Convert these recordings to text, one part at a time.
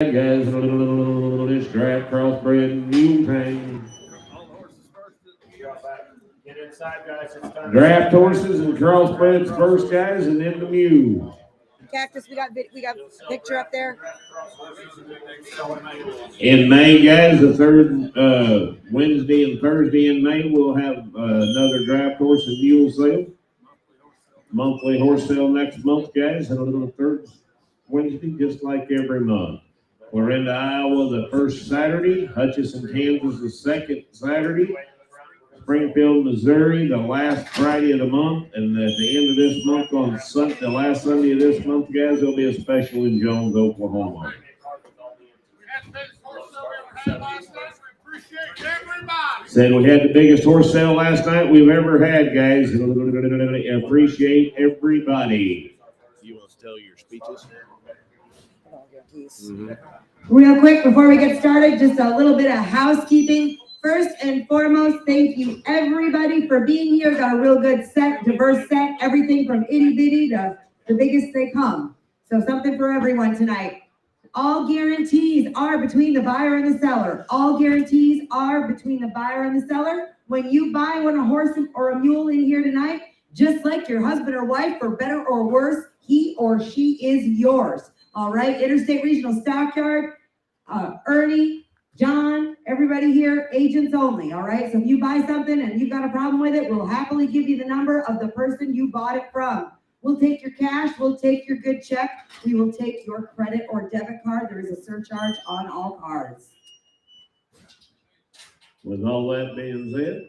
Guys, this draft crossbred mule time. Get inside, guys. It's time. Draft horses and crossbreds first, guys, and then the mules. Cactus, we got a picture up there. In May, guys, the third Wednesday and Thursday in May, we'll have another draft horse and mule sale. Monthly horse sale next month, guys, and the third Wednesday, just like every month. We're into Iowa the first Saturday, Hutchinson, Kansas the second Saturday, Springfield, Missouri the last Friday of the month, and at the end of this month on Sunday, the last Sunday of this month, guys, there'll be a special in Jones, Oklahoma. Said we had the biggest horse sale last night we've ever had, guys. Appreciate everybody. You want to tell your speeches? Mm-hmm. Real quick before we get started, just a little bit of housekeeping. First and foremost, thank you everybody for being here. Got a real good set, diverse set, everything from itty bitty to the biggest they come. So something for everyone tonight. All guarantees are between the buyer and the seller. All guarantees are between the buyer and the seller. When you buy a horse or a mule in here tonight, just like your husband or wife, for better or worse, he or she is yours. All right, Interstate Regional Stockyard, Ernie, John, everybody here, agents only, all right? So if you buy something and you've got a problem with it, we'll happily give you the number of the person you bought it from. We'll take your cash, we'll take your good check, we will take your credit or debit card. There is a surcharge on all cards. With all that being said,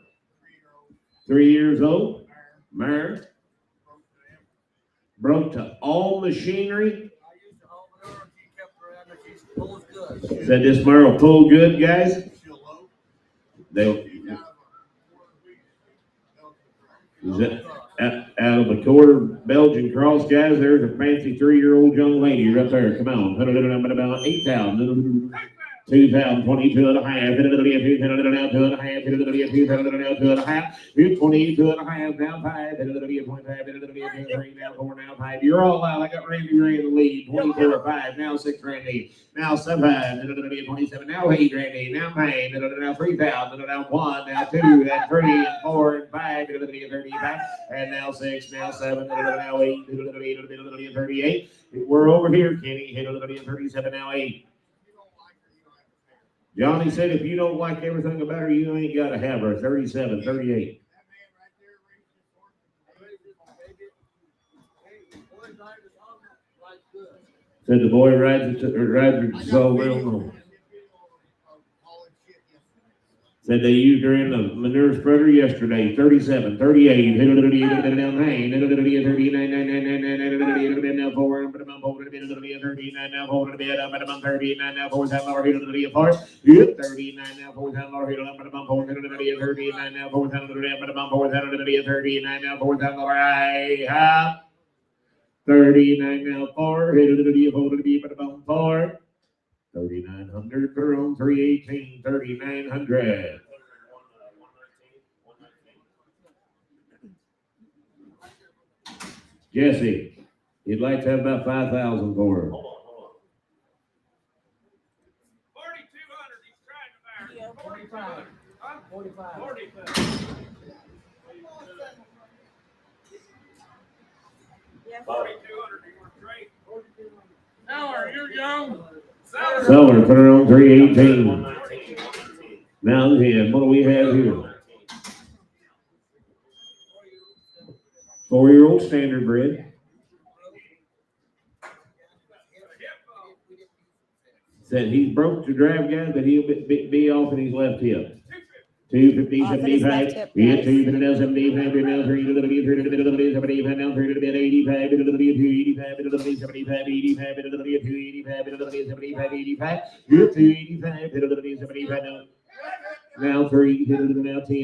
3 years old, mare, broke to all machinery. Said this mare will pull good, guys. Out of a quarter Belgian cross, guys. There's a fancy 3-year-old young lady right there. Come on, put it in about 8,000. 2022 and a half, 2.5, 22 and a half, now 5, 25, 3, now 4, now 5. You're all out. I got Randy Ray in the lead. 24, 5, now 6, Randy, now 7, 27, now 8, Randy, now 9, now 3,000, now 1, now 2, now 3, and 4, and 5, 35, and now 6, now 7, now 8, 38. We're over here, Kenny, 37, now 8. Johnny said if you don't like everything about her, you ain't got to have her. 37, 38. Said the boy rides her so well. Said they used her in the manure spreader yesterday. 37, 38. Now 4, now 4, 39, now 4, 39, now 4, 39, now 4, 39, now 4, 39 now 4, 3,900 per own 318, 3,900. Jesse, you'd like to have about 5,000 for her. 4,200. He's trying to marry. 45. 45. 45. Yeah. 4,200. You want to trade? 4,200. Seller, you're young. Seller, put her on 318. Now then, what do we have here? 4-year-old standard bred. Said he's broke to drive, guys, but he'll be off in his left hip. 250, 75, yeah, 2, now 75, now 3, 75, now 3, 85, 285, 75, 85, 285, 75, 85, 285, 75, now 3, now 10, 3,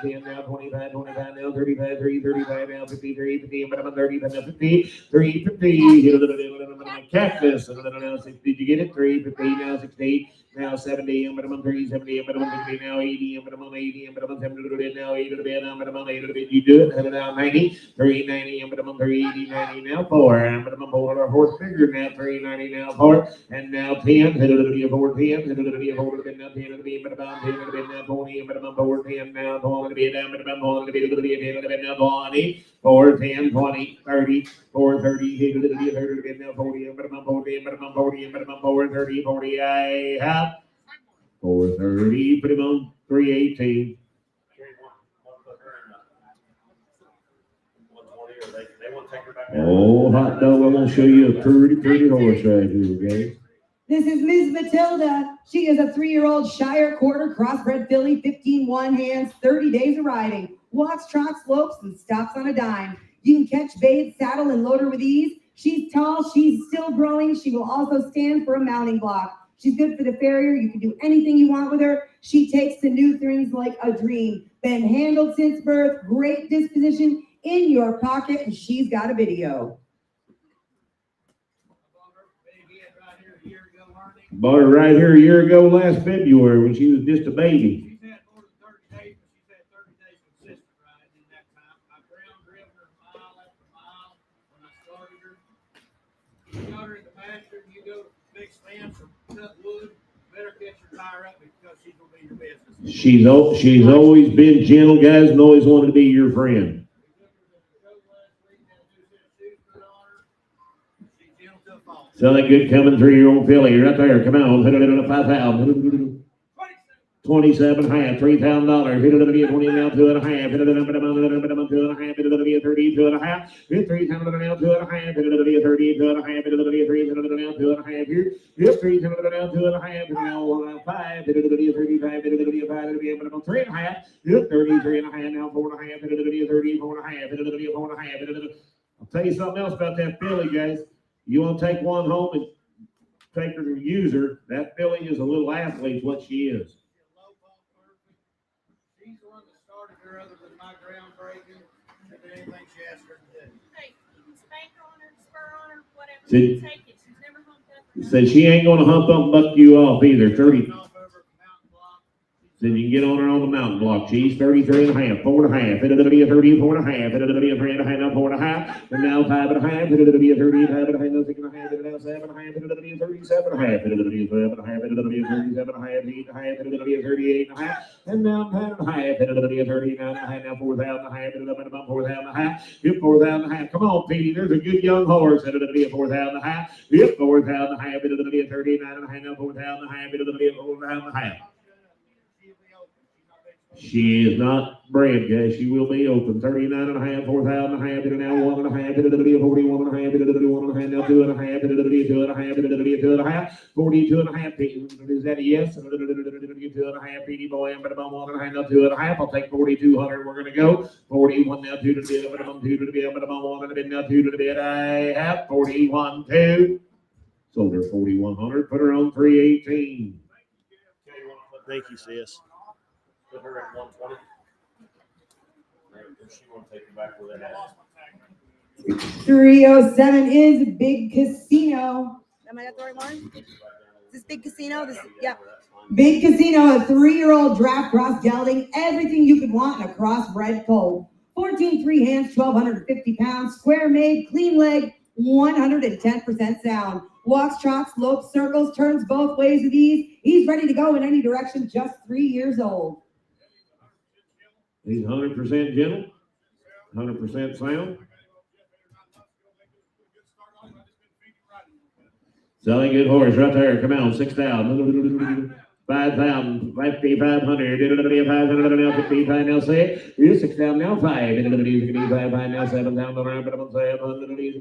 10, now 25, 25, now 35, 3, 35, now 53, 50, but 30, now 50, 3, 50, cactus, did you get it? 3, 50, now 68, now 70, minimum 3, 70, minimum 60, now 80, minimum 80, minimum 70, now 80 to bid, minimum 80 to bid. You do it, head it down 90, 390, minimum 380, 90, now 4, minimum 4, horse bigger, now 390, now 4, and now 10, head it to be a 4, 10, head it to be a 4 to bid, now 10 to be, minimum 10 to bid, now 20, minimum 4, 10, now 20 to bid, minimum 4 to bid, 10 to bid, now 20, 4, 10, 20, 30, 4, 30, head it to be a 30 to bid, now 40, minimum 40, minimum 40, minimum 4, 30, 40, I have 430, put him on 318. Oh, hot dog, I'm gonna show you a pretty horse right here, guys. This is Ms. Matilda. She is a 3-year-old Shire quarter crossbred filly, 15 one hands, 30 days of riding. Walks, trots, slopes, and stops on a dime. You can catch, bathe, saddle, and load her with ease. She's tall, she's still growing. She will also stand for a mounting block. She's good for the farrier. You can do anything you want with her. She takes to new things like a dream. Been handled since birth, great disposition, in your pocket, and she's got a video. Bought her right here a year ago last February when she was just a baby. She's had more than 30 days, but she's had 30 days consistent riding in that time. I ground driven her mile after mile when I started her. You got her in the pasture, and you go to big stamps or cut wood, better catch her tire up because she's gonna be your business. She's always been gentle, guys, and always wanted to be your friend. Selling good coming 3-year-old filly right there. Come on, hit it at a 5,000. 27 half, $3,000. Hit it at a 20 now, 2.5. Hit it at a 2.5. Hit it at a 30, 2.5. Hit 3,000 now, 2.5. Hit it at a 30, 2.5. Hit it at a 3,000 now, 2.5 here. Hit 3,000 now, 2.5. Hit it now 5. Hit it at a 35. Hit it at a 5. Hit it at a 3.5. Hit 33.5 now, 4.5. Hit it at a 30, 4.5. Hit it at a 4.5. Hit it at a. I'll tell you something else about that filly, guys. You want to take one home and take her to use her. That filly is a little athlete, what she is. She's the one that started her other than my groundbreaking and did anything she asked her to do. Hey, you can spank her on her, spur on her, whatever. See- You take it. She's never humped up. Said she ain't going to hump up and buck you off either. 30. Off over the mountain block. Said you can get on her on the mountain block. She's 33.5, 4.5. Hit it to be a 30, 4.5. Hit it to be a 3.5, now 4.5. And now 5.5. Hit it to be a 30, 5.5, now 6.5. Hit it now 7.5. Hit it to be a 37.5. Hit it to be a 7.5. Hit it to be a 37.5. 8.5. Hit it to be a 38.5. And now 10.5. Hit it to be a 39.5. Now 4,000.5. Hit it up at about 4,000.5. Hit 4,000.5. Come on, Petey. There's a good young horse. Hit it to be a 4,000.5. Hit 4,000.5. Hit it to be a 39.5. Now 4,000.5. Hit it to be a 4,000.5. She is not bred, guys. She will be open. 39.5, 4,000.5, hit it now 1.5, hit it to be a 41.5, hit it to be 1.5, now 2.5, hit it to be a 2.5, hit it to be a 2.5, 42.5. Is that a yes? 2.5, PD boy, I'm about 1.5, now 2.5. I'll take 4,200. We're gonna go 41 now 2 to the bid, minimum 2 to the bid, minimum 1 to the bid, now 2 to the bid. I have 41 2. Sold her 4,100. Put her on 318. Thank you, sis. Put her at 120. She won't take it back with that. 307 is Big Casino. Am I got the right one? Is this Big Casino? This, yep. Big Casino, a 3-year-old draft cross gelding, everything you could want in a crossbred colt. 14 3 hands, 1,250 pounds, square made, clean leg, 110% sound. Walks, trots, slopes, circles, turns both ways with ease. He's ready to go in any direction, just 3 years old. He's 100% gentle, 100% sound. Selling good horse right there. Come on, 6,000. 5,000, 5,500. Did it be a 500 now? 55 now. Say it. 6,000 now. 5. Did it be 55 now? 7,000 around. But I'm saying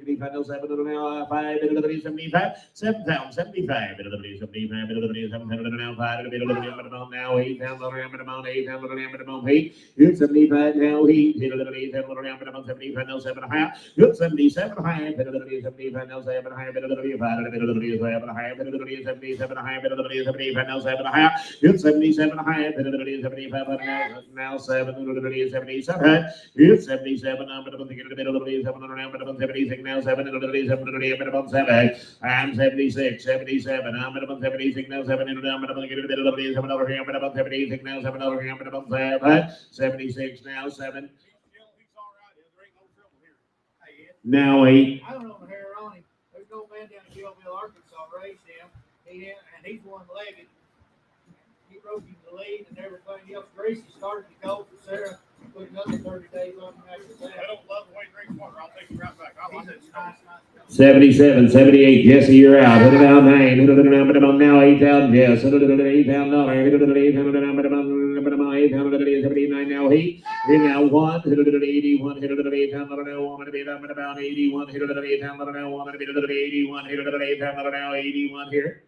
55 now. 7 now. 5. Did it be 75? 7,000. 75. Did it be 75? Did it be 700 now? 5. Did it be now? 8,000 around. But I'm 8,000 around. But I'm 8. It's 75 now. He did it be 7 around. But I'm 75 now. 7.5. It's 77 high. Did it be 75 now? 7.5. Did it be 5? Did it be 7.5? Did it be 77 high? Did it be 75 now? 7.5. half. It's 77 and a half. 75 now 7. 77. It's 77. I'm going to get a bit of 7 around 76 now 7. 7. I'm 76. 77. I'm going to 76 now 7. I'm going to get a bit of 7 over here. I'm going to 76 now 7 over here. I'm going to 7. 76 now 7. Now 8. I don't know the hair on him. There's no man down in Gillville, Arkansas, raised him. And he's one-legged. He broke him the lead and everything else. Gracie started the Colts with Sarah. Put another 30 days on him after that. I don't love the way he drinks water. I'll take you right back. I like that stuff. 77, 78, Jesse, you're out. Hit it down 9. Hit it down now 8,000, Jess. Hit it down $8,000. Hit it down 879 now Heat. Hit now 1. Hit it down 81. Hit it down 8,000 now 1. Hit it down about 81. Hit it down 8,000 now 1. Hit it down 81. Hit it down 8,000 now 81 here.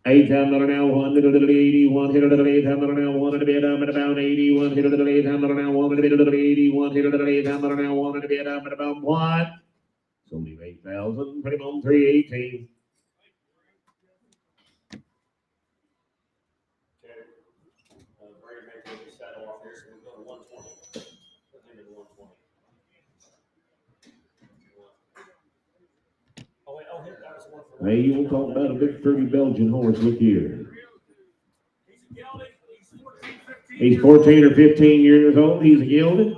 8,000 now 1. Hit it down 81. Hit it down 8,000 now 1. Hit it down about 81. Hit it down 8,000 now 1. Hit it down 81. Hit it down 8,000 now 1. Hit it down about 1. So leave 8,000. Put him on 318. Hey, you want to talk about a big, pretty Belgian horse? Look here. He's 14 or 15 years old. He's a gelded.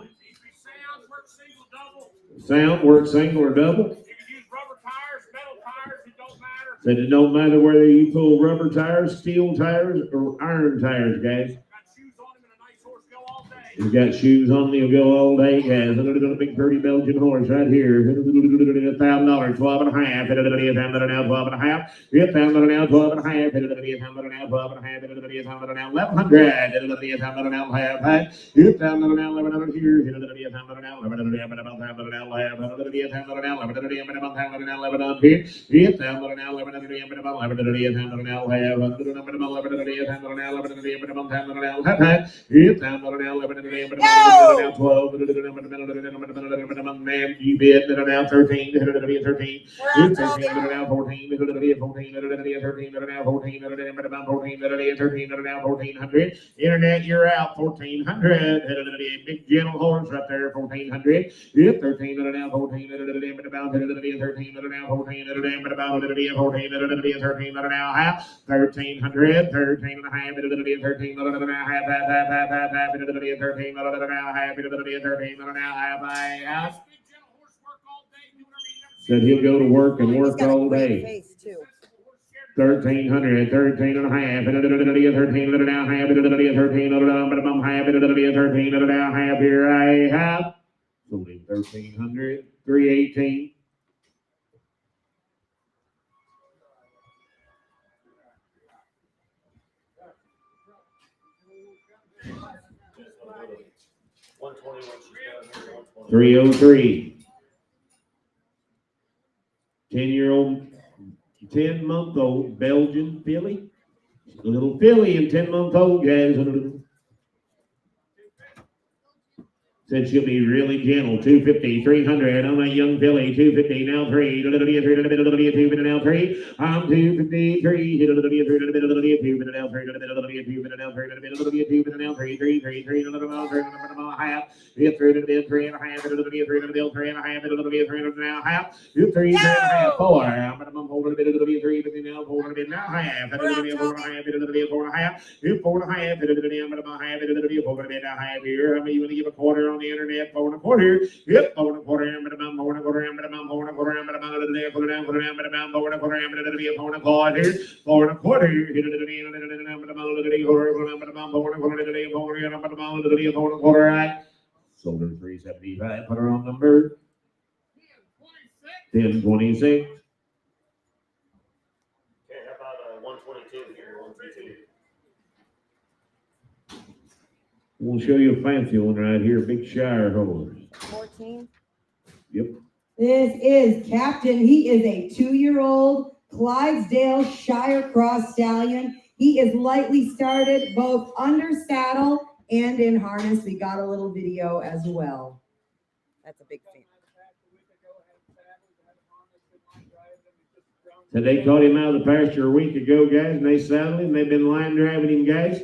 Sound, works single or double. You can use rubber tires, metal tires, it don't matter. Said it don't matter whether you pull rubber tires, steel tires, or iron tires, guys. He's got shoes on him, he'll go all day, guys. Look at a big, pretty Belgian horse right here. $1,000, 12 and a half. $1,000 now, 12 and a half. $1,000 now, 12 and a half. $1,000 now, 12 and a half. $1,000 now, 1,100. $1,000 now, half. $1,000 now, 1,100 here. $1,000 now, 1,100 now, 1,000 now, half. $1,000 now, 1,100 now, 1,100 here. $1,000 now, 1,100 now, 1,000 now, half. $1,000 now, 1,100 now, 11. Yo! Now 12, man, you bid now 13, 13, 13, now 14, 14, 13, now 14, 13, now 1400. Internet, you're out 1400. Big gentle horse right there, 1400. 13 now 14, about 13 now 14, about 13 now half 1300, 13 and a half, 13 and a half, 13 said he'll go to work and work all day. 1,300, 13 and a half, 13 and a half, 13 and a half, here I have. So 1,300, 318. $303. 10-year-old, 10-month-old Belgian filly. A little filly and 10-month-old guys. Said she'll be really gentle. 250, 300 on that young filly. 250 now 3. 250 now 3. I'm 253. 3 now 3. 250 now 3. 250 now 3. 3 half. Hit 3 and a half. 3 and a half. 3 and a half. 3 and a half. 4. I'm going to hold a bit of the 3 now. 4 and a half. 4 and a half. 4 and a half. 4 and a half. 4 and a half here. I mean, you want to give a quarter on the internet, 4 and a quarter. Yep, 4 and a quarter. 4 and a quarter. 4 and a quarter. 4 and a quarter. 4 and a quarter. 4 and a quarter. 4 and a quarter. Hit it. 4 and a quarter. Right. Sold her 375. Put her on number 1026. Okay, how about 122 here? 122. We'll show you a fancy one right here, big Shire horse. 14. Yep. This is Captain. He is a 2-year-old Clydesdale Shire Cross Stallion. He is lightly started both under saddle and in harness. We got a little video as well. That's a big fan. Said they caught him out of the pasture a week ago, guys, and they saddled him. They've been line driving him, guys.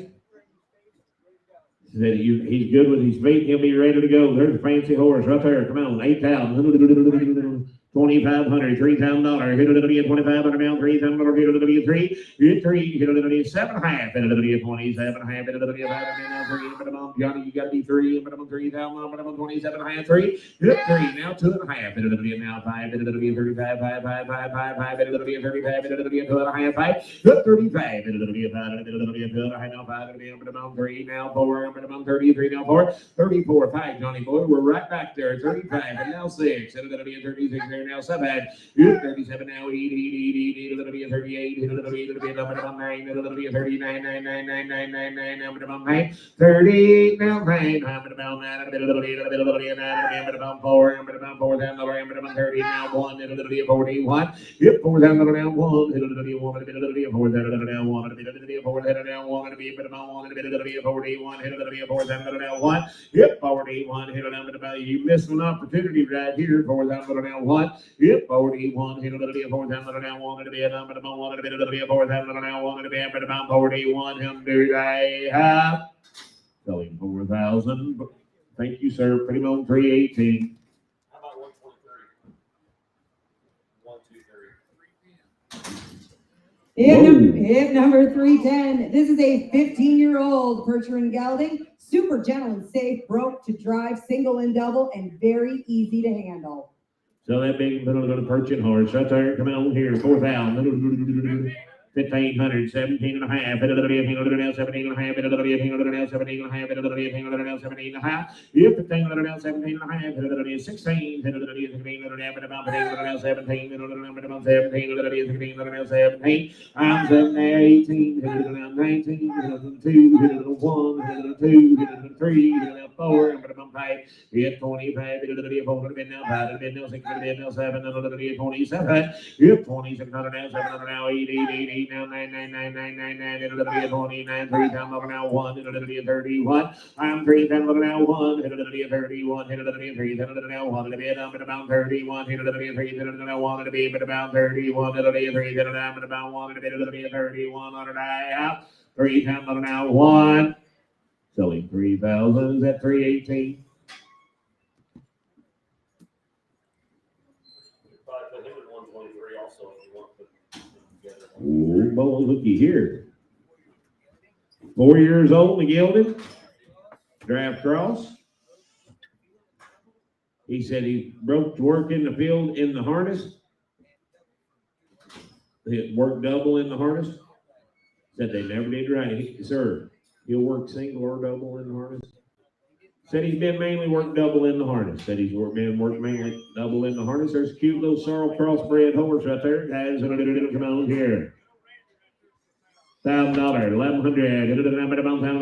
Said he's good with his feet. He'll be ready to go. There's a fancy horse right there. Come on, 8,000. 2,500, $3,000, hit it at 2,500 now, $3,000, hit it at 3, hit 3, hit it at 7.5, hit it at 27.5, hit it at 5, but I'm Johnny, you gotta be 3, but I'm 3,000, but I'm 27.5, 3, hit 3, now 2.5, hit it at now 5, hit it at 35, 5, 5, 5, 5, 5, hit it at 35, hit it at 2.5, 5, hit 35, hit it at 5, hit it at 2, now 5, but I'm 3, now 4, but I'm 33, now 4, 34, 5, Johnny boy, we're right back there, 35, and now 6, hit it at 36, there now 7, 37 now 8, it'll be a 38, it'll be a 9, it'll be a 39, 9, 9, 9, 9, 9, 9, now about 9, 30, now 9, I'm about 9, it'll be a 9, I'm about 4, I'm about 4, then I'm about 30, now 1, it'll be a 41, yep, 4, then now 1, it'll be a 1, it'll be a 4, then now 1, it'll be a 4, then now 1, it'll be a bit about 1, it'll be a 41, it'll be a 4, then now 1, yep, 41, it'll be about, you missed an opportunity right here, 4, then now 1, yep, 41, it'll be a 4, then now 1, it'll be a number of 1, it'll be a 4, then now 1, it'll be about 41, I have selling 4,000. Thank you, sir. Pretty much 318. How about 123? 123. Hit number 310. This is a 15-year-old Percheron gelding. Super gentle and safe, broke to drive, single and double, and very easy to handle. So that big little perching horse right there, come on here, 4,000. 1,500, 17 and a half, it'll be a 17 and a half, it'll be a 17 and a half, it'll be a 17 and a half, yep, 17 and a half, it'll be a 16, it'll be a 16, it'll be about 17, it'll be about 17, it'll be a 16, it'll be 17, I'm 18, it'll be 19, it'll be 2, it'll be 1, it'll be 2, it'll be 3, it'll be 4, it'll be 5, hit 25, it'll be 4, it'll be now 5, it'll be now 6, it'll be now 7, it'll be 27, yep, 27, now 7, now 8, now 9, 9, 9, 9, 9, 9, it'll be a 29, 3 times over now 1, it'll be a 31, I'm 3 times over now 1, it'll be a 31, it'll be a 3, it'll now 1, it'll be a number about 31, it'll be a 3, it'll now 1, it'll be about 31, it'll be a 3, it'll now about 1, it'll be a 31, on I have 3 times over now 1, selling 3,000 at 318. Oh, boy, looky here. 4 years old, the gelding. Draft cross. He said he broke to work in the field in the harness. He worked double in the harness. Said they never did right. Sir, he'll work single or double in the harness. Said he's been mainly worked double in the harness. Said he's been worked mainly double in the harness. There's a cute little sorrel crossbred horse right there. Guys, come on here. $1,000, 1,100. It'll be about 1,000,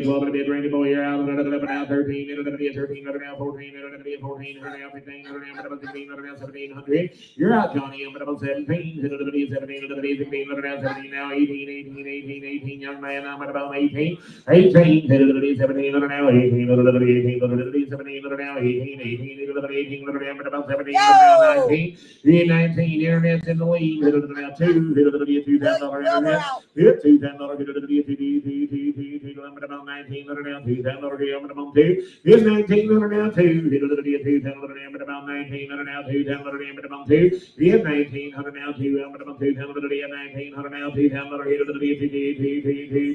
12, Randy boy, you're out. Now 13, it'll be 13, now 14, it'll be 14, now 15, now 16, now 1700. You're out, Johnny. I'm about 17, it'll be 17, it'll be 16, now 17, now 18, 18, 18, 18, young man. I'm about 18, 18, it'll be 17, now 18, it'll be 18, it'll be 17, now 18, 18, it'll be 18, it'll be about 17, now 19, 19, internet's in the lead, it'll be now 2, it'll be a $2,000 internet, hit $2,000, it'll be a $2, about 19, now $2,000, about 2, here's 19, now 2, it'll be a $2,000, about 19, now $2,000, about 2, here's 19, now 2, about 2, it'll be a 19, now $2,000, it'll be a 2,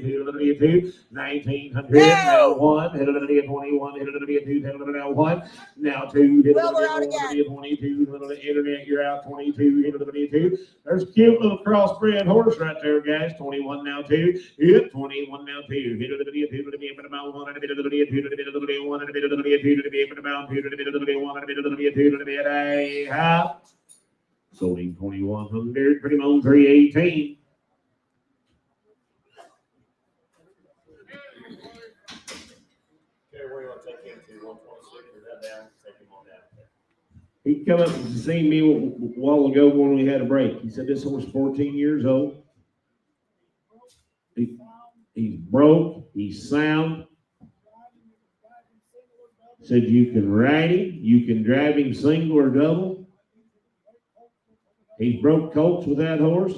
it'll be a 2, 1900, now 1, it'll be a 21, it'll be a 2,000, now 1, now 2, it'll be a 22, the internet, you're out 22, it'll be a 2, there's a cute little crossbred horse right there, guys, 21 now 2, hit 21 now 2, it'll be a 2, it'll be about 1, it'll be a 2, it'll be 1, it'll be a 2, it'll be about 2, it'll be 1, it'll be a 2, it'll be a half. Sold him 2,100, pretty much 318. Okay, where you want to take him to? 126 or that down? Take him on down. He come up and seen me a while ago when we had a break. He said this horse is 14 years old. He's broke. He's sound. Said you can ride him. You can drive him single or double. He's broke colts with that horse.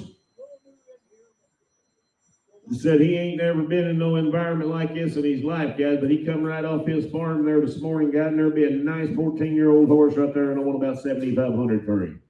He said he ain't never been in no environment like this in his life, guys, but he come right off his farm there this morning, guys, and there'll be a nice 14-year-old horse right there, and I want about 7,500 for him.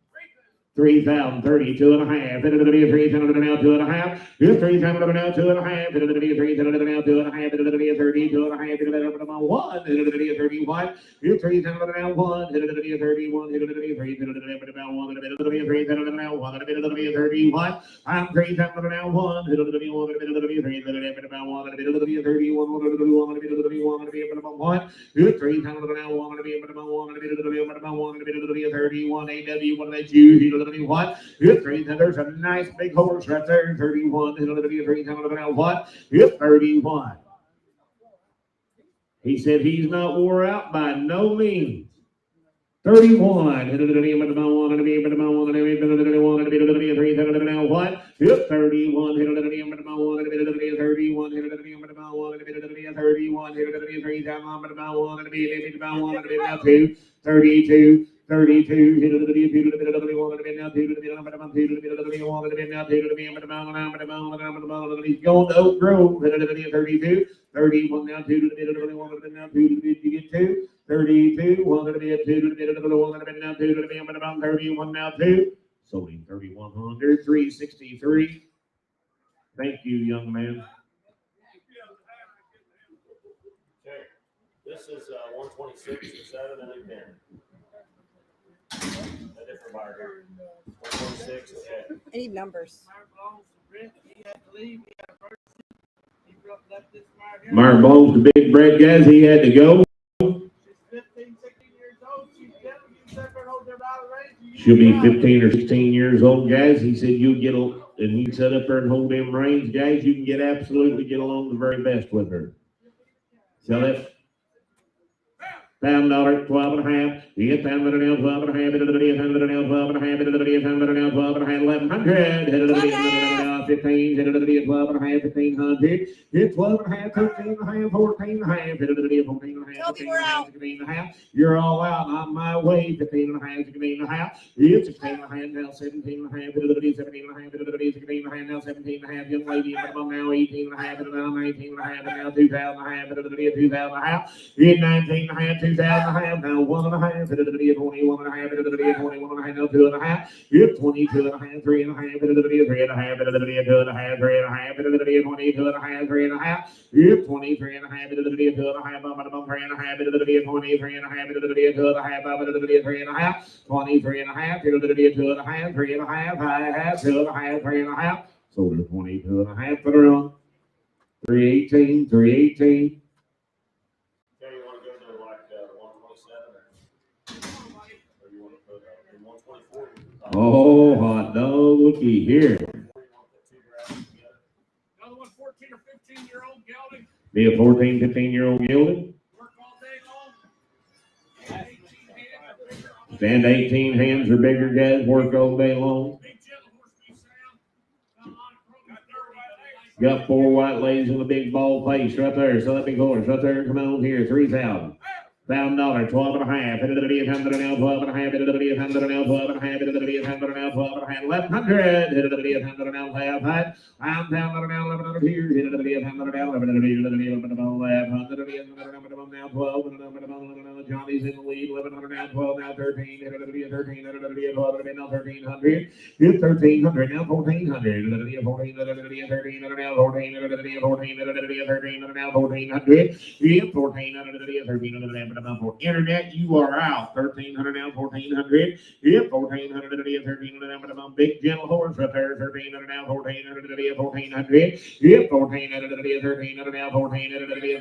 3,000, 32 and a half. It'll be a 3,000 now, 2 and a half. It's 3,000 now, 2 and a half. It'll be a 3,000 now, 2 and a half. It'll be a 32 and a half. It'll be a 1. It'll be a 31. It's 3,000 now, 1. It'll be a 31. It'll be a 3. It'll be about 1. It'll be a 3,000 now, 1. It'll be a 31. I'm 3,000 now, 1. It'll be 1. It'll be a 3. It'll be about 1. It'll be a 31. It'll be 1. It'll be 1. It'll be about 1. It's 3,000 now, 1. It'll be about 1. It'll be about 1. It'll be a 31. AW, what did I choose? It'll be what? It's 3,000. There's a nice big horse right there. 31. It'll be a 3,000 now. What? It's 31. He said he's not wore out by no means. 31. It'll be about 1. It'll be about 1. It'll be about 1. It'll be a 3,000 now. What? It's 31. It'll be about 1. It'll be a 31. It'll be about 1. It'll be a 31. It'll be a 3,000 about 1. It'll be about 1. It'll be about 2. 32. 32, hit it to be a 2 to the bit of the 1 to be now 2 to the bit of the 2 to the bit of the 1 to be now 2 to the bit of the he's going to Oak Grove, hit it to be a 32, 31 now 2 to the bit of the 1 to be now 2 to the bit, you get 2, 32, 1 to be a 2 to the bit of the 1 to be now 2 to the bit of the 31 now 2, sold him 3,100, 363. Thank you, young man. Okay, this is 126 instead of the new pen. A different buyer here. 126, okay. I need numbers. Mark Bowles, the big bread guys, he had to go. She'll be 15 or 16 years old, guys. He said you'll get, and he set up there and hold them reins, guys. You can absolutely get along the very best with her. Sell it. $1,000, 12 and a half. You get $1,000 now, 12 and a half. It'll be $100 now, 12 and a half. It'll be $100 now, 12 and a half. 1,100. It'll be $100 now, 15. It'll be 12 and a half, 1,500. It's 12 and a half, 13 and a half, 14 and a half. It'll be 14 and a half, 15 and a half, 16 and a half. You're all out on my way. 15 and a half, 16 and a half. It's 16 and a half now, 17 and a half. It'll be 17 and a half. It'll be 16 and a half now, 17 and a half. Young lady, now 18 and a half. It'll now 19 and a half. And now 2,000 and a half. It'll be 2,000 and a half. It's 19 and a half, 2,000 and a half. Now 1 and a half. It'll be 21 and a half. It'll be 21 and a half. Now 2 and a half. It's 22 and a half, 3 and a half. It'll be 3 and a half. It'll be 2 and a half, 3 and a half. It'll be 22 and a half, 3 and a half. It's 23 and a half. It'll be 2 and a half. 3 and a half. It'll be 23 and a half. It'll be 2 and a half. It'll be 3 and a half. 23 and a half. It'll be 2 and a half, 3 and a half. I have 2 and a half, 3 and a half. Sold her 22 and a half. Put her on 318, 318. Oh, hot dog, looky here. Another one, 14 or 15-year-old gelding. Be a 14, 15-year-old gelding. Work all day long. 18 hands. Stand 18 hands or bigger, guys. Work all day long. Big gentle horse, be sound. Got a lot of Got 4 white ladies in a big bald face right there. So that big horse right there. Come on here. 3,000. $1,000, 12 and a half. It'll be 100 now, 12 and a half. It'll be 100 now, 12 and a half. It'll be 100 now, 12 and a half. 1,100. It'll be 100 now, half height. I'm down now, 1,100 here. It'll be 100 now, 1,100. It'll be 100 now, 12. Johnny's in the lead. 1,100 now, 12 now, 13. It'll be 13. It'll be 12. It'll be now 1,300. It's 1,300 now, 1,400. It'll be 14. It'll be 13. It'll be 14. It'll be 14. It'll be 13. It'll be 1,400. It's 14. It'll be 13. For internet, you are out. 1,300 now, 1,400. Yep, 1,400 to be a 1,300. Big gentle horse right there. 1,300 now, 1,400 to be a 1,400. Yep, 1,400 to be a 1,300 now, 1,400 to be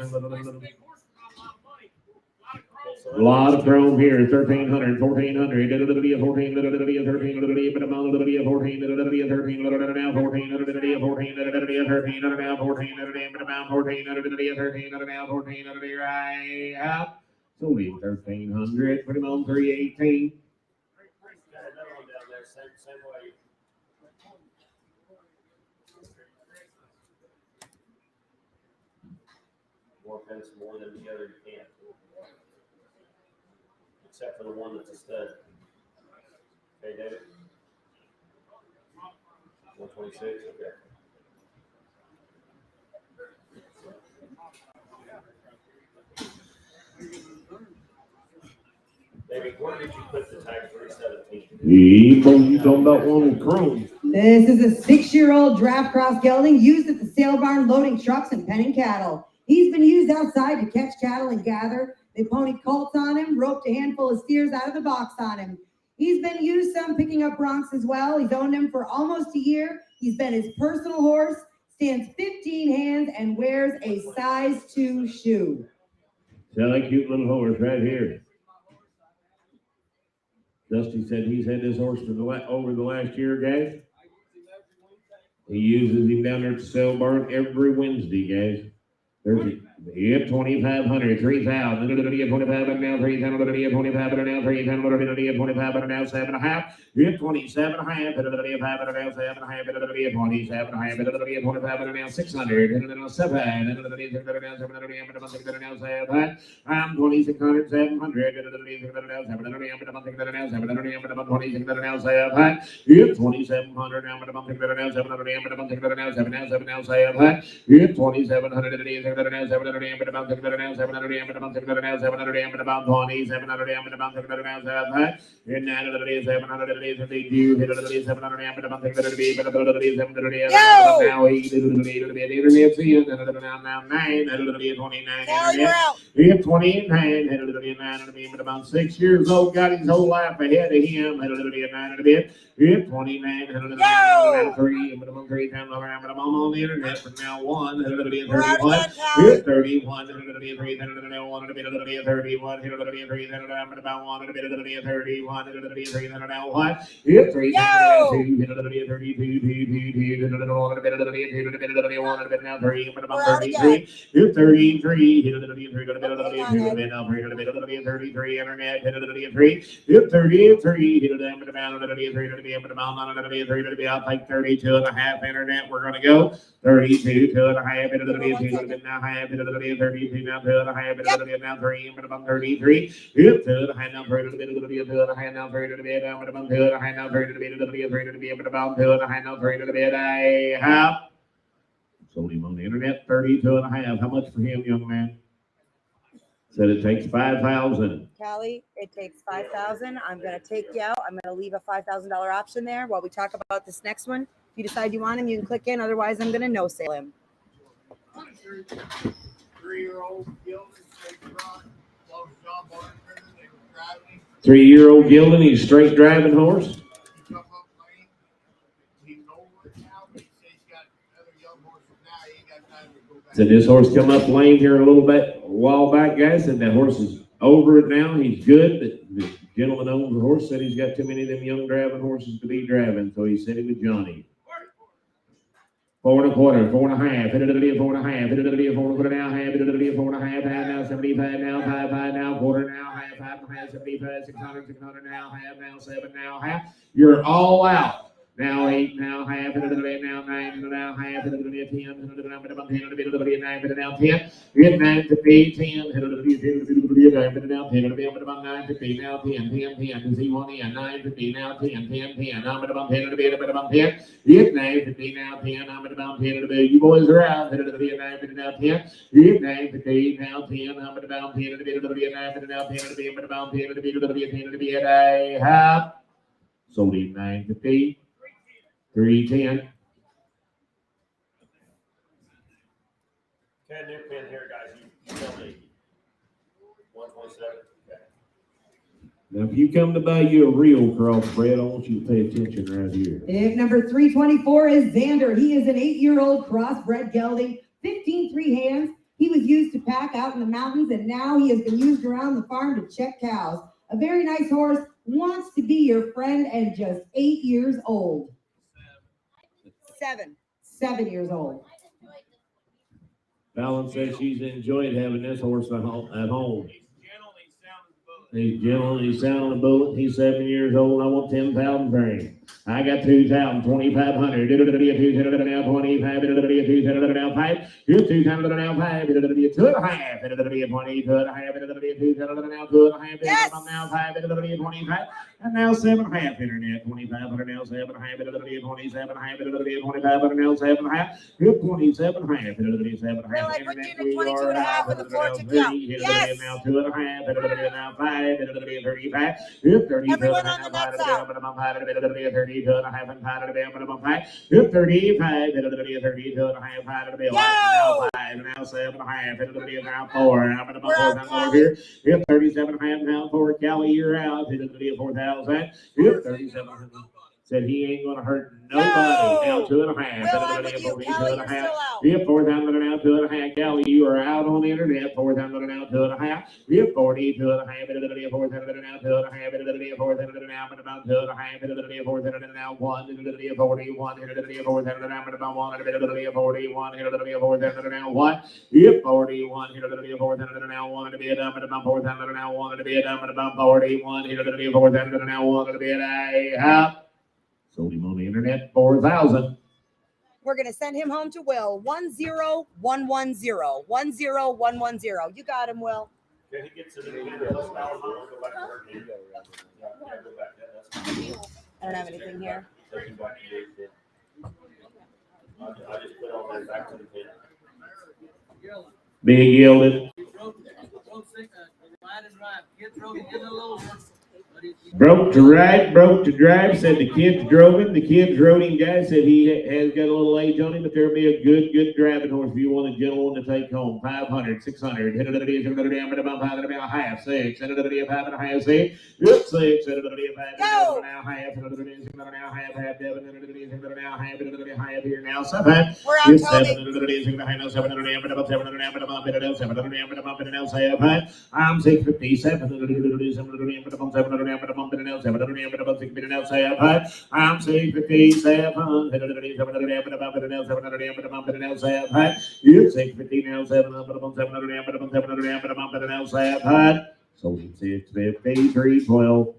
a lot of chrome here. 1,300, 1,400. It'll be a 14. It'll be a 13. It'll be a 14. It'll be a 14. It'll be a 13. It'll now 14. It'll be a 14. It'll be a 13. It'll now 14. It'll be about 14. It'll be a 13. It'll now 14. It'll be right out. So we 1,300, put him on 318. Got another one down there, same way. More pence more than the other you can. Except for the one that's a stud. Okay, David? 126, okay. David, where did you put the tag 317? You talking about one with chrome. This is a 6-year-old draft cross gelding used at the sale barn loading trucks and penning cattle. He's been used outside to catch cattle and gather. They ponied colts on him, roped a handful of steers out of the box on him. He's been used some picking up broncs as well. He's owned him for almost a year. He's been his personal horse, stands 15 hands, and wears a size 2 shoe. See that cute little horse right here. Dusty said he's had this horse for over the last year, guys. He uses him down there at the sale barn every Wednesday, guys. There's 2,500, 3,000, 25, but now 3,000, 25, but now 3,000, 25, but now 7.5, 27 and a half, 5, but now 7.5, 27 and a half, 25, but now 600, 7, I'm 2,600, 700, 2,700 now, 2,700 about 20, 700 about 20, 29, about 6 years old, got his whole life ahead of him. 29, 3, I'm 3 times around, but I'm on the internet from now on. 31, 31, 3, 1, 31, 3, about 1, 31, 3, now what? 3, 32, 32, now 3, but about 33, 33, 33, internet, 33, 33, I'll take 32 and a half internet. We're going to go 32, 2 and a half, now half, 32, now 2 and a half, now 3, but about 33, 2 and a half, now 3, 2 and a half, now 3, but about 2 and a half, now 3, but about 2 and a half, now 3, a half. Sold him on the internet, 32 and a half. How much for him, young man? Said it takes 5,000. Callie, it takes 5,000. I'm going to take you out. I'm going to leave a $5,000 option there while we talk about this next one. If you decide you want him, you can click in. Otherwise, I'm going to no sale him. 3-year-old gelding, John Barnes, they were driving. 3-year-old gelding, he's straight driving horse. He come up lane. He's over it now. He says he's got other young horses now. He ain't got time to go back. Said this horse come up lane here a while back, guys. Said that horse is over it now. He's good. The gentleman owns the horse. Said he's got too many of them young driving horses to be driving. So he sent him with Johnny. 4 and a quarter, 4 and a half, 4 and a half, 4 and a now, half, 4 and a half, now 75, now 5, now quarter, now half, 5 and a half, 75, 600, 600, now half, now 7, now half. You're all out. Now 8, now half, now 9, now half, 10, now 10, now 10, 9 to 10, 10, now 10, about 9 to 10, now 10, 10, 10, to see 1 in, 9 to 10, now 10, 10, 10, I'm about 10 to be about 10, 9 to 10, now 10, I'm about 10 to be, you boys are out, 9 to 10, now 10, 9 to 10, now 10, I'm about 10 to be, 9 to now 10 to be, about 10 to be at a half. Sold him 9 to 10. 310. Okay, new pin here, guys. You tell me. 127. Okay. Now, if you come to buy you a real crossbred, I want you to pay attention right here. Pick number 324 is Xander. He is an 8-year-old crossbred gelding, 15 hands. He was used to pack out in the mountains, and now he has been used around the farm to check cows. A very nice horse, wants to be your friend, and just 8 years old. 7 years old. Fallon says she's enjoyed having this horse at home. He's gentle, he's sound as a bullet. He's gentle, he's sound a bullet. He's 7 years old. I want 10,000 for him. I got 2,500. It'll be a 2,000 now 25. It'll be a 2,000 now 5. Here's 2,000 now 5. It'll be a 2.5. It'll be a 20. 2.5. It'll be a 2,000 now 2.5. Yes. Now 5. It'll be a 25. And now 7.5. Internet 2,500 now 7.5. It'll be a 27.5. It'll be a 25. Now 7.5. Here's 27.5. It'll be 7.5. Will I put you in a We 22 are and a half with a 4 to go? Yes. Now 2.5. It'll be now 5. It'll be a 35. Here's 30. Everyone on the nuts out. It'll be a 32 and a half and 5. It'll be a 5. Here's 35. It'll be a 32 and a half. It'll be a 5. Now 7.5. It'll be now 4. I'm going to We're out, put over here. Here's 37.5 now for Kelly. You're out. It'll be a 4,000. Here's 37. Said he ain't gonna hurt nobody. Now 2.5. Will, I'm with you. Kelly, you're still out. Yep, 4,000 now 2.5. Kelly, you are out on the internet. 4,000 now 2.5. Yep, 42.5. It'll be a 4,000 now 2.5. It'll be a 4,000 now, but about 2.5. It'll be a 4,000 now 1. It'll be a 41. It'll be a 4,000 now, but about 1. It'll be a 41. It'll be a 4,000 now 1. Yep, 41. It'll be a 4,000 now 1. It'll be a dumb, but about 4,000 now 1. It'll be a dumb, but about 41. It'll be a 4,000 now 1. It'll be a sold him on the internet, 4,000. We're going to send him home to Will. 10110. 10110. You got him, Will. Okay, he gets it in the let's go back to work here. Yeah, go back. That's I don't have anything here. take him back to the I just put all that back to the pin. Big yielded. Broke to ride, broke to drive, said the kids drove him. The kids rode him, guys, said he has got a little age on him, but there'll be a good driving horse if you want a gentle one to take home. 500, 600, hit it be about 5 and about half, 6, hit it be a 5 and a half, 6, 6, hit it be a 5 and now half, hit it be now half, 7, hit it be now half, hit it be half here now, 7. We're out, Tony. 7, I'm 657. I'm 657. You're 650 now, 7. Sold him 650, 312.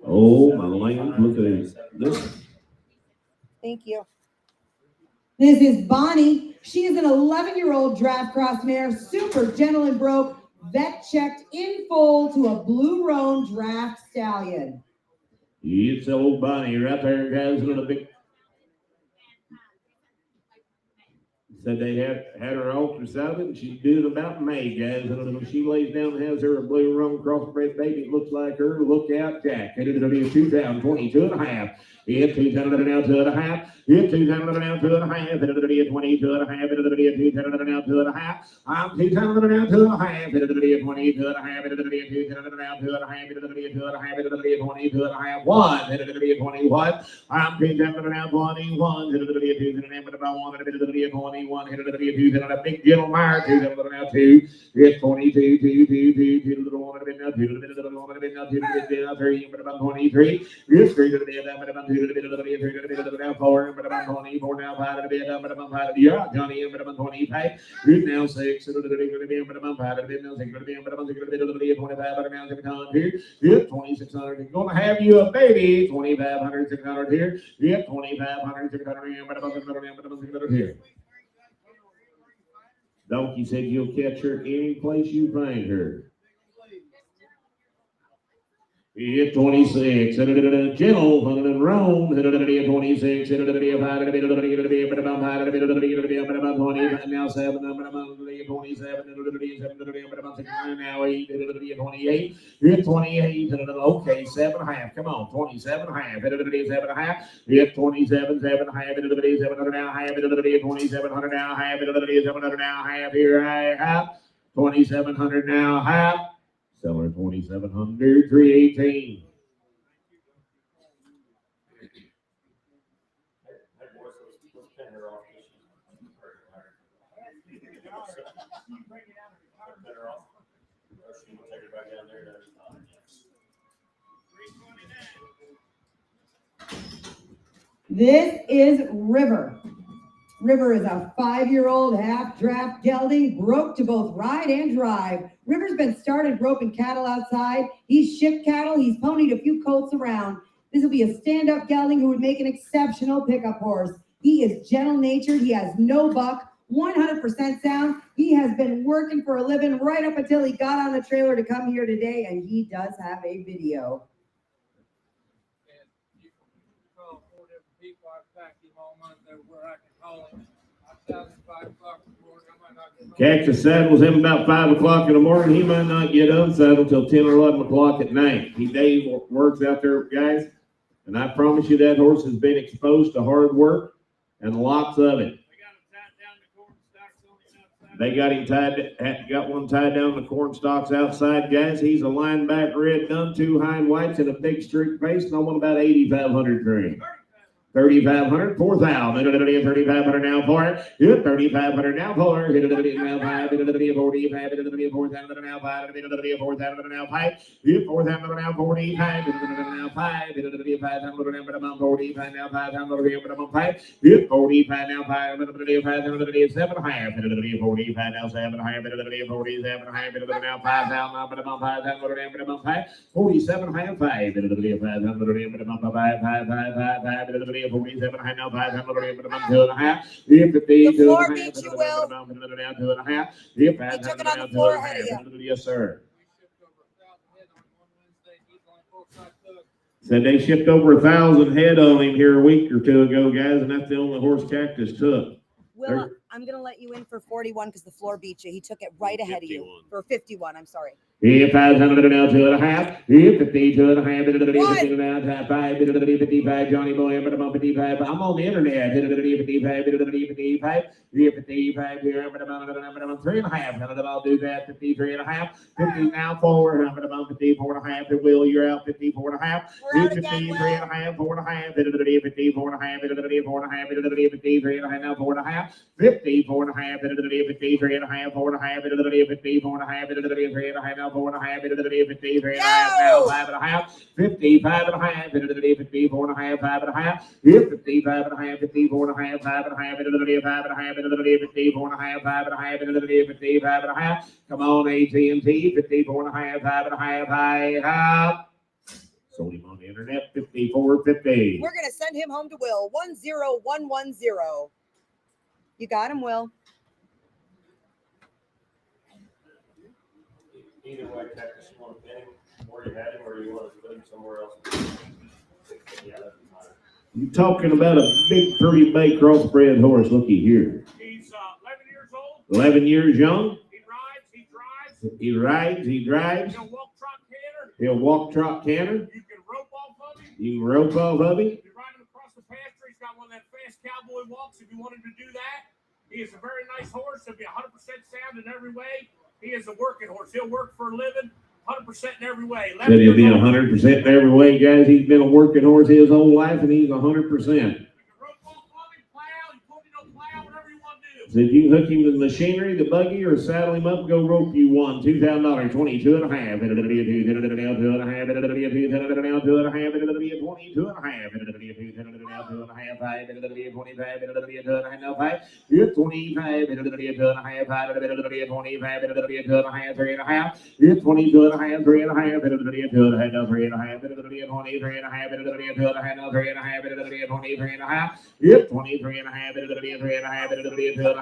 Oh, my land, look at this. Thank you. This is Bonnie. She is an 11-year-old draft cross mare, super gentle and broke, vet checked in full to a blue roan draft stallion. It's old Bonnie right there, guys, with a big. Said they had her ultrasound and she's due about May, guys. And when she lays down and has her a blue roan crossbred baby, it looks like her. Look out, Jack. It'll be a 2022 and a half. It's 2,000 now 2.5. It's 2,000 now 2.5. It'll be a 22 and a half. It'll be a 2,000 now 2.5. I'm 2,000 now 2.5. It'll be a 22 and a half. It'll be a 2,000 now 2.5. It'll be a 2.5. It'll be a 22 and a half. 1. It'll be a 21. I'm 2,000 now 21. It'll be a 2,000 now, but about 1. It'll be a 21. It'll be a 2,000. A big gentle mire. 2,000 now 2. It's 22, 2, 2, 2, 2. Little one. It'll be now 2. It'll be now 2. It'll be now 3. But about 23. It's 3. It'll be about 2. It'll be 3. It'll be now 4. But about 24 now 5. It'll be about 5. Yeah, Johnny. But about 25. It's now 6. It'll be about 5. It'll be now 6. It'll be about 6. It'll be 25. But now 600 here. It's 2,600. It's going to have you a baby. 2,500, 600 here. It's 2,500, 600 but about 600 here. Donkey said you'll catch her any place you find her. It's 26. Gentle, and roan. 26. It'll be about 20. Now 7. 27. Now 8. It'll be 28. It's 28. Okay, 7.5. Come on, 27.5. It'll be 7.5. It's 27. 7.5. It'll be 700 now. Half. It'll be 2,700 now. Half. It'll be 700 now. Half. Here I have 2,700 now. Half. Seller 2,700, 318. This is River. River is a 5-year-old half-draft gelding, broke to both ride and drive. River's been started roping cattle outside. He's shipped cattle. He's ponied a few colts around. This will be a stand-up gelding who would make an exceptional pickup horse. He is gentle-natured. He has no buck, 100% sound. He has been working for a living right up until he got on the trailer to come here today, and he does have a video. And you can call 4 different people. I've packed him all month everywhere I can call him. I'm down at 5 o'clock in the morning. I might not get home. Cactus saddles him about 5 o'clock in the morning. He might not get unsaddled till 10 or 11 o'clock at night. Dave works out there, guys, and I promise you that horse has been exposed to hard work and lots of it. They got him got one tied down the corn stalks outside, guys. He's a lineback red done, 2 hind whites and a big streak face, and I want about 8,500 for him. 3,500, 4,000, 3,500 now for it. 3,500 now for it. Now 5, 45, 4,000 now 5, 4,000 now 5, 4,000 now 45, now 5, 5,000 now 45, now 5,000 now 5, 45 now 5, 7 high, 45 now 7 high, 47 high, now 5,000 now 5, 47 high 5, 5, 47 high now 500 2.5. The floor beat you, Will. 2.5. He took it on the floor ahead of you. Yes, sir. Said they shipped over 1,000 head on him here a week or two ago, guys, and that's the only horse Cactus took. Will, I'm going to let you in for 41 because the floor beat you. He took it right ahead of you. For 51, I'm sorry. 500 now 2.5. 50 2.5. Now 5. 55 Johnny Boy. I'm on the internet. 55. 55 here. 3.5. I'll do that. 53.5. 50 now 4. 54.5. Will, you're out. 54.5. 53.5. 4.5. 54.5. 53.5. Now 4.5. 54.5. 53.5. 4.5. 54.5. Now 4.5, 53 now 5.5, 55.5, 54.5, 5.5, 55.5, 54.5, 5.5, 54.5, 5.5, come on, AT&T, 54.5, 5.5, high. Sold him on the internet, 54.50. We're going to send him home to Will, 10110. You got him, Will. Either way, Cactus, you want to pin him where you had him, or you want to put him somewhere else? Yeah, that's fine. You talking about a big, pretty bay crossbred horse? Looky here. He's 11 years old. 11 years young. He rides, he drives. He rides, he drives. He'll walk, trot, canter. He'll walk, trot, canter. You can rope off of him. You can rope off of him. You ride him across the pasture. He's got one of that fast cowboy walks if you wanted to do that. He is a very nice horse. He'll be 100% sound in every way. He is a working horse. He'll work for a living, 100% in every way. Said he'll be 100% in every way, guys. He's been a working horse his whole life, and he's 100%. Said you hook him to the machinery, the buggy, or saddle him up, go rope you one. $2,000, 22.5.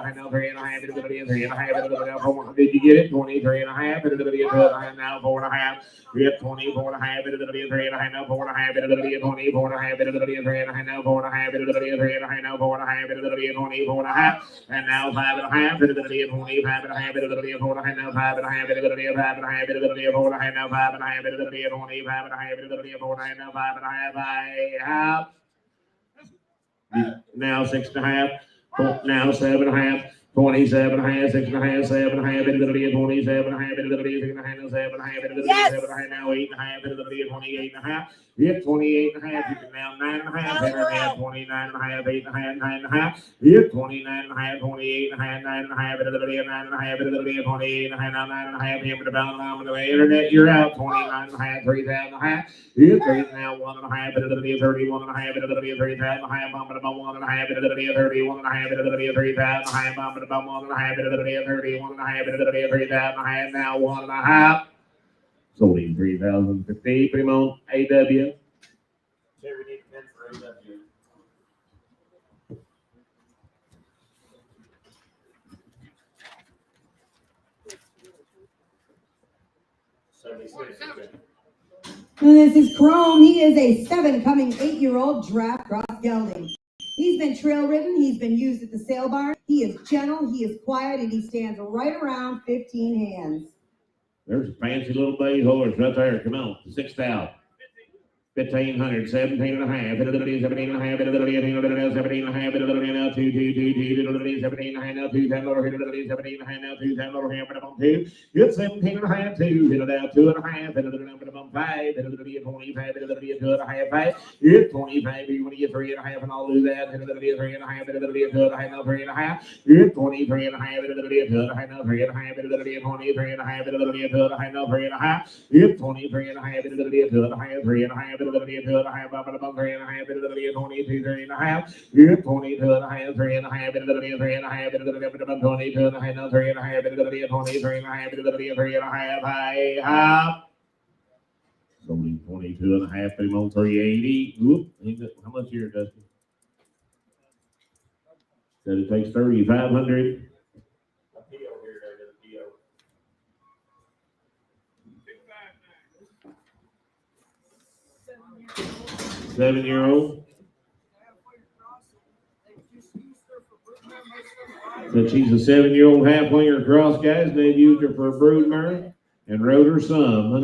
2.5. 23.5. Did you get it? 23.5. Now 4.5. We have 24.5. 3.5. Now 4.5. 24.5. 3.5. Now 4.5. 3.5. Now 4.5. 24.5. And now 5.5. 25.5. Now 5.5. 4.5. Now 5.5. Now 6.5. Now 7.5, 27 and a half, 6 and a half, 7 and a half, into the 27 and a half, into the 6 and a half, 7 and a half, into the 7 and a half, now 8 and a half, into the 28 and a half. Hit 28 and a half, you can now 9 and a half, enter now 29 and a half, 8 and a half, 9 and a half. Hit 29 and a half, 28 and a half, 9 and a half, into the 9 and a half, into the 28 and a half, now 9 and a half, hammer the bound on the internet, you're out 29 and a half, 3,000 and a half. Hit 3 now 1 and a half, into the 31 and a half, into the 3,000 and a half, bump about 1 and a half, into the 31 and a half, into the 3,000 and a half, bump about 1 and a half, into the 31 and a half, into the 3,000 and a half, now 1 and a half. Sold him 3,050, put him on AW. Okay, we need 10 for AW. Well, this is Chrome. He is a 7 coming 8-year-old draft cross gelding. He's been trail ridden. He's been used at the sale barn. He is gentle. He is quiet, and he stands right around 15 hands. There's a fancy little bay horse right there. Come on, 6,000. 1,500, 17 and a half, 17 and a half, 17 and a half, 17 and a half, 2, 17 and a half, now 2, 10 over here, 17 and a half, now 2, 10 over here, but I'm 2. It's 17 and a half, 2, hit it out, 2 and a half, hit it out, 5, hit it out, 25, hit it out, 2 and a half, 5, hit 25, you want to get 3 and a half, and I'll do that, hit it out, 3 and a half, hit it out, 2 and a half, now 3 and a half, hit 23 and a half, hit it out, 2 and a half, now 3 and a half, hit it out, 23 and a half, hit it out, 2 and a half, now 3 and a half, hit 23 and a half, hit it out, 2 and a half, 3 and a half, hit it out, 2 and a half, about 3 and a half, hit it out, 22, 3 and a half, hit 22 and a half, 3 and a half, hit it out, 3 and a half, hit it out, about 22 and a half, now 3 and a half, hit it out, 23 and a half, hit it out, 3 and a half, I have. Only 22 and a half, put him on 380. Whoop, how much here, Dustin? Said it takes 3,500. A PO here, David, a PO. 7-year-old. So she's a 7-year-old half-winger cross, guys. They've used her for a broodmare and rode her some.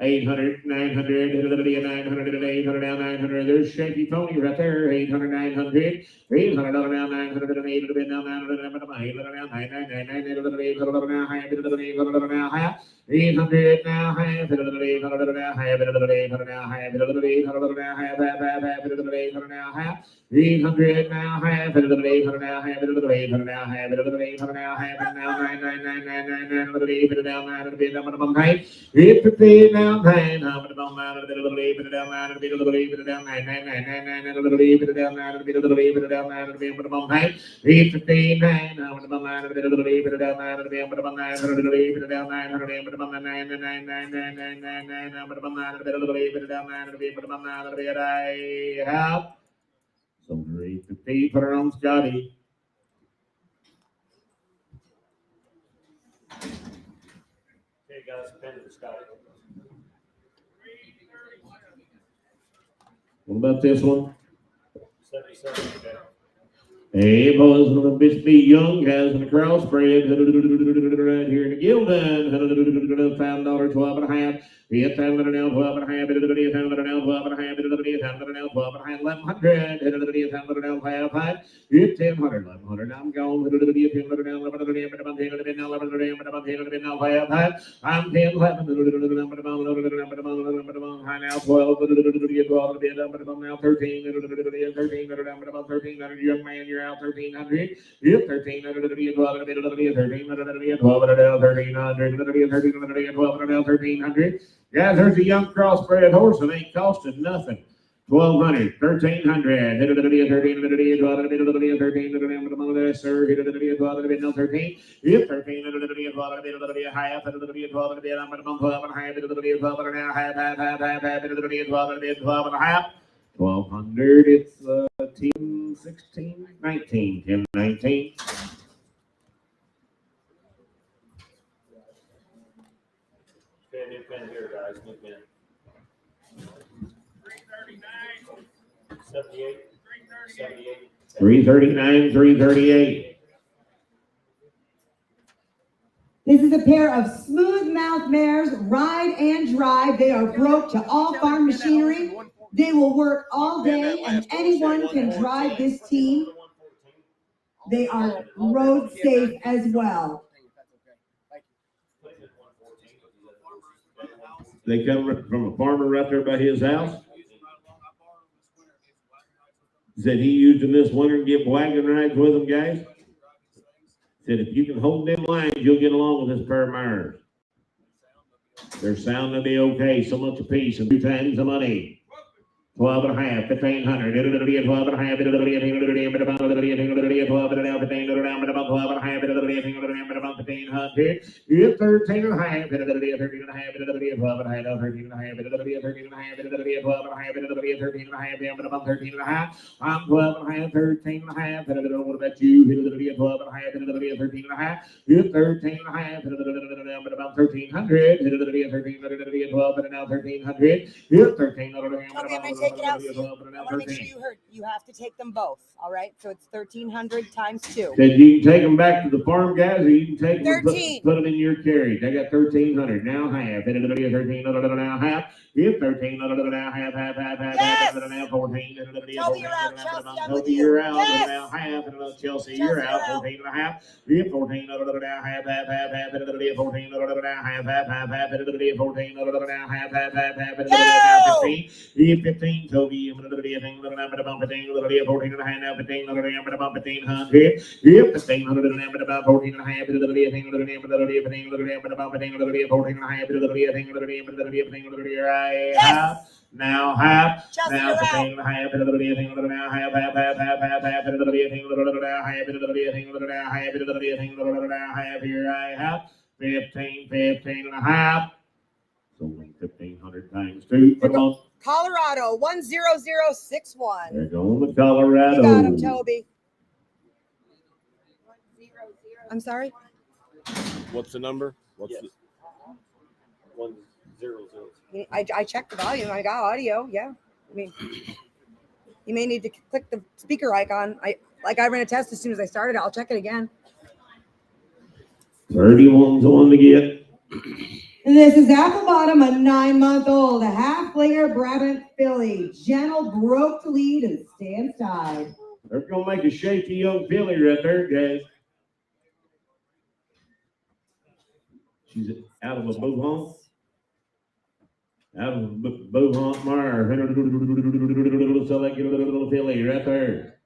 800, 900, 900, 800, now 900. There's Shaky Pony right there. 800, 900, 800 now 900, 800 now 900, 800 now 999, 800 now half, 800 now half. 800 now half, 800 now half, 800 now half, 800 now half, 800 now half. 800 now half, 800 now half, 800 now half, 800 now half, and now 999, 800 now 900 now half. 850 now 9, how many down 9, a little bit down 9, a little bit down 9, 999, a little bit down 9, a little bit down 9, a bit down 9. 859, how many down 9, a little bit down 9, a bit down 9, a little bit down 9, a little bit down 9, 999, how many down 9, a little bit down 9, a bit down 9, a bit I have. So 850, put her on Scotty. Okay, guys, pen for Scotty. What about this one? 77, okay. Hey, boys, little bitch be young guys in the crossbred right here in the Gildan. $5, 12 and a half. $10 now, 12 and a half. $10 now, 12 and a half. $10 now, 12 and a half. 1,100. $10 now, 5. $10, 1,100. I'm gone. $10 now, 11. I'm 10, 11. High now, 12. 12 now, 13. 13. Young man, you're out 1,300. Yep, 1,300. 12. 13. 12. 13. 12. 1,300. Guys, there's a young crossbred horse that ain't costing nothing. 1,200, 1,300, 13, 12, sir, 13, yep, 13, half, 12 and a half. 1,200, it's 10, 16, 19, 10, 19. Okay, new pen here, guys, new pen. 78, 78. 339, 338. This is a pair of smooth mouth mares, ride and drive. They are broke to all farm machinery. They will work all day, and anyone can drive this team. They are road safe as well. They come from a farmer right there by his house. Said he used them this winter and get wagon rides with them, guys. Said if you can hold them lines, you'll get along with this pair of mares. They're sound to be okay. So much a piece and 2 times the money. 12 and a half, 1,500. It'll be a 12 and a half. It'll be a 12 and a half. It'll be a 12 and a half. 15 and a half. It'll be a 1,500. It's 13 and a half. It'll be a 13 and a half. It'll be a 12 and a half. 13 and a half. It'll be a 13 and a half. It'll be a 12 and a half. It'll be a 13 and a half. I'm 13 and a half. I'm 12 and a half. 13 and a half. What about you? It'll be a 12 and a half. It'll be a 13 and a half. It's 13 and a half. It'll be about 1,300. It'll be a 13. It'll be a 12 and now 1,300. It's 13. Take it out. I want to make sure you heard. You have to take them both. All right. So it's 1,300 times 2. Then you can take them back to the farm, guys, or you can take them and 13. put them in your carriage. I got 1,300 now half. It'll be a 13 now half. It's 13 now half. Yes. Now 14. Toby, you're out. Chelsea, I'm with Toby, you. you're out. Yes. Now half. Chelsea, you're out. 14 and a half. It's 14 now half. It'll be a 14 now half. It'll be a 14 now half. It'll be 15. It's 15. Toby, it'll be a thing. It'll be a 14 and a half now. 15. It'll be about 1,500. Yep, 1,500 and about 14 and a half. It'll be a thing. It'll be a thing. It'll be about 15. It'll be a 14 and a half. It'll be a thing. It'll be a thing. It'll be right half. Now half. Now 15 and a half. It'll be a thing. It'll now half. It'll be a thing. It'll now half. It'll be a thing. It'll now half. It'll be a thing. It'll now half. Here I have 15 and a half. So 1,500 times 2. Come on. Colorado 10061. They're going to Colorado. You got him, Toby. I'm sorry. What's the number? What's Yes. 100. I checked the volume. I got audio. Yeah. I mean, you may need to click the speaker icon. I ran a test as soon as I started. I'll check it again. 31's on to get. And this is Apple Bottom, a 9-month-old, a half-layer Brabant filly. Gentle broke to lead and stands tied. They're going to make a shaky young filly right there, guys. She's out of a bouillon. Out of a bouillon mare. So they get a little filly right there.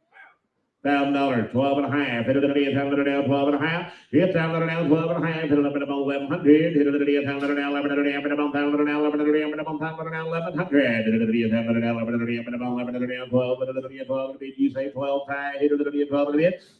$1,000, 12 and a half. It'll be a $1,000 down, 12 and a half. It's $1,000 down, 12 and a half. It'll be about 1,100. It'll be a $1,000 down, 1100. It'll be $1,000 down, 1100. It'll be $1,000 down, 1100. It'll be a $1,000 down, 1100. It'll be $1,000 down, 12. It'll be a 12. Did you say 12 tied? It'll be a 12.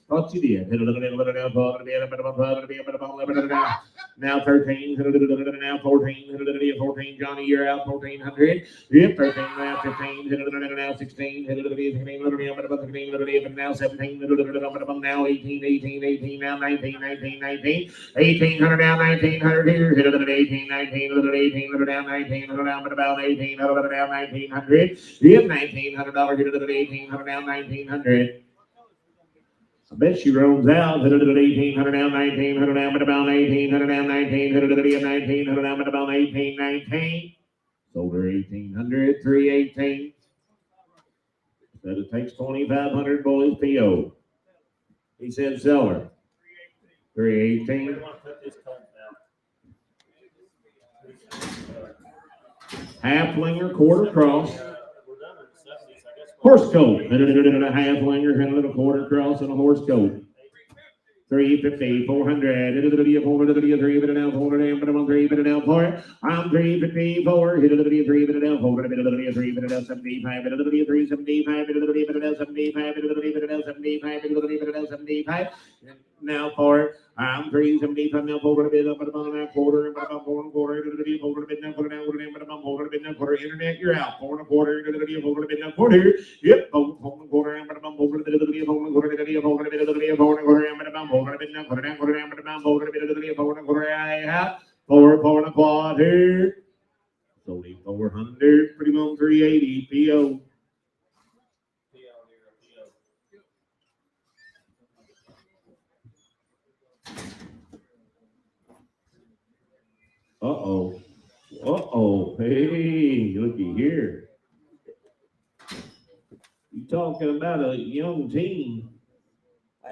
Thought you did. It'll be a $11 down, 12. It'll be a 12. It'll be about 1100 down. Now 13. It'll be now 14. It'll be a 14. Johnny, you're out 1,400. Yep, 13 now 15. It'll be now 16. It'll be 16. It'll be about 16. It'll be now 17. It'll be now 18, now 19, 1,800 down, 1,900 here, hit it at 18, 18, down 19, down about 18, down 1,900, hit $1,900, hit it at 1,800 down, 1,900. I bet she roams out, hit it at 1,800 down, 1,900 down, but about 1,800 down, 19, hit it at 1,900 down, but about 18, 19. Sold her 1,800, 318. Said it takes 2,500 boys PO. He said seller. 318. Half-linger, quarter cross. Horse coat. And a half-linger, and a quarter cross, and a horse coat. 350, 400. It'll be a 400, 3, but now 400, but I'm 3, but now 4. I'm 354. It'll be a 3, but now 4. It'll be a 3, but now 75. It'll be a 375. It'll be but now 75. It'll be but now 75. It'll be but now 75. Now 4. I'm 375. Now 4 bit up, but about a quarter, but about 4 1/4. It'll be 4 bit now, but about 4 bit now, quarter. Internet, you're out. 4 1/4. It'll be a 4 bit now, quarter. Yep, 4 1/4, but about 4 bit. It'll be a 4 1/4. It'll be a 4 bit. It'll be a 4 1/4, but about 4 bit now, quarter down, quarter down, but about 4 bit. It'll be a 4 1/4. I have 4 1/4. Sold 400. Pretty much 380 PO. Uh-oh. Uh-oh. Hey, looky here. You talking about a young team.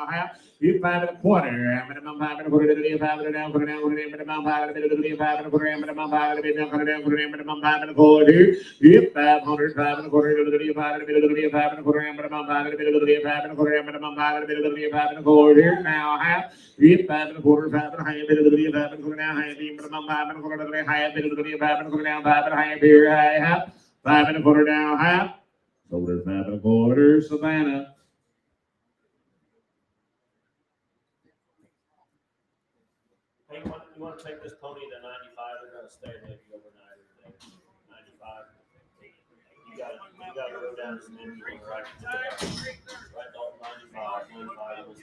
now half. You 5 and a quarter. Minimum 5 and a quarter. 5 and a down, put it down, put it in. Minimum 5 and a bit. 5 and a quarter. Minimum 5 and a bit down, put it down, put it in. Minimum 5 and a quarter. Yep, 500. 5 and a quarter. 5 and a bit. 5 and a quarter. Minimum 5 and a bit. 5 and a quarter. Minimum 5 and a bit. 5 and a quarter. Now half. Yep, 5 and a quarter. 5 and a half. 5 and a quarter. Now half. Minimum 5 and a quarter. 5 and a quarter. Now 5 and a half. Here half. 5 and a quarter. Now half. So there's 5 and a quarter. Savannah. Hey, you want to take this pony to 95? They're going to stay maybe overnight or day. 95. You got to go down to some Indian right on 95. 95 was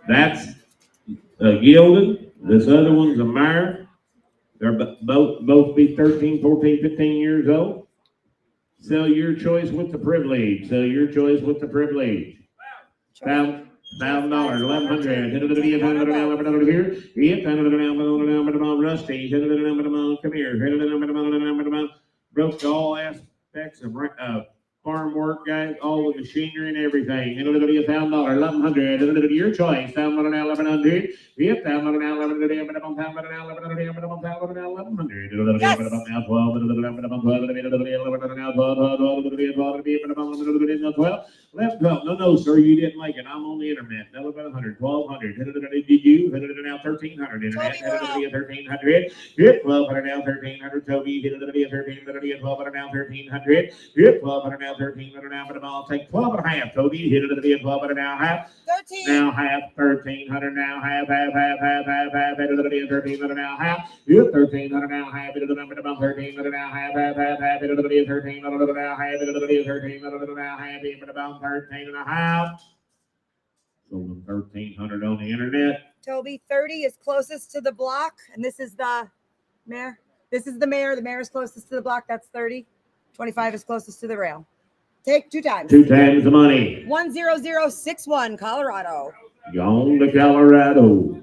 That's Gilded. This other one's a mare. They're both be 13, 14, 15 years old. Sell your choice with the privilege. Sell your choice with the privilege. $1,000, $1,100. Here. Rusty. Come here. Broke all aspects of farm work, guys, all the machinery and everything. $1,000, $1,100. Your choice. $1,100. Yep, no, sir, you didn't like it. I'm on the internet. $1,100, $1,200. Did you? Now $1,300. Internet. $1,300. Yep, $1,200 now. $1,300. Toby. $1,300. $1,200 now. $1,300. Yep, $1,200 now. $1,300 now. But I'll take 12 and a half. Toby. $1,200 now. Half. 13. Now half. $1,300 now. Half. $1,300 now. Half. Yep, $1,300 now. Half. $1,300 now. Half. $1,300 now. Half. $1,300 now. Half. About 13 and a half. Sold them 1,300 on the internet. Toby, 30 is closest to the block, and this is the mare. This is the mare. The mare is closest to the block. That's 30. 25 is closest to the rail. Take 2 times. 2 times the money. 10061, Colorado. Gone to Colorado.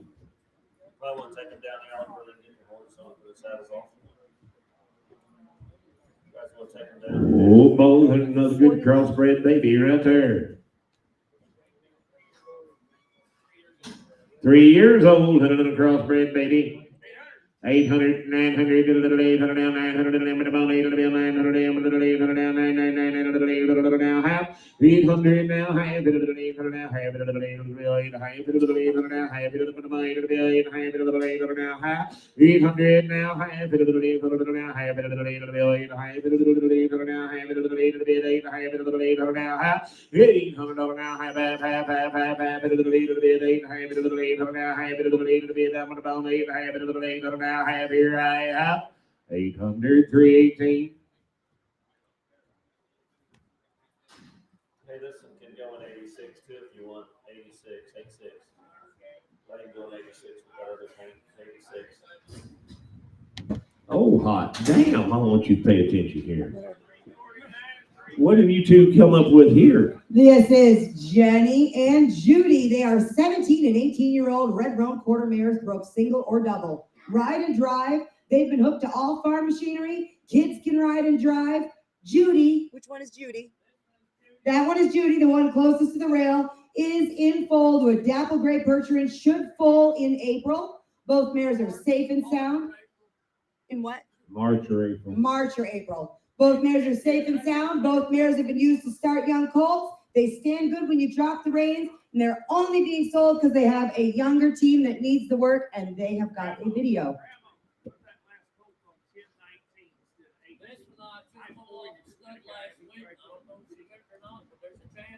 Probably want to take them down the alley where they get the horse on for the saddles off. You guys want to take them down? Oh, boy, there's another good crossbred baby right there. 3 years old, and a little crossbred baby. 800, 900, 800 now, 900 about 800 900 800 now, 999 now, half 800 now, half 800 now, half 800 now, half 800 now, half 800 now, half 800 now, half 800 now, half 800 now, half 800 now, half 800 now, half $800 now, half I have here, I have 800, 318. Hey, this one can go in 86 too if you want. 86, 86. Let him go in 86 with our other tank, 86. Oh, hot damn, I want you to pay attention here. What have you two come up with here? This is Jenny and Judy. They are 17 and 18-year-old red roan quarter mares, broke single or double. Ride and drive. They've been hooked to all farm machinery. Kids can ride and drive. Judy. Which one is Judy? That one is Judy, the one closest to the rail, is in foal to a dapple gray percheron, should foal in April. Both mares are safe and sound. In what? March or April. March or April. Both mares are safe and sound. Both mares have been used to start young colts. They stand good when you drop the reins, and they're only being sold because they have a younger team that needs the work, and they have got a video.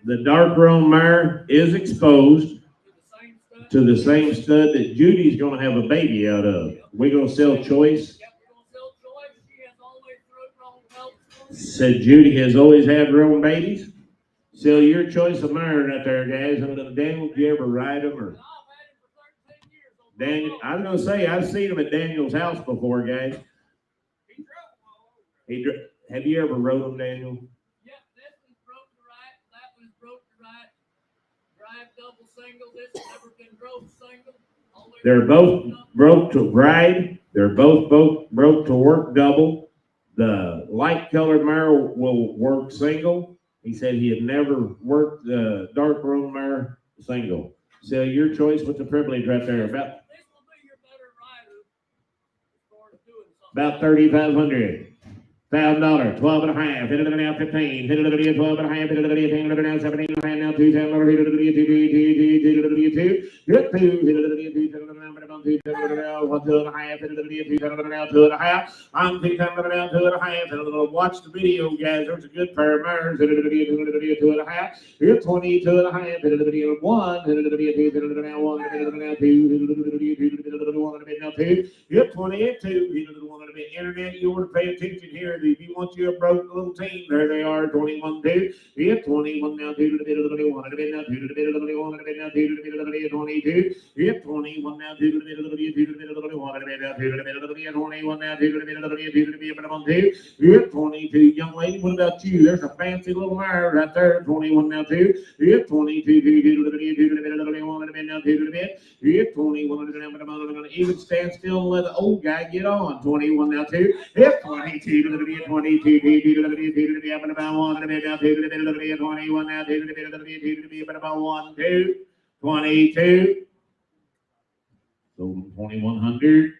The dark roan mare is exposed to the same stud that Judy's going to have a baby out of. We're going to sell choice. Said Judy has always had roan babies. Sell your choice of mare right there, guys. And Daniel, did you ever ride them? Or Daniel, I was going to say, I've seen them at Daniel's house before, guys. Have you ever rode them, Daniel? Yeah, this one's broke to right, that one's broke to right. Drive double single, this one's never been broke single. They're both broke to ride. They're both broke to work double. The light colored mare will work single. He said he had never worked the dark roan mare single. So your choice with the privilege right there. About This will be your better rider as far as doing something. about 3,500. $1,000, 12 and a half, hit it now 15, hit it 12 and a half, hit it 10, hit it now 17 and a half, now 2, 10, hit it 2, hit it 2, hit it now 2, 2 and a half, hit it 2, now 2 and a half. I'm 2 now 2 and a half, and watch the video, guys. There's a good pair of mares, hit it 2 and a half, hit it 22 and a half, hit it 1, hit it 2, hit it now 1, hit it now 2, hit it 1 now 2, hit 28 2, hit it 1 a bit. Internet, you want to pay attention here. If you want you a broke little team, there they are, 21 2. Yeah, 21 now 2 to the bit of the Hit 21 now, 2 to the middle of the 2 to the middle of the 1 to the middle, 2 to the middle of the 21 now, 2 to the middle of the 2 to the middle of the 2. Hit 22, young lady, what about you? There's a fancy little mare right there. 21 now, 2. Hit 22, 2 to the middle, 2 to the middle of the 1 to the middle, 2 to the middle. Hit 21 to the middle, even stand still and let the old guy get on. 21 now, 2. Hit 22 to the middle, 22, 2 to the middle, 2 to the middle, up and about 1 to the middle, 2 to the middle of the 21 now, 2 to the middle of the 2 to the middle, up and about 1, 2, 22. Sold them 2,100.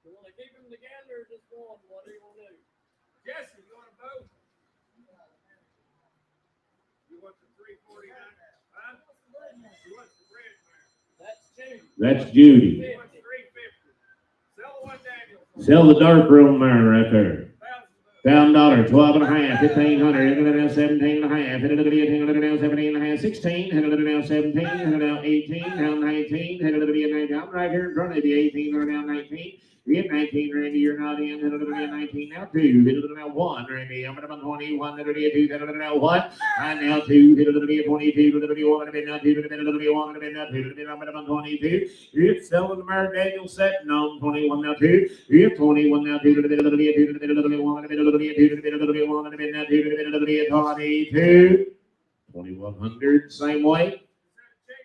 You want to keep them together or just one? What do you want to do? Jesse, you want to vote? You want the 349? Huh? You want the red mare? That's Judy. That's Judy. You want 350? Sell the one Daniel. Sell the dark room mare right there. $1,000. $1,000, 12 and a half, 1,500, hit it now 17 and a half, hit it now 17 and a half, 16, hit it now 17, hit it now 18, now 19, hit it now 19. I'm right here in front of you, 18, hit it now 19. Hit 19, Randy, you're not in. Hit it now 19, now 2. Hit it now 1, Randy. I'm going to 21, hit it 2, hit it now 1. And now 2, hit it now 22, hit it now 1, hit it now 2, hit it now 1, hit it now 2, hit it now 22. Hit selling the mare Daniel setting on 21 now 2. Hit 21 now 2 to the middle of the 2 to the middle of the 1 to the middle of the 2 to the middle of the 1 to the middle of the 2 to the middle of the 22. 2,100, same way. Change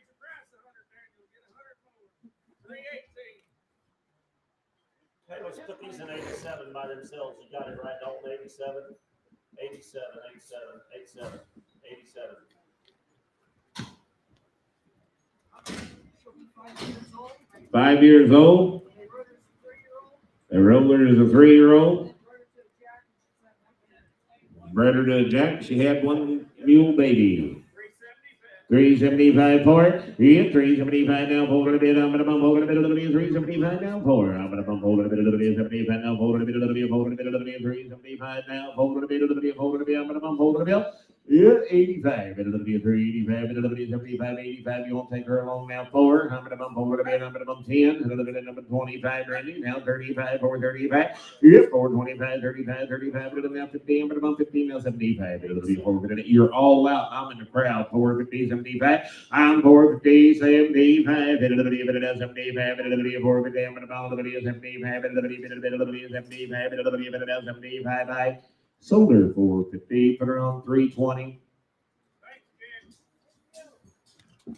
the price $100, Daniel. Get $100 more. 318. Hey, let's put these in 87 by themselves. You got it right, don't 87, 87, 87, 87, 87. 5 years old. The roller is a 3-year-old. Bred her to Jack. She had one mule baby. 375 for it. Yeah, 375 now for it a bit. I'm gonna bump over the middle of the bit. 375 now for it. I'm gonna bump over the middle of the bit. 75 now for the middle of the bit. Over the middle of the bit. 375 now for the middle of the bit. Over the bit. I'm gonna bump over the bill. Yeah, 85. Middle of the bit. 385. Middle of the bit. 75, 85. You won't take her along now. 4. I'm gonna bump over the bit. I'm gonna bump 10. Middle of the bit. Number 25. Randy. Now 35. 435. Yeah, 425. 35. 35. Middle of the bit. 50. I'm gonna bump 15. Now 75. Middle of the bit. 450. You're all out. I'm in the crowd. 450. 75. I'm 450, 75, 75, 75, 450, I'm going to ball the video, 75, 75, I sold her 450, put her on 320. Okay,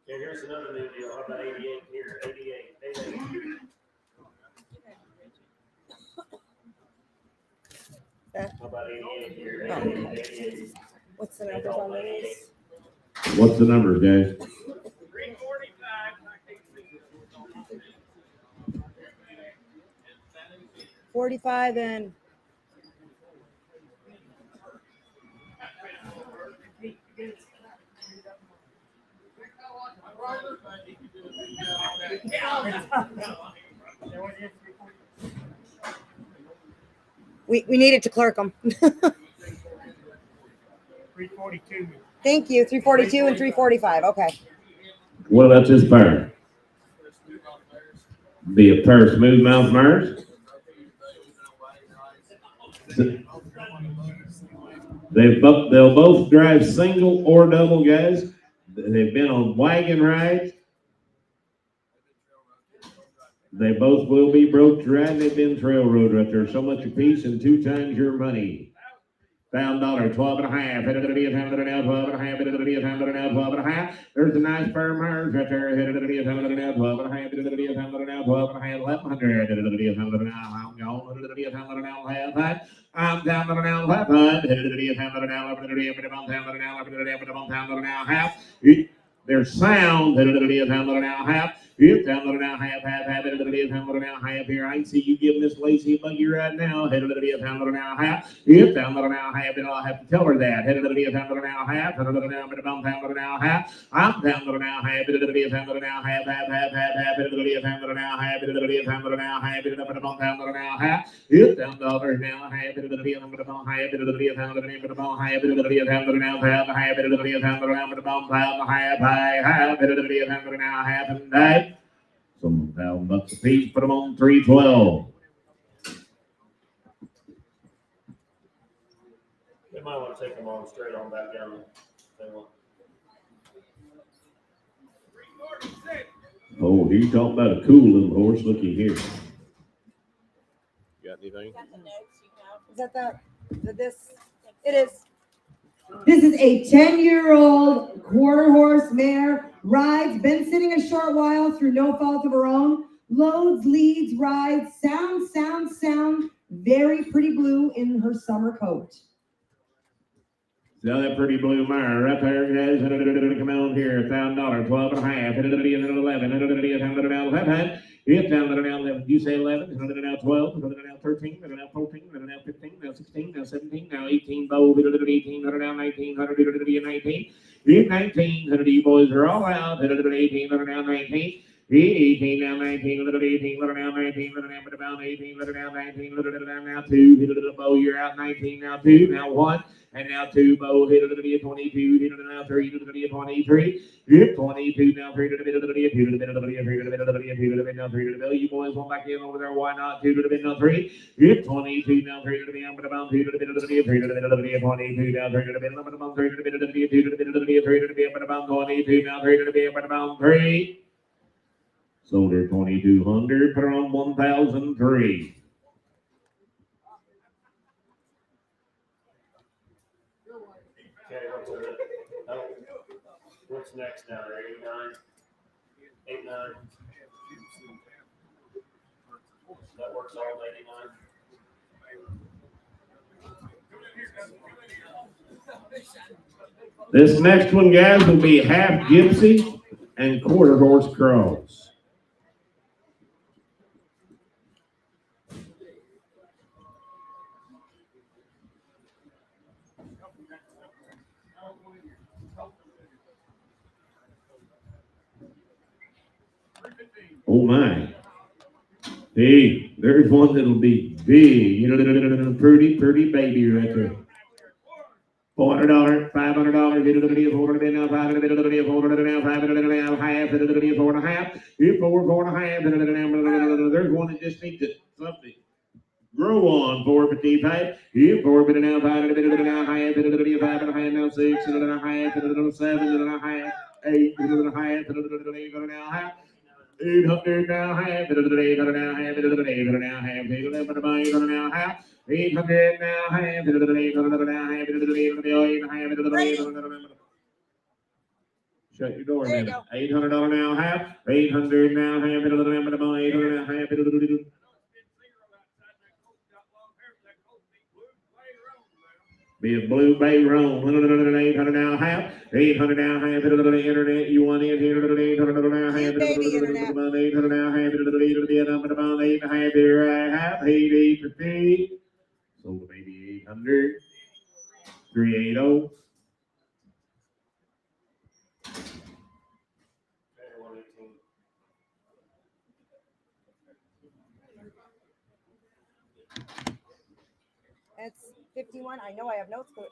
here's another new deal. How about 88 here? 88, 88. How about 88 here? 88, 88. What's the numbers on these? What's the numbers, guys? 345. 45 and we needed to clerk them. 342. Thank you. 342 and 345. Okay. Well, that's his pair. Be a pair of smooth mouth mares. They'll both drive single or double, guys. They've been on wagon rides. They both will be broke to ride. They've been trail road right there. So much a piece and 2 times your money. $1,000, 12 and a half. Hit it to be a $100 now, 12 and a half. Hit it to be a $100 now, 12 and a half. There's a nice pair of mares right there. Hit it to be a $100 now, 12 and a half. Hit it to be a $100 now, 12 and a half. 1,100. Hit it to be a $100 now. I'm gone. Hit it to be a $100 now, half. I'm down to the now, half. Hit it to be a $100 now. Hit it to be a $100 now. Hit it to be a $100 now, half. Their sound. Hit it to be a $100 now, half. It's down to now, half, it to be a $100 now, half here. I can see you giving this Lacey a buggy right now. Head to be a $100 now, half. It's down to now, half, and I'll have to tell her that. Head to be a $100 now, half. Head to now, but I'm $100 now, half. I'm down to now, half. It to be a $100 now, half. It to be a $100 now, half. It to be a $100 now, half. It to be a $100 now, half. It's down to now, half. It to be a $100 now, half. It to be a $100 now, half. It to be a $100 now, half. It to be a $100 now, half. It to be a $100 now, half, and that. Some $1,000 a piece, put them on 312. They might want to take them on straight on back down if they want. 346. Oh, he's talking about a cool little horse. Looky here. Got anything? Got the notes, you know. Is that this? It is. This is a 10-year-old quarter horse mare, rides, been sitting a short while through no fault of her own, loads, leads, rides, sound, very pretty blue in her summer coat. See that pretty blue mare right there, guys? Come on here, $1,000, 12 and a half, 11, 11. You say 11, now 12, now 13, now 14, now 15, now 16, now 17, now 18, bow, 18, now 19, 19. 19, you boys are all out, 18, now 19. 18 now 19, 18, now 19, about 18, now 19, now 2, bow, you're out 19, now 2, now 1. And now 2, bow, 22, now 3, 23. 22, now 3, 2, now 3, you boys want back in over there, why not? 2, now 3. 22, now 3, about 2, 22, now 3, about 22, now 3, about 3. Sold her 2,200, put her on 1,003. Okay, what's next down there? 89? 89? That works all 89? This next one, guys, will be half Gypsy and quarter horse cross. Oh my. Hey, there's one that'll be big. Pretty baby right there. $400, $500, $400 now, $500 now, $500 half, $4.5. Here, $4.5. There's one that just needs to something grow on. $4.55. Here, $4 now, $500 now, half, $5.5 now, $6.5, $7.5, $8.5, now half. 800 now, half, 800 now, half, 800 now, half, 800 now, half, 800 now, half, 800 now, half, shut your door now. $800 now, half, 800 now, half, 800 now, half, be a blue bay roan, 800 now, half, 800 now, half, internet, you want it, 800 now, half, 800 now, half, 850, sold maybe 800, 380. That's 51. I know I have notes for it.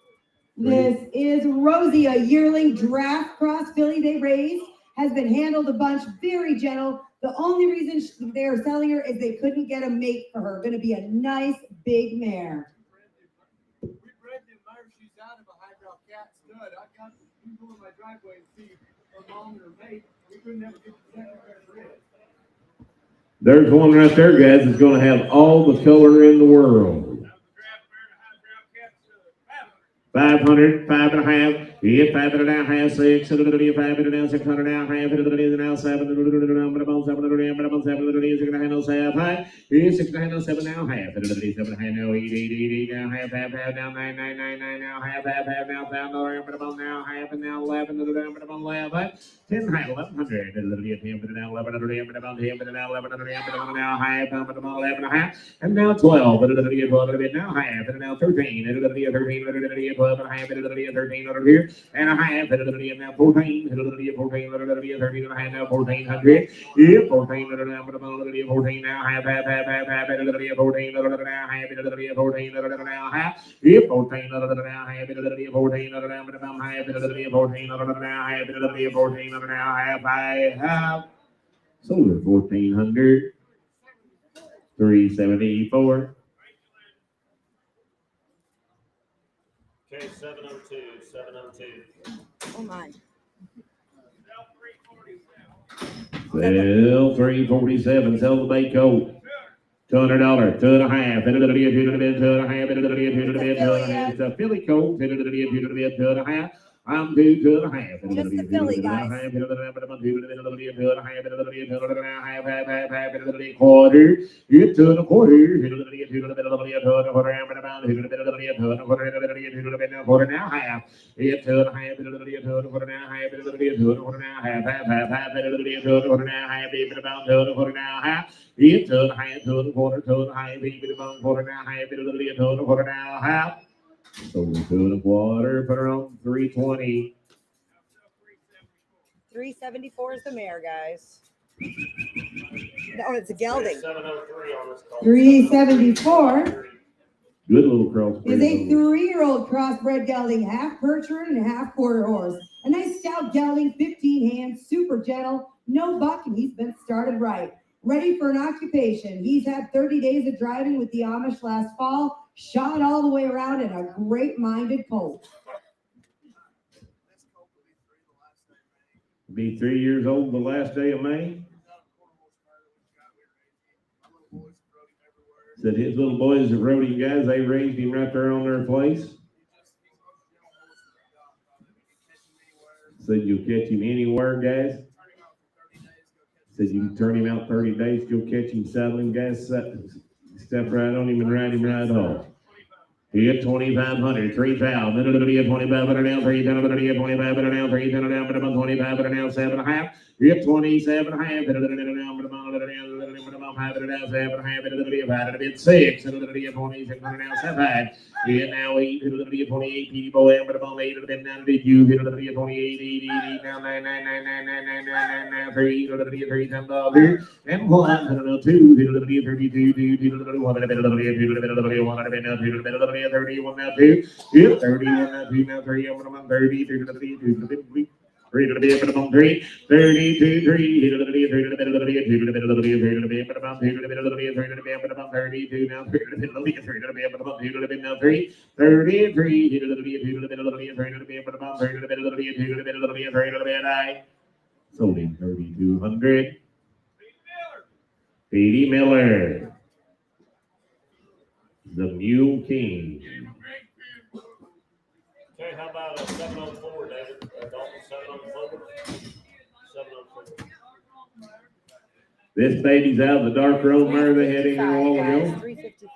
This is Rosie, a yearling draft cross filly they raised, has been handled a bunch, very gentle. The only reason they are selling her is they couldn't get a mate for her. Going to be a nice big mare. We bred them mares. She's out of a highbrow cat stud. I got you go in my driveway and see her mom and her mate. We couldn't ever get the second pair bred. There's one right there, guys, that's going to have all the color in the world. 500, 5.5, yeah, 500 now, half, 600 500 now, 600 now, half, 700 now, 700 now, 7 now, half, 7 now, 8 now, half now, 9 now, half now, $1,000 now, half, and now 11, 10 half, 1100, 10 now, 1100, now, half, 11 half, and now 12, now half, and now 13, 12 and a half, 13 over here, and a half, now 14, 14, 13 and a half, now 1400, yeah, 14, 14 now, half, 14, 14 now, half, 14 now, half, yeah, 14 now, half, 14 now, half, 14 now, 14 now, half, I have sold it 1,400, 374. Okay, 702, 702. Oh my. Well, 347, sell the bait coat. $200, 2.5, $2.5, $2.5, it's a filly coat, $2.5. I'm 2.5. Just the filly, guys. Quarter, get to the quarter. Quarter now, half. It's 2.5. It's a high to the quarter to the high, baby, the bone quarter now, high, bit of the lead to the quarter now, half. So we to the quarter, put her on 320. 374 is the mare, guys. No, it's a gelding. 703 on this call. 374 Good little cross. is a 3-year-old crossbred gelding, half percher and half quarter horse. A nice stout gelding, 15 hands, super gentle, no buck, and he's been started right. Ready for an occupation. He's had 30 days of driving with the Amish last fall, shot all the way around, and a great-minded colt. Be 3 years old the last day of May. Said his little boys that rode him, guys, they raised him right there on their place. Said you'll catch him anywhere, guys. Said you can turn him out 30 days, you'll catch him saddling, guys. Step right on him and ride him right off. He hit 2,500, 3,000. It'll be a 2,500 now, 3,000. It'll be a 2,500 now, 3,000 down, but about 2,500 now, 7.5. He hit 27.5. It'll be down, but about 7.5. It'll be about 6. It'll be a 2600 now, 7. He hit now 8. It'll be a 28. P boy, but about 8. It'll be down to you. It'll be a 28. 8 now 9 9 9 9 9 9 9 9 3. It'll be a $3,000 and 1. It'll 2. It'll be a 32. 2. It'll be 1. It'll be a 2. It'll be 1. It'll be 31 now 2. Yep, 31 now 2 now 3. I'm on 30. 3 to be 2 to be 3 to be about 3. 32 3. It'll be a 3 to be 2 to be 3 to be about 2 to be 3 to be about 32 now 3 to be 3 to be about 2 to be now 3. 33. It'll be a 2 to be 3 to be about 3 to be 2 to be 3 to be 9. Sold him 3,200. Petey Miller. The Mule King. Okay, how about a 704, David? Dalton, 704. 704. This baby's out of the dark road mare they had in here a while ago. 355.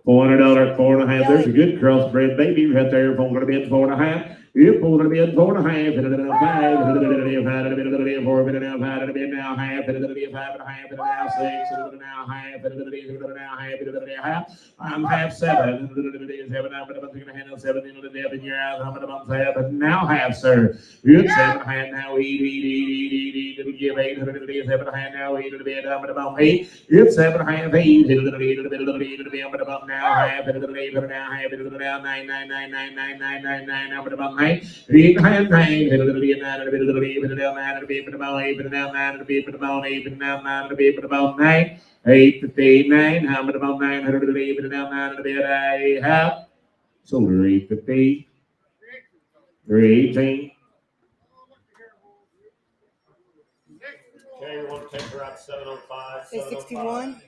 $400, 4.5. There's a good crossbred baby right there. Going to be at 4.5. Yep, going to be at 4.5. It'll be 5. It'll be 5. It'll be 4. It'll be now 5. It'll be now half. It'll be 5.5. It'll be now 6. It'll be now half. It'll be now half. It'll be half. I'm half 7. It'll be 7. I'm going to handle 7 into the depth in your eyes. I'm going to 7. Now half, sir. Good 7.5 now. Eat. It'll give 8. It'll be 7.5 now. Eat. It'll be about 8. Good 7.5. 8. It'll be about now half. It'll be now half. It'll be now 9. I'm about 9. 8 and 9. It'll be 9. It'll be about 9. It'll be about 8. It'll be now 9. It'll be about 8. It'll now 9. It'll be about 9. 8 to 9. How about 9? It'll be now 9. It'll be at half. Sold her 850. 318. Okay, we want to take her out 705. Say 61.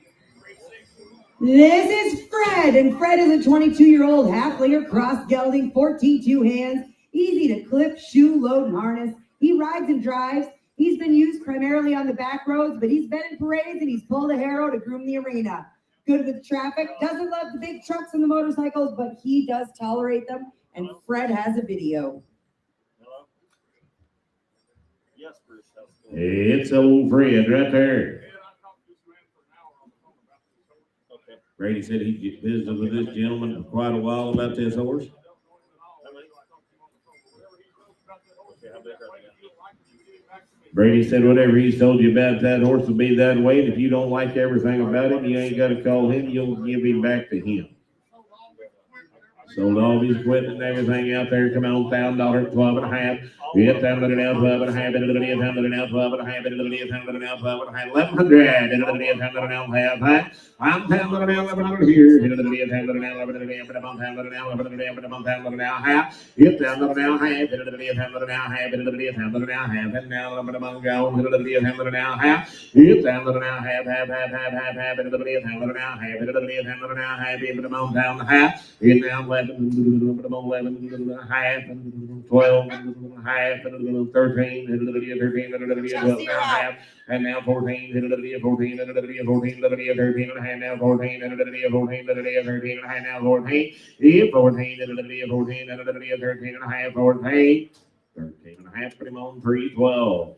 This is Fred, and Fred is a 22-year-old halflinger cross gelding, 14 two hands, easy to clip, shoe, load, and harness. He rides and drives. He's been used primarily on the back roads, but he's been in parades and he's pulled a harrow to groom the arena. Good with traffic, doesn't love the big trucks and the motorcycles, but he does tolerate them, and Fred has a video. Hello? Yes, Bruce. It's old Fred right there. Okay. Brady said he'd visited with this gentleman for quite a while about this horse. Brady said whatever he's told you about that horse will be that way. And if you don't like everything about him, you ain't got to call him. You'll give him back to him. Sold all these equipment and everything out there. Come on, $1,000, 12 and a half. It's down to the now 12 and a half. Into the day, down to the now 12 and a half. Into the day, down to the now 12 and a half. 1,100. Into the day, down to the now half. I'm down to the now 1,100 here. Into the day, down to the now 11 and a half. But I'm down to the now 11 and a half. But I'm down to the now half. It's down to the now half. Into the day, down to the now half. Into the day, down to the now half. And now I'm going to go. Into the day, down to the now half. It's down to the now half. Into the day, down to the now half. Into the day, down to the now half. Into the down the half. It's now 11 half, 12 half, 13, 13, half, and now 14, 14, 14, 13, 13 and a half, now 14, 14, 13 and a half, now 14, 14, 14 and a half, 14, 13 and a half, put him on 312.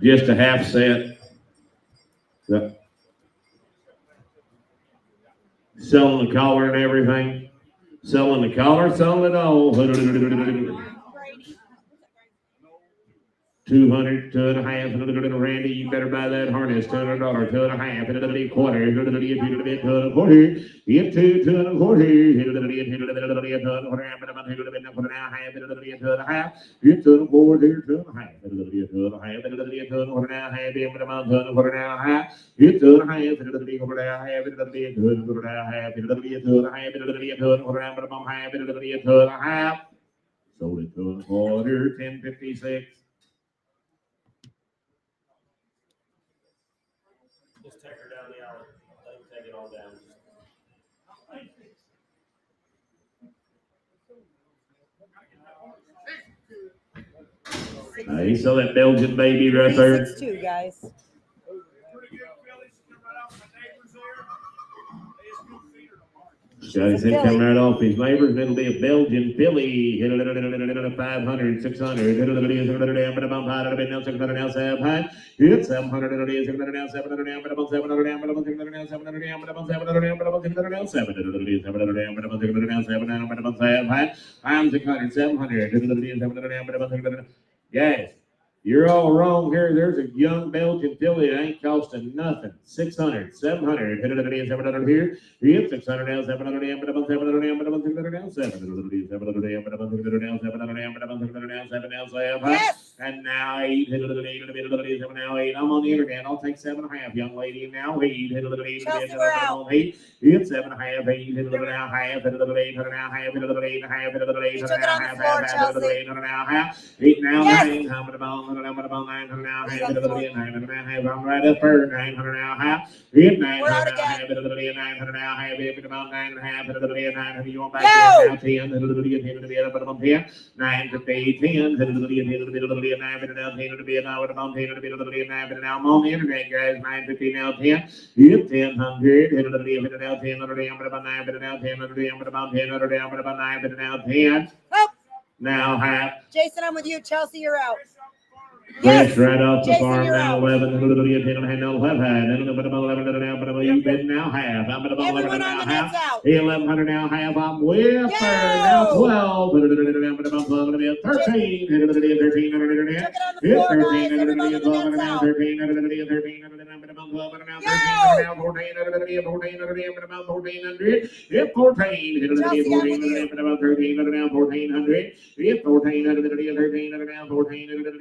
Just a half set. Yep. Selling the collar and everything. Selling the collar, selling it all. 200, 2.5, Randy, you better buy that harness, $200, 2.5, and a quarter, and a quarter, get 2, 2 and a quarter, get 2 and a quarter, get 2 and a quarter, 2 and a half, get 2 and a quarter, 2 and a half, get 2 and a half, get 2 and a half, get 2 and a half, get 2 and a half, get 2 and a half, sold it 2 and a quarter, 10.56. Just take her down the alley. Let him take it all down. You saw that Belgian baby right there. 362, guys. Pretty good fillies come right off my neighbors there. They just go feed her tomorrow. Guys, it come right off his neighbors, and it'll be a Belgian filly. 500, 600. It's 700. It is 700. 700. Yes. You're all wrong here. There's a young Belgian filly that ain't costing nothing. 600, 700. Hit it 700 here. It's 600 now, 700 now, 700 now, 700 now, Yes. and now 8. Hit it now 8. I'm on the internet. I'll take 7.5, young lady. Now 8. Hit it Chelsea, we're out. It's 7.5, 8. Hit it now half. Hit it 8. Hit it now half. Hit it 8 half. Hit it 8. You took it on the floor, Chelsea. 8 now half. 8 now Yes. 9. How about 900 now? Half. Hit it 900 now half. I'm right up there. 900 now half. Hit 900 now half. Hit it 900 now half. Hit it about 9.5. Hit it 900. You want back now 10. Hit it about 10. 9 to 10. Hit it 9. Hit it now 10 to be now. Hit it about 10 to be 9. Hit it now. I'm on the internet, guys. 950 now 10. Hit 1000. Hit it now 10. Hit it about 9. Hit it now 10. Hit it about 10. Hit it about 9. Hit it now 10. Oh. Now half. Jason, I'm with you. Chelsea, you're out. Fresh right off the Jason, farm you're now, out. 11, 10 and now left hand, and a bit of 11 now, but you bid now half. I'm at 11 Everyone now on the net's half. out. 1100 now half. I'm with Yo! third now 12, but 13. 13. Took it on the floor, guys. Everyone on the net's out. 13. Yo! 1400. If 14, Chelsea, I'm with you. about 1300 now 1400. If 1400 now 1400.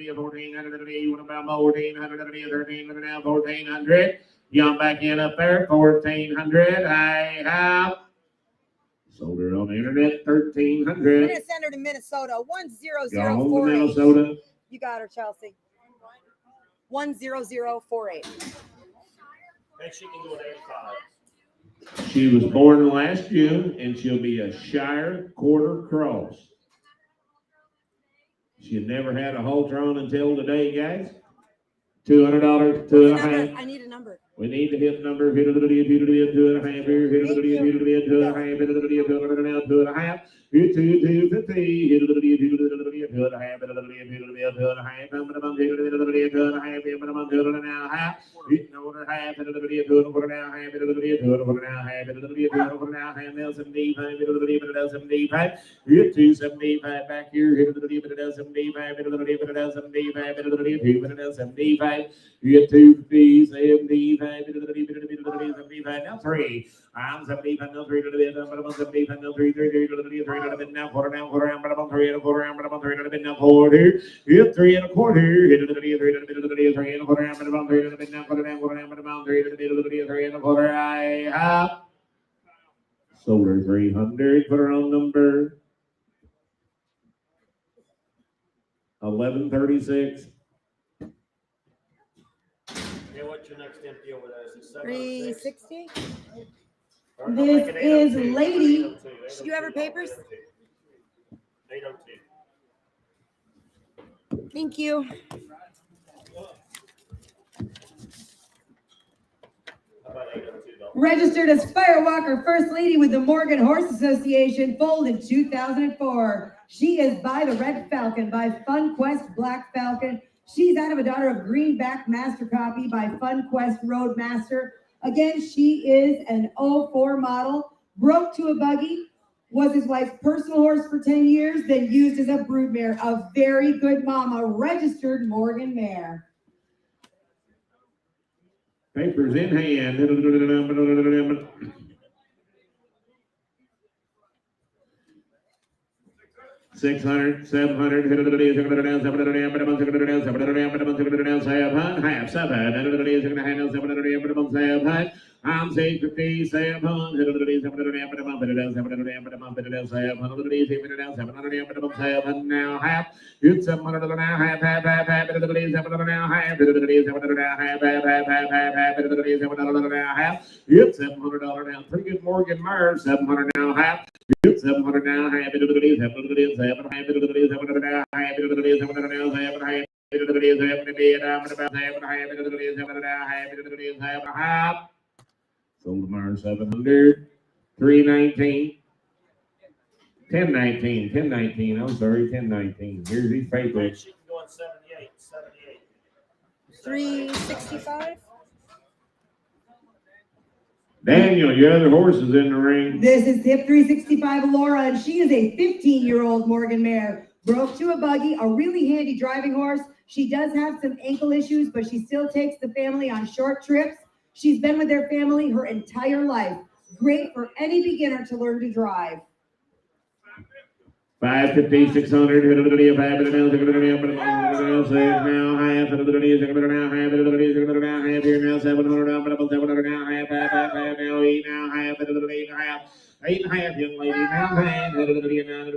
You want about 1400 now 1400. Jump back in up there 1400. I have sold her on the internet We're 1300. gonna send her to Minnesota. Y'all 10048. Minnesota. You got her, Chelsea. 10048. And she can go to 85. She was born last June, and she'll be a Shire quarter cross. She had never had a halter on until today, guys. $200, What's the 2.5. number? I need a number. We need to hit number, hit it, hit it, hit it, 2.5 here, hit it, hit it, hit it, 2.5, hit it, hit it, 2.5, hit 2.50, hit it, hit it, hit it, 2.5, hit it, hit it, 2.5, hit it, 2.5, hit over half, hit it, hit it, 2.5, hit it, hit it, 2.5, hit it, hit it, 2.5, now 75, hit it, hit it, 75, hit 275 back here, hit it, hit it, 75, hit it, hit it, 75, hit it, hit it, 75, hit 250, 75, 75, now 3. I'm 75, now 3 to the bit, I'm 75, now 3, 3, 3 to the bit, 3 to the bit, now quarter, but I'm 3 and a quarter, but I'm 3 to the bit, now quarter, hit 3 and a quarter, hit to the bit, 3 to the bit, 3 and a quarter, but I'm 3 to the bit, now quarter, but I'm 3 to the bit, 3 and a quarter, I have sold her 300 for her own number 1136. Yeah, what's your next empty over there? Is it 706? 360. Or no, This make it is 802, Lady. 802, Do you have her papers? 802. Thank you. How about 802, Bill? Registered as Firewalker First Lady with the Morgan Horse Association, folded 2004. She is by the Red Falcon by Fun Quest Black Falcon. She's out of a daughter of Greenback Master Copy by Fun Quest Roadmaster. Again, she is an 04 model, broke to a buggy, was his wife's personal horse for 10 years, then used as a broodmare. A very good mama, registered Morgan mare. Papers in hand. 600, 700, 700, I'm 650, 700, 700 now half. It's 700 now half, half, 700 now half, 700 now half. It's $700 now. Pretty good Morgan Mare, 700 now half. It's 700 now half. 700 now half. 700 sold Mars 700, 319, 1019, 1019. I'm sorry, 1019. Here's these papers. She can go on 78, 78. 365. Daniel, your other horse is in the ring. This is Hip 365 Laura, and she is a 15-year-old Morgan mare. Broke to a buggy, a really handy driving horse. She does have some ankle issues, but she still takes the family on short trips. She's been with their family her entire life. Great for any beginner to learn to drive. 550, 600, now half, now half, here now 700, now half, now 8, now half, 8 and a half, young lady, now hand, down,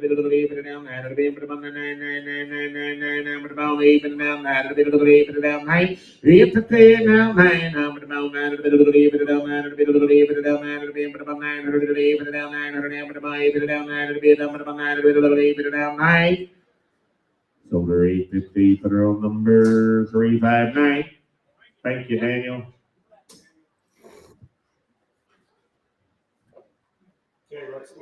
sold her 850 for her own number 359. Thank you, Daniel. Okay, let's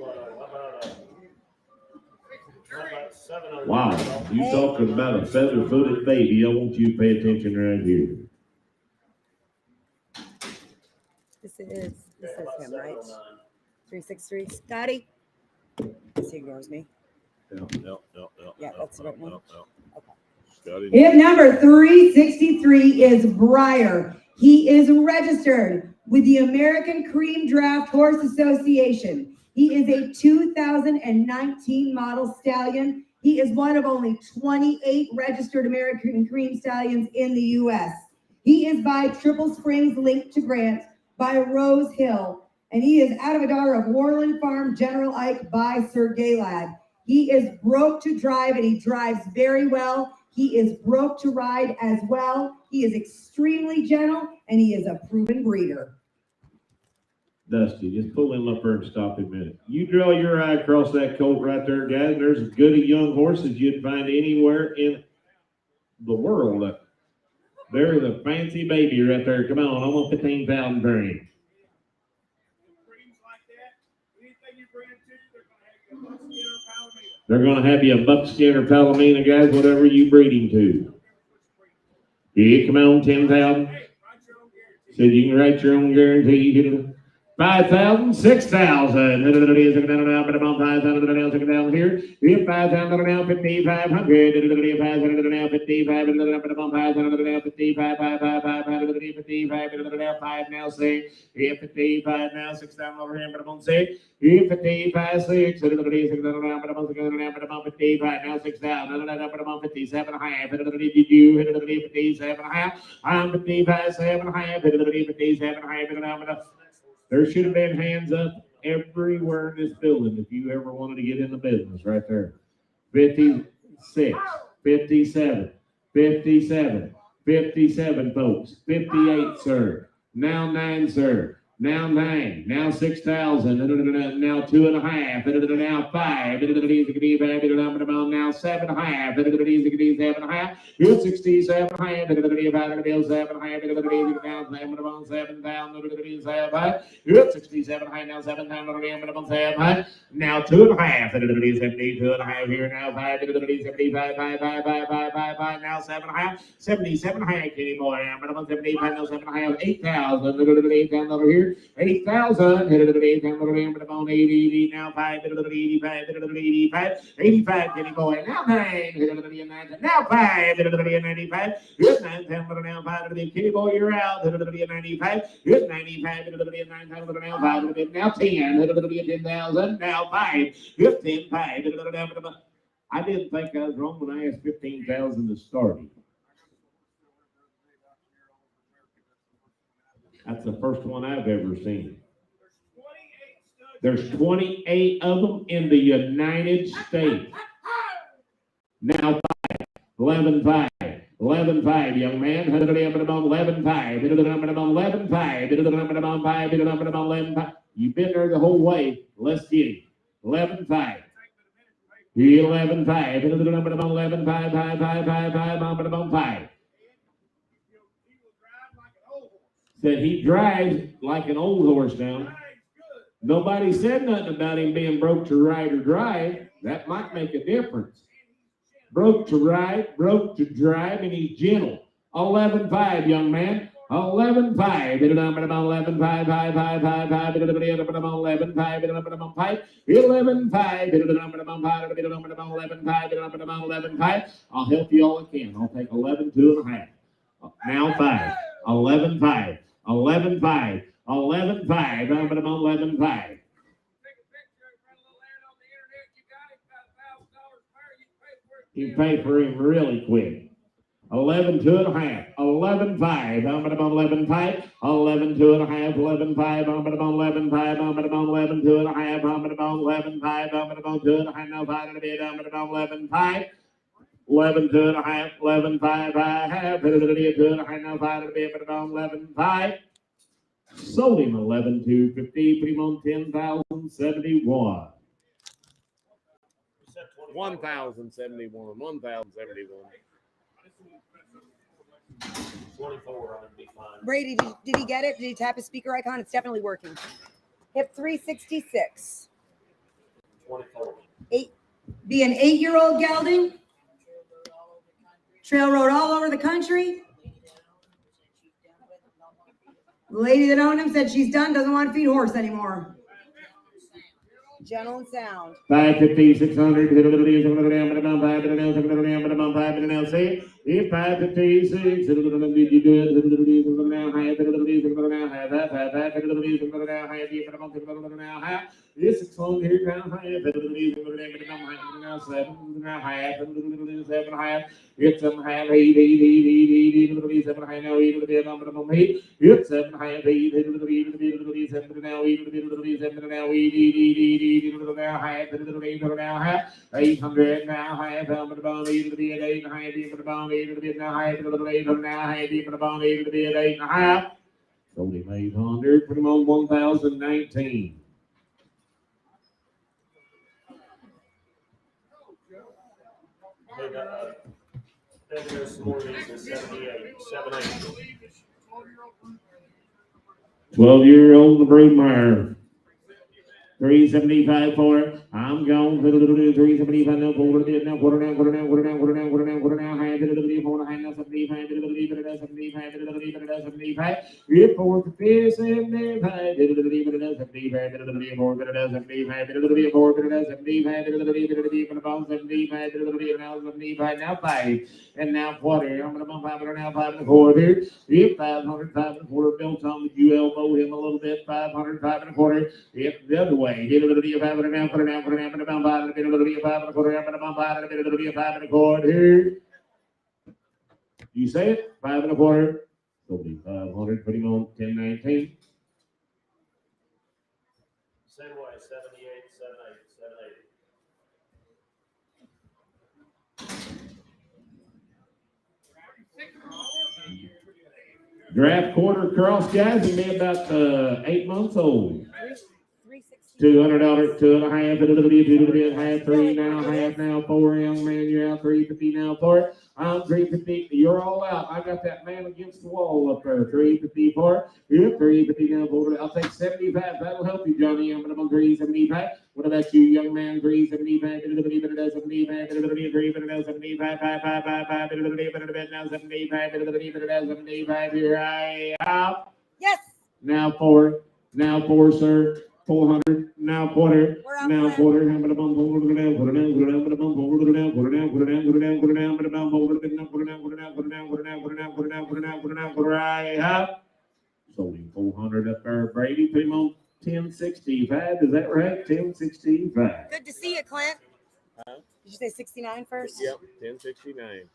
how about 702? Wow, you talking about a feather-footed baby? I want you to pay attention right here. This is about him, right? 709. 363. Scotty. He ignores me. Yeah, that's the right one. Scotty. Hip number 363 is Breyer. He is registered with the American Cream Draft Horse Association. He is a 2019 model stallion. He is one of only 28 registered American Cream Stallions in the U.S. He is by Triple Springs Linked to Grant, by Rose Hill, and he is out of a daughter of Warland Farm General Ike by Sir Galad. He is broke to drive, and he drives very well. He is broke to ride as well. He is extremely gentle, and he is a proven breeder. Dusty, just pull him up there and stop him a minute. You draw your eye across that colt right there, guys. There's as good a young horse as you'd find anywhere in the world. There's a fancy baby right there. Come on, almost 15,000 for him. Breeds like that, anything you bring them to, they're gonna have you a buckskin or palomino. They're going to have you a buckskin or palomino, guys, whatever you breed him to. Yeah, come on, 10,000. Hey, write your own guarantee. Said you can write your own guarantee. 5,000, 6,000. Here. If 5,000 now 5,500. 5,000 now 55. 5 now 6. If 55 now 6,000 over here, but I'm on 6. If 55 6. 55 now 6,000. But I'm on 57 and a half. Did you 57 and a half? I'm 55 7 and a half. 57 and a half. There should have been hands up everywhere in this building if you ever wanted to get in the business right there. 56, 57, 57, 57, folks. 58, sir. Now 9, sir. Now 9. Now 6,000. Now 2 and a half. Now 5. Now 7 and a half. 7 and a half. 67 and a half. 7 and a half. Now 7,000. 67 high. Now 7,000. Now 2 and a half. 72 and a half here. Now 5. 75. 5. Now 7 and a half. 77 high. Kenny boy. 75. Now 7 and a half. 8,000. 8,000 over here. 8,000. 80 now 5. 85. 85 Kenny boy. Now 9. Now 5. 95. 9,000 now 5. Kenny boy, you're out. 95. 95. 9,000 now 10. 10,000 now 5. 15 5. I didn't think I was wrong when I asked 15,000 to start it. That's the first one I've ever seen. There's 28 of them in the United States. Now 5, 11 5, 11 5, young man. 11 5, 11 5, 11 5. You've been there the whole way. Let's get him. 11 5. 11 5, 11 5, 5. Said he drives like an old horse now. Nobody said nothing about him being broke to ride or drive. That might make a difference. Broke to ride, broke to drive, and he's gentle. 11 5, young man. 11 5. 11 5, 5, 5, 5, 5, 5. 11 5, 11 5. 11 5. 11 5. I'll help you all I can. I'll take 11, 2 and a half. Now 5. 11 5. 11 5. 11 5. 11 5. You pay for him really quick. 11 2 and a half. 11 5. 11 5. 11 2 and a half. 11 5. 11 5. 11 2 and a half. 11 5. 2 and a half. Now 5 and a bit. 11 5. 11 2 and a half. 11 5. 5. 2 and a half. Now 5 and a bit. 11 5. Sold him 11 250. Put him on 10,071. 1,071. 1,071. 24 on be fine. Brady, did he get it? Did he tap his speaker icon? It's definitely working. Hip 366. 24. Be an 8-year-old gelding. Trail rode all over the country. The lady that owned him said she's done, doesn't want to feed horse anymore. Gentle and sound. 550, 600, 5, 556, did you do it? This is on here down high. Now 7 and a half. 7 half. It's 7 half. 8. 7 high now. 8 to be a number of 8. It's 7 half. 8. 7 now. 8 now. 8 now. Half. 8 now. Half. 800 now. Half. 8 to be an 8 and a half. 8 to be now. Half. 8 now. Half. 8 to be an 8 and a half. Sold him 800. Put him on 1,019. Then there's some more of these at 78, 78. 12-year-old Broodmare. 375 for it. I'm going. 375 now. Quarter now. Quarter now. Quarter now. Quarter now. Quarter now. Quarter now. Quarter now. High. 4 high now. 75. 75. 75. 75. If 4 50. 75. 75. 4 75. 75. Now 5. And now 40. I'm going to bump 5 now. 5 and a quarter. If 500. 5 and a quarter. Bill Tom, you elbow him a little bit. 500. 5 and a quarter. If the other way. Get a little bit of 5 and a half, put it down, put it down, put it down, put it down, a little bit of 5 and a quarter, put it down, put it down, a little bit of 5 and a quarter. You say it? 5 and a quarter. So be 500, put him on 1019. Same way, 78, 78, 78. Draft quarter cross, guys, and be about 8 months old. $200, 2 and a half, 2 and a half, 3 now, half now, 4, young man, you're out, 350 now, 4. I'm 350, you're all out. I got that man against the wall up there, 350 for it. 350 now, 4. I'll take 75. That'll help you, Johnny. I'm going to 375. What about you, young man? 375, 75, 75, 75, here I am. Yes. Now 4, sir. 400, now quarter, now quarter, I'm gonna bump over the down, put it down, put it down, put it down, over the down, put it down, put it down, put it down, put it down, put it down, over the down, put it down, put it down, put it down, put it down, put it down, put it down, put it down, put it down, put it right up. Sold him 400 up there, Brady, put him on 1065, is that right? 1065. Good to see you, Clint. Huh? Did you say 69 first? Yep, 1069.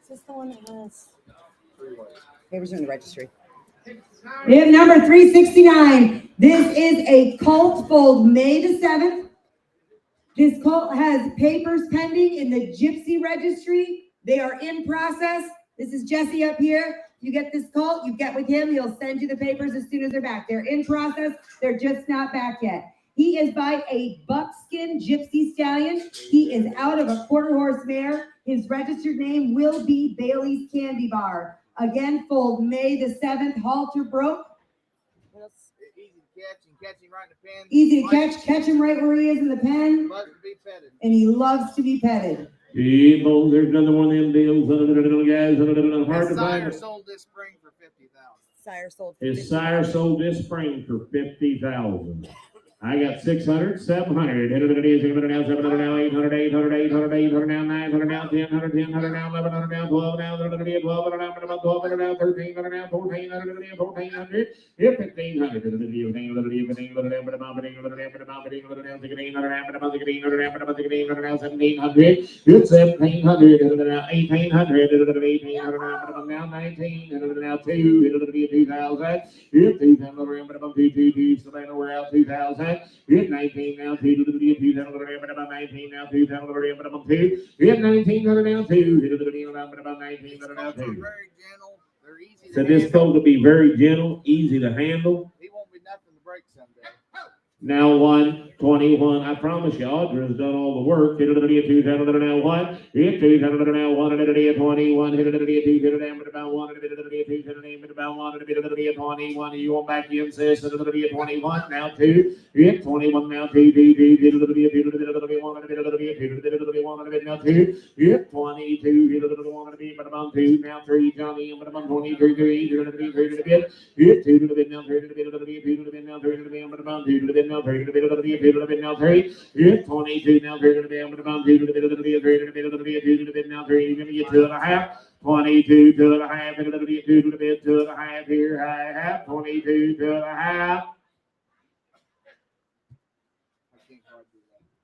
Is this the one that has papers in the registry? We have number 369. This is a Colt fold May the 7th. This Colt has papers pending in the Gypsy registry. They are in process. This is Jesse up here. You get this Colt, you get with him. He'll send you the papers as soon as they're back. They're in process. They're just not back yet. He is by a buckskin Gypsy stallion. He is out of a quarter horse mare. His registered name will be Bailey's Candy Bar. Again, fold May the 7th, halter broke. Easy to catch and catch him right in the pen. Easy to catch him right where he is in the pen. Loves to be petted. And he loves to be petted. People, there's another one of them deals, guys, hard to Sire find. sold this spring for 50,000. Sire sold. His sire sold this spring for 50,000. I got 600, 700, 700 now, 700 now, 800, 800, 800, 800 now, 900 now, 1000, 1000 now, 1100 now, 12 now, 1200 now, 1200 now, 1300 now, 1400, 1400, 1500, 1700, it's 1700, 1800 now, 1900 now, 2000, 2000, Savannah, we're out 2000. Hit 19 now, 2 to the 2000, about 19 now, 2000, about 2. Hit 1900 now, 2. Hit the 1900 now, 2. Very gentle. They're easy to So this handle. colt will be very gentle, easy to handle. He won't be nothing to break someday. Now 121. I promise you, Audra's done all the work. Hit it to 2000 now 1. Hit 2000 now 1. Hit it to 21. Hit it to 2. Hit it about 1. Hit it to 2. Hit it about 1. Hit it to 21. You want back in, sis. Hit it to 21. Now 2. Hit 21 now 2. 2. Hit it to 2. Hit it to 21. Hit it to 2. Hit it to 21. Hit it now 2. Hit 22. Hit it to 1. Hit it about 2. Now 3. Johnny. Hit it about 23. 3. Hit it to 3. Hit it to bit. Hit 2 to the bit now. 3 to the bit. 2 to the bit now. 3 to the bit. About 2 to the bit now. 3 to the bit. 2 to the bit now. 3. Hit 22 now. 3 to the bit. About 2 to the bit. 3 to the bit. 2 to the bit. 2 to the bit now. 3. You're gonna get 2 and a half. 22 2 and a half. 2 to the bit. 2 to the bit. 2 and a half. Here I have 22 2 and a half.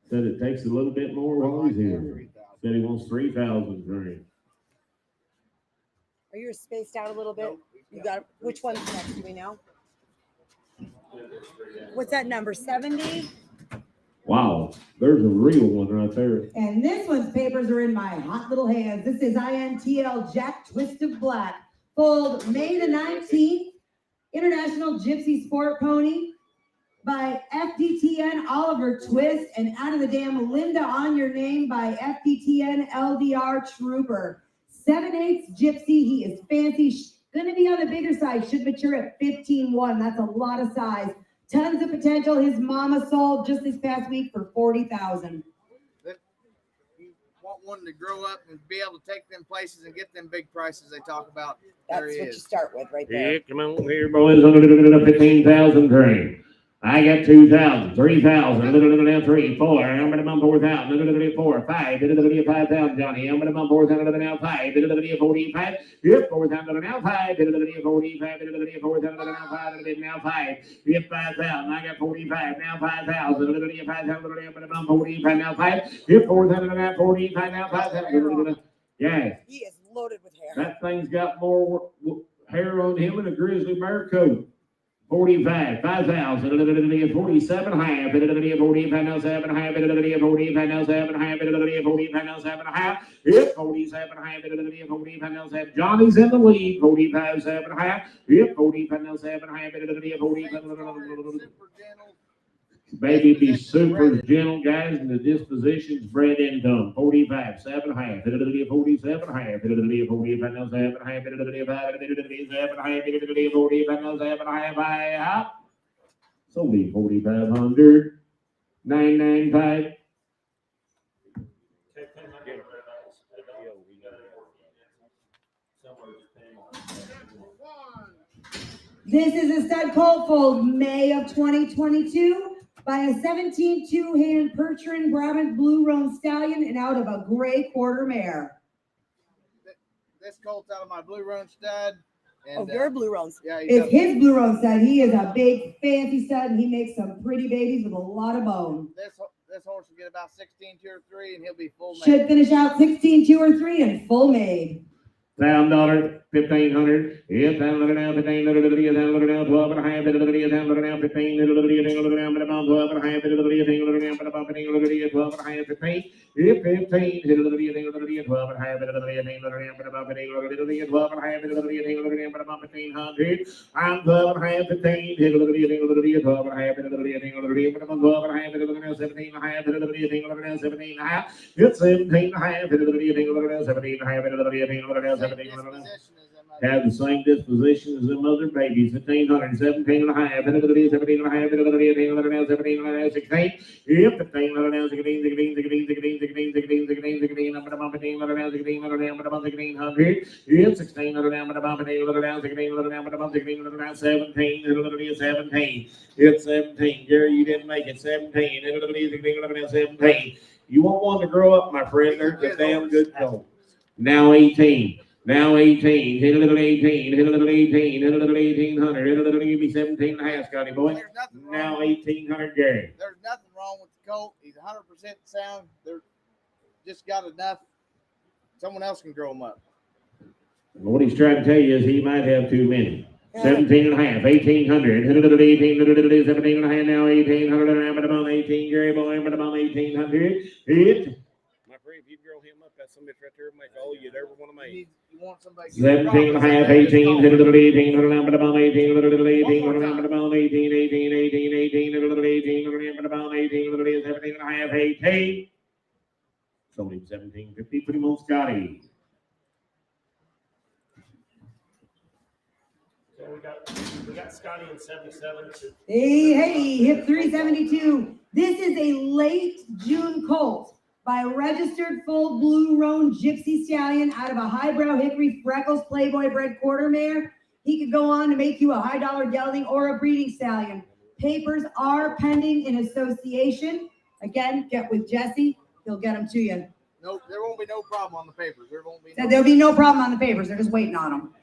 Said it takes a little bit more while he's here. Said he wants 3,000 for him. Are you spaced out a little bit? You got which one's next? Do we know? What's that number? 70? Wow, there's a real one right there. And this one's papers are in my hot little hands. This is INTL Jack Twist of Black. Foaled May the 19th, International Gypsy Sport Pony by FDTN Oliver Twist, and Out of the Dam Linda On Your Name by FDTN LDR Trooper. 7/8 Gypsy. He is fancy. Gonna be on the bigger side. Should mature at 15-1. That's a lot of size. Tons of potential. His mama sold just this past week for $40,000. You want one to grow up and be able to take them places and get them big prices they talk about. That's There he what you is. start with right there. Yeah, come on here, boys. 15,000 train. I got 2,000, 3,000, 3, 4, I'm gonna bump 4,000, 4, 5, 5,000, Johnny. I'm gonna bump 4,000 now 5, 45, yep, 4,000 now 5, 45, 4,000 now 5, now 5, yep, 5,000. I got 45 now 5,000, 5,000, I'm gonna bump 45 now 5, yep, 4,000 now 45 now 5,000. Yeah, He is loaded with hair. that thing's got more hair on him than a grizzly bear coat. 45, 5,000, 47 half, 45 now 7 half, 45 now 7 half, 45 now 7 half, yep, 47 half, 45 now 7. Johnny's in the lead, 45 7 half, yep, 45 now 7 half, 45. Super gentle. Baby be super gentle, guys, and the disposition's bred into them. 45 7 half, 47 half, 45 now 7 half, 45 now 7 half, so be 4,500, 995. This is a stud colt foal, May of 2022, by a 17 two-hand Percheron Brabant Blue Roan Stallion and out of a gray quarter mare. This colt's out of my Blue Roan stud. Oh, And, you're a Blue Roans. yeah, he's It's up- his Blue Roan stud. He is a big, fancy stud, and he makes some pretty babies with a lot of bone. this horse will get about 16, 2 or 3, and he'll be full made. Should finish out 16, 2 or 3 and full made. $1,000, 1,500. Yes, $1,000 now, 1,500, $1,000 now, 12 and a half, $1,000 now, 15, $1,000 now, but about 12 and a half, $1,000 now, but about 15, 12 and a half, 15. Yep, 15, $1,000, 12 and a half, $1,000 now, but about 15, 12 and a half, $1,000 now, but about 1,500. I'm 12 and a half, 15, $1,000, 12 and a half, $1,000, but about 12 and a half, $1,000, 17 and a half, $1,000, 17 and a half. It's 17 and a half, $1,000, 17 and a half, $1,000, have the same disposition as them other babies. 1,500, 17 and a half, 17 and a half, 17 and a half, 16. Yep, 15 now, 16, 16, 16, 16, 16, 16, 16, 16, I'm about 15 now, 16 now, I'm about 1,600. Yep, 16 now, I'm about 15 now, 16 now, I'm about 16 now, 17, 17. It's 17. Gary, you didn't make it. 17, 17. You want one to grow up, my friend? They're a damn good colt. Now 18. Now 18, hit a little 18, hit a little 18, hit a little 1,800, hit a little, give me 17 and a half, Scotty boy. There's nothing wrong Now with- 1,800, Gary. There's nothing wrong with the colt. He's 100% sound. They're just got enough. Someone else can grow them up. What he's trying to tell you is he might have too many. 17 and a half, 1,800, hit a little 18, hit a little 17 and a half, now 1,800, and I'm about 18, Gary boy, but about 1,800, hit. My friend, if you grow him up, that's somebody right there make all you'd ever want to make. You want somebody 17 and a half, 18, hit a little 18, hit a little about 18, hit a little 18, hit a little about 18, 18, 18, 18, hit a little 18, hit a little about 18, hit a little 17 and a half, 18. Somebody 1750, put him on Scotty. So we got Scotty in 77. Hey, hip 372. This is a late June colt by a registered full Blue Roan Gypsy Stallion out of a highbrow Hickory Freckles Playboy bred quarter mare. He could go on to make you a high dollar gelding or a breeding stallion. Papers are pending in association. Again, get with Jesse. He'll get them to you. No, there won't be no problem on the papers. There won't be. Said there'll be no problem on the papers. They're just waiting on them.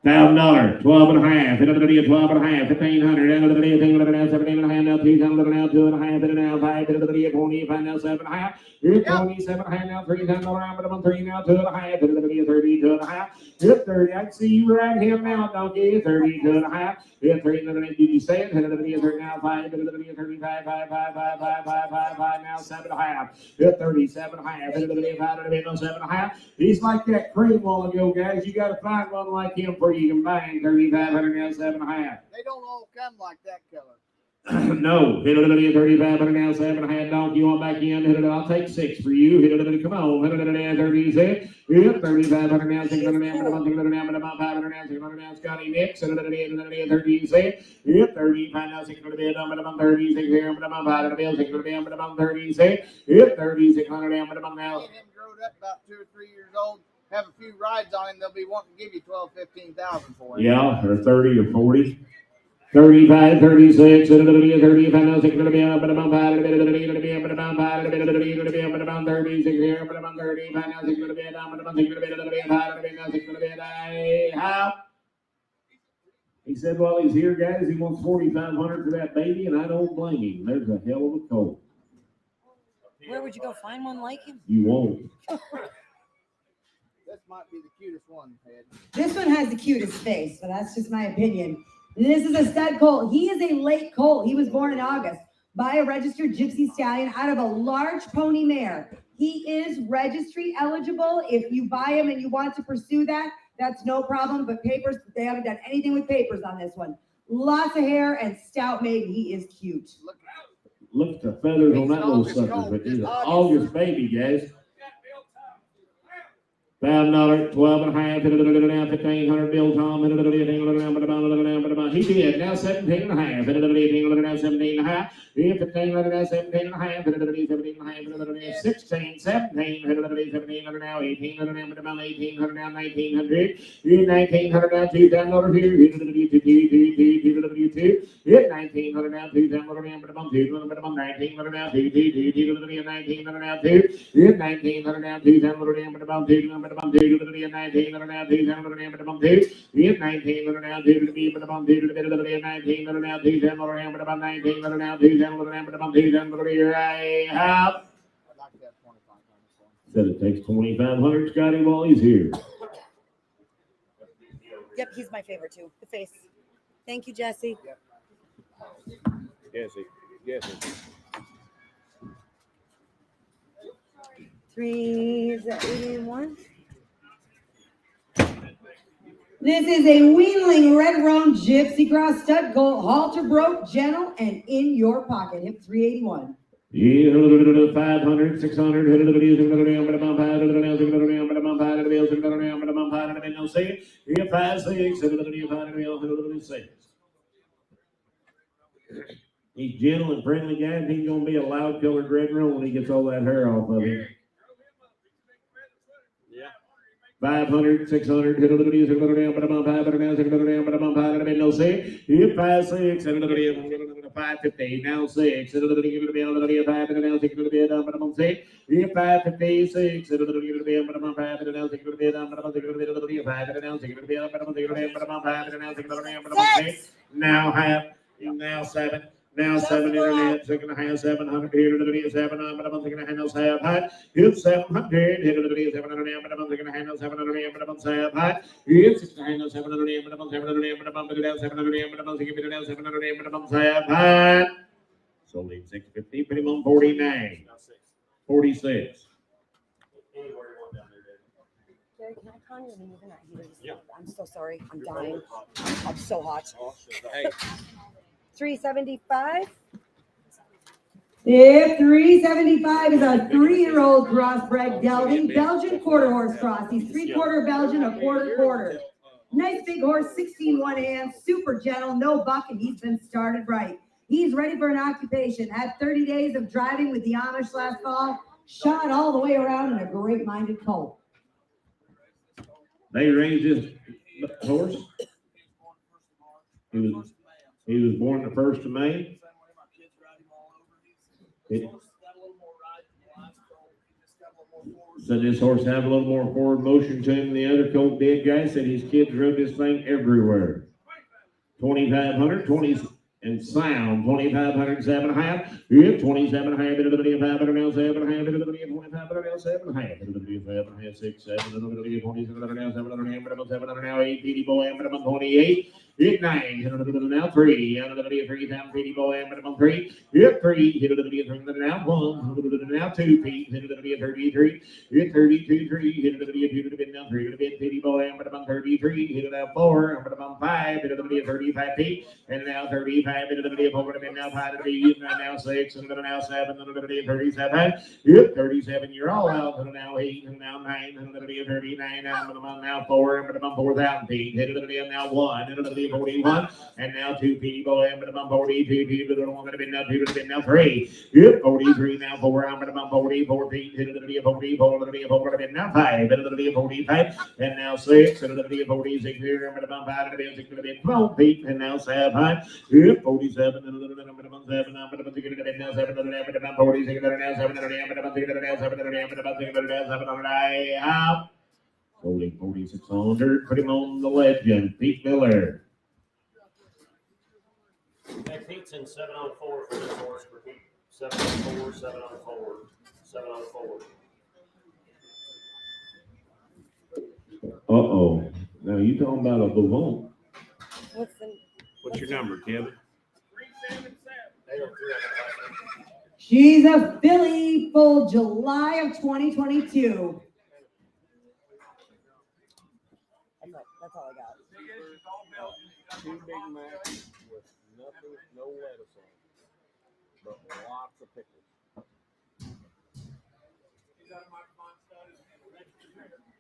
$1,000, 12 and a half, 12 and a half, 1,500, 17 and a half, now 2,000, now 2 and a half, now 5, 25, now 7 and a half, 27 and a half, now 3,000, but I'm 3 now, 2 and a half, 32 and a half, 30. I can see you right here now, donkey, 32 and a half, Hit 30, did you say it? Hit it now 5, hit it 35, 5, 5, 5, 5, 5, 5, 5, now 7.5. Hit 37.5, hit it 5, hit it 7.5. He's like that cream while ago, guys. You got to find one like him before you can buy him. 3,500 now 7.5. They don't all come like that color. No, hit it 35 now 7.5. Donkey, you want back in? Hit it. I'll take 6 for you. Hit it. Come on, hit it 36. Hit 3,500 now 600 now 600 now 500 now 600 now Scotty Nix. Hit it 36. Hit 35 now 600 now 36 here. 500 now 600 now 36. Hit 3600 now now. Get him growed up about 2 or 3 years old. Have a few rides on him. They'll be wanting to give you 12,000-15,000 for him. Yeah, or 30 or 40. 35, 36, 35, now 6, but about 5, but about 5, but about 36 here, but about 35, now 6, but about 6, now 6, how? He said, well, he's here, guys. He wants 4,500 for that baby, and I don't blame him. There's a hell of a colt. Where would you go find one like him? You won't. This might be the cutest one, Ed. This one has the cutest face, but that's just my opinion. This is a stud colt. He is a late colt. He was born in August by a registered Gypsy stallion out of a large pony mare. He is registry eligible. If you buy him and you want to pursue that, that's no problem. But papers, they haven't done anything with papers on this one. Lots of hair and stout made. He is cute. Look at the feathers on that little sucker. But he's an August baby, guys. $1,000, 12.5, 1,500 bill, Tom, he did, now 17.5, 17.5, 17.5, 16, 17, 17, now 1,800, now 1,800, now 1,900, 1,900, now $2,000 here, hit 1,900 now, $2,000, 1,900 now, 1,900 now, 2, hit 1,900 now, $2,000, about 2, 19 now, 2, 2, 19 now, 2 to be, but about 2 to be, 19 now, 2, 10 but about 19 now, 2, 10 but about 2, 10 I have. Said it takes 2,500, Scotty, while he's here. Yep, he's my favorite too. The face. Thank you, Jesse. Jesse. 381. This is a weanling red roan Gypsy cross stud colt, halter broke, gentle, and in your pocket. Hip 381. Yeah, 500, 600, he's gentle and friendly, guys. He's going to be a loud colored red roan when he gets all that hair off of him. 500, 600, hit a little bit, but I'm 500 now, 600 but I'm 500, no say, hit 5, 6, and a little bit, 550, now 6, and a little bit, 500 now, 600, but I'm say, hit 556, and a little bit, but I'm 500 now, 600, but I'm 600, 500 now, 600, but I'm 600, but I'm 500 now, 600, but I'm 6, now half, now 7. Now 7 internet, 700 here to the 700, but I'm thinking I handle 700. Hit 700, hit to the 700, but I'm thinking I handle 700, but I'm 700. Hit 600, 700, but I'm 700, but I'm thinking 700, but I'm thinking 700, but I'm 700. So leave 650, minimum 49. 46. Jerry, can I call you when you're not here? Yeah. I'm so sorry. I'm dying. I'm so hot. Hey. 375. Yeah, 375 is a 3-year-old crossbred gelding, Belgian quarter horse cross. He's 3/4 Belgian, a quarter. Nice big horse, 16 one hands, super gentle, no buck, and he's been started right. He's ready for an occupation. Had 30 days of driving with the Amish last fall, shot all the way around in a great-minded colt. They raised his horse. He was born the 1st of May. So this horse have a little more forward motion to him than the other colt did, guys. Said his kids rode this thing everywhere. 2,500, 20 and sound. 2,500, 7.5. Yeah, 27.5. 500 now, 7.5. 25 now, 7.5. 6, 7. 27 now, 700 now, 8. 80 boy, 28. Hit 9, now 3, 3,000 Petey boy, and about 3, hit 3, hit now 1, now 2, Pete, hit 33, hit 32, 3, hit now 3, Petey boy, and about 33, hit now 4, and about 5, hit 35 Pete, and now 35, hit over now 5, now 6, and now 7, and 37, hit 37, you're all out, and now 8, and now 9, and 39, now 4, and about 4,000 Pete, hit now 1, and 41, and now 2 Petey boy, and about 42, Pete, now 2, now 3, hit 43, now 4, and about 44, Pete, hit 44, now 5, and 45, and now 6, and 46, here, and about 5, and 6, 12 Pete, and now 7, hit 47, and about 7, now 7, and about 46, and now 7, and about 6, and about 7, out. Holding 4,600, put him on the legend, Pete Miller. Hey, Pete's in 7 on 4 for this horse for Pete. 7 on 4, 7 on 4, 7 on 4. Uh-oh. Now you talking about a Bavon. What's your number, Kevin? 377. She's a filly, full July of 2022. That's all I got. Two Big Macs with nothing, no lettuce on, but lots of pickles.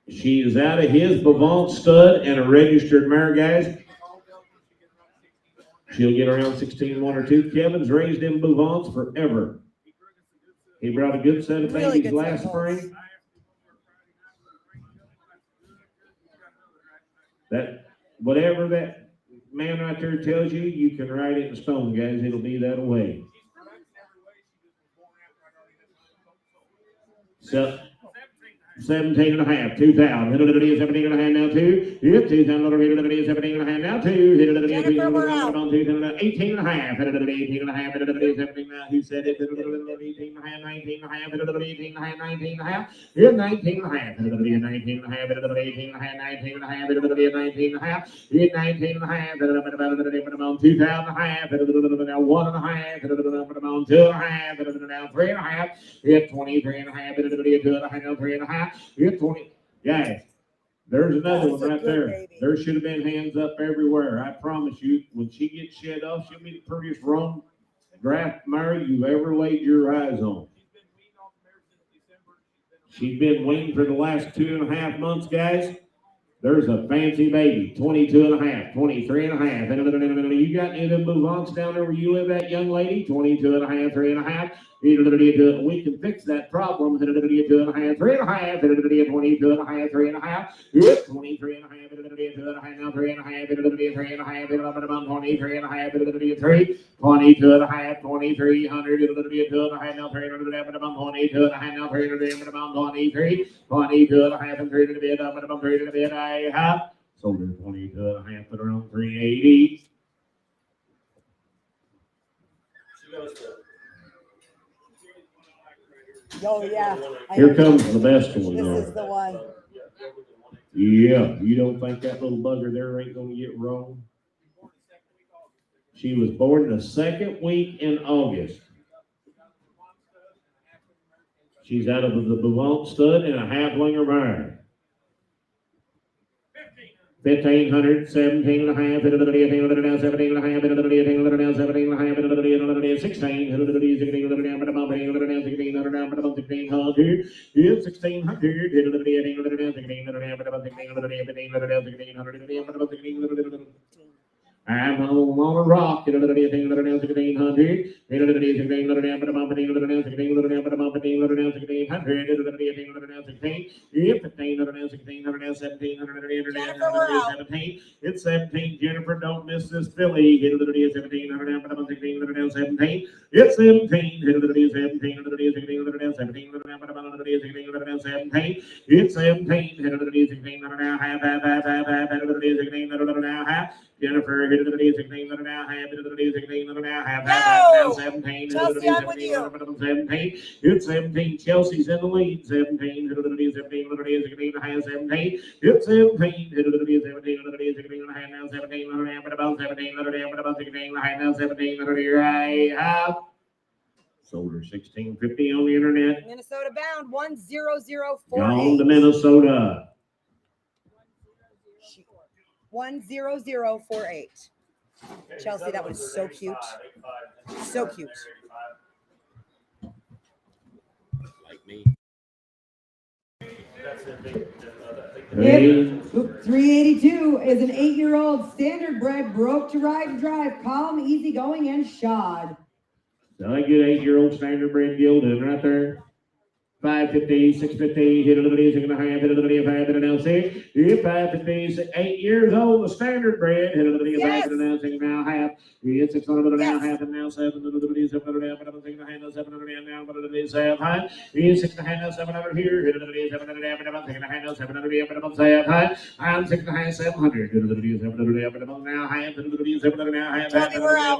She is out of his Bavon stud and a registered mare, guys. She'll get around 16, 1 or 2. Kevin's raised them Bavons forever. He brought a good set of Really babies good last set of horse. spring. That whatever that man right there tells you, you can write it in stone, guys. It'll be that way. So 17 and a half, 2,000. 17 and a half now, 2. Yep, 2,000. 17 and a half now, 2. 18 and a half. 18 and a half. 17 and a half. 17 now. Who said it? 18 and a half. 19 and a half. 18 and a half. 19 and a half. 19 and a half. 19 and a half. 18 and a half. 19 and a half. 19 and a half. 19 and a half. 19 and a half. 2,000 and a half. Now 1 and a half. 2 and a half. Now 3 and a half. 23 and a half. 2 and a half. Now 3 and a half. You're 20. Guys, there's another That's one a right good there. baby. There should have been hands up everywhere. I promise you, when she gets shed off, she'll be the prettiest roan draft mare you've ever laid your eyes on. She's been weaned for the last 2.5 months, guys. There's a fancy baby, 22 and a half, 23 and a half. You got any of them Bavons down there where you live at, young lady? 22 and a half, 3 and a half. We can fix that problem. 2 and a half, 3 and a half. 22 and a half, 3 and a half. 23 and a half, 2 and a half, now 3 and a half. 3 and a half, 23 and a half, 3. 22 and a half, 2,300. 2 and a half, now 300. 22 and a half, now 300. 23. 22 and a half, and 3 to be up, 3 to be a half. Sold her 22 and a half, put her on 380. She goes to. Oh, yeah. Here comes the best one, This though. is the one. Yeah, you don't think that little bugger there ain't gonna get wrong? She was born the second week in August. She's out of the Bavon stud and a half-linger mare. 1,500, 17 and a half, 17 and a half, 17 and a half, 16, 1600. I'm on a rock. 1600. It's 17. Jennifer, don't miss this filly. 1700. It's 17, 17, 17, 17, it's 17, Jennifer, Chelsea, I'm with you. 17, it's 17, Chelsea's in the lead, 17, 17, 17, high 17, it's 17, 17, 17, high now 17, about 17, about 16, high now 17, right. Sold her 1650 on the internet. Minnesota bound 10048. Gone to Minnesota. 10048. Chelsea, that was so cute. So cute. Like me. That's a big, Hey, 382 is an 8-year-old standard bred, broke to ride and drive, calm, easygoing, and shod. so I get 8-year-old standard bred gilded right there. 550, 650, hit a little bit, hit a high, hit a little bit, 5 hit an LC. Hit 550, 8 years old, the standard bred, hit a little bit, 5 hit an LC, now half. Hit 600 now, half, and now 7, little bit, 700 but I'm thinking high, 700 now, but it is 7 high. Hit 6 now, 700 here, hit a little bit, 700 but I'm thinking high, 700 but I'm 7 high. I'm 6 high, 700, hit a little bit, 700 but I'm now high, hit a little bit, 700 now, half, but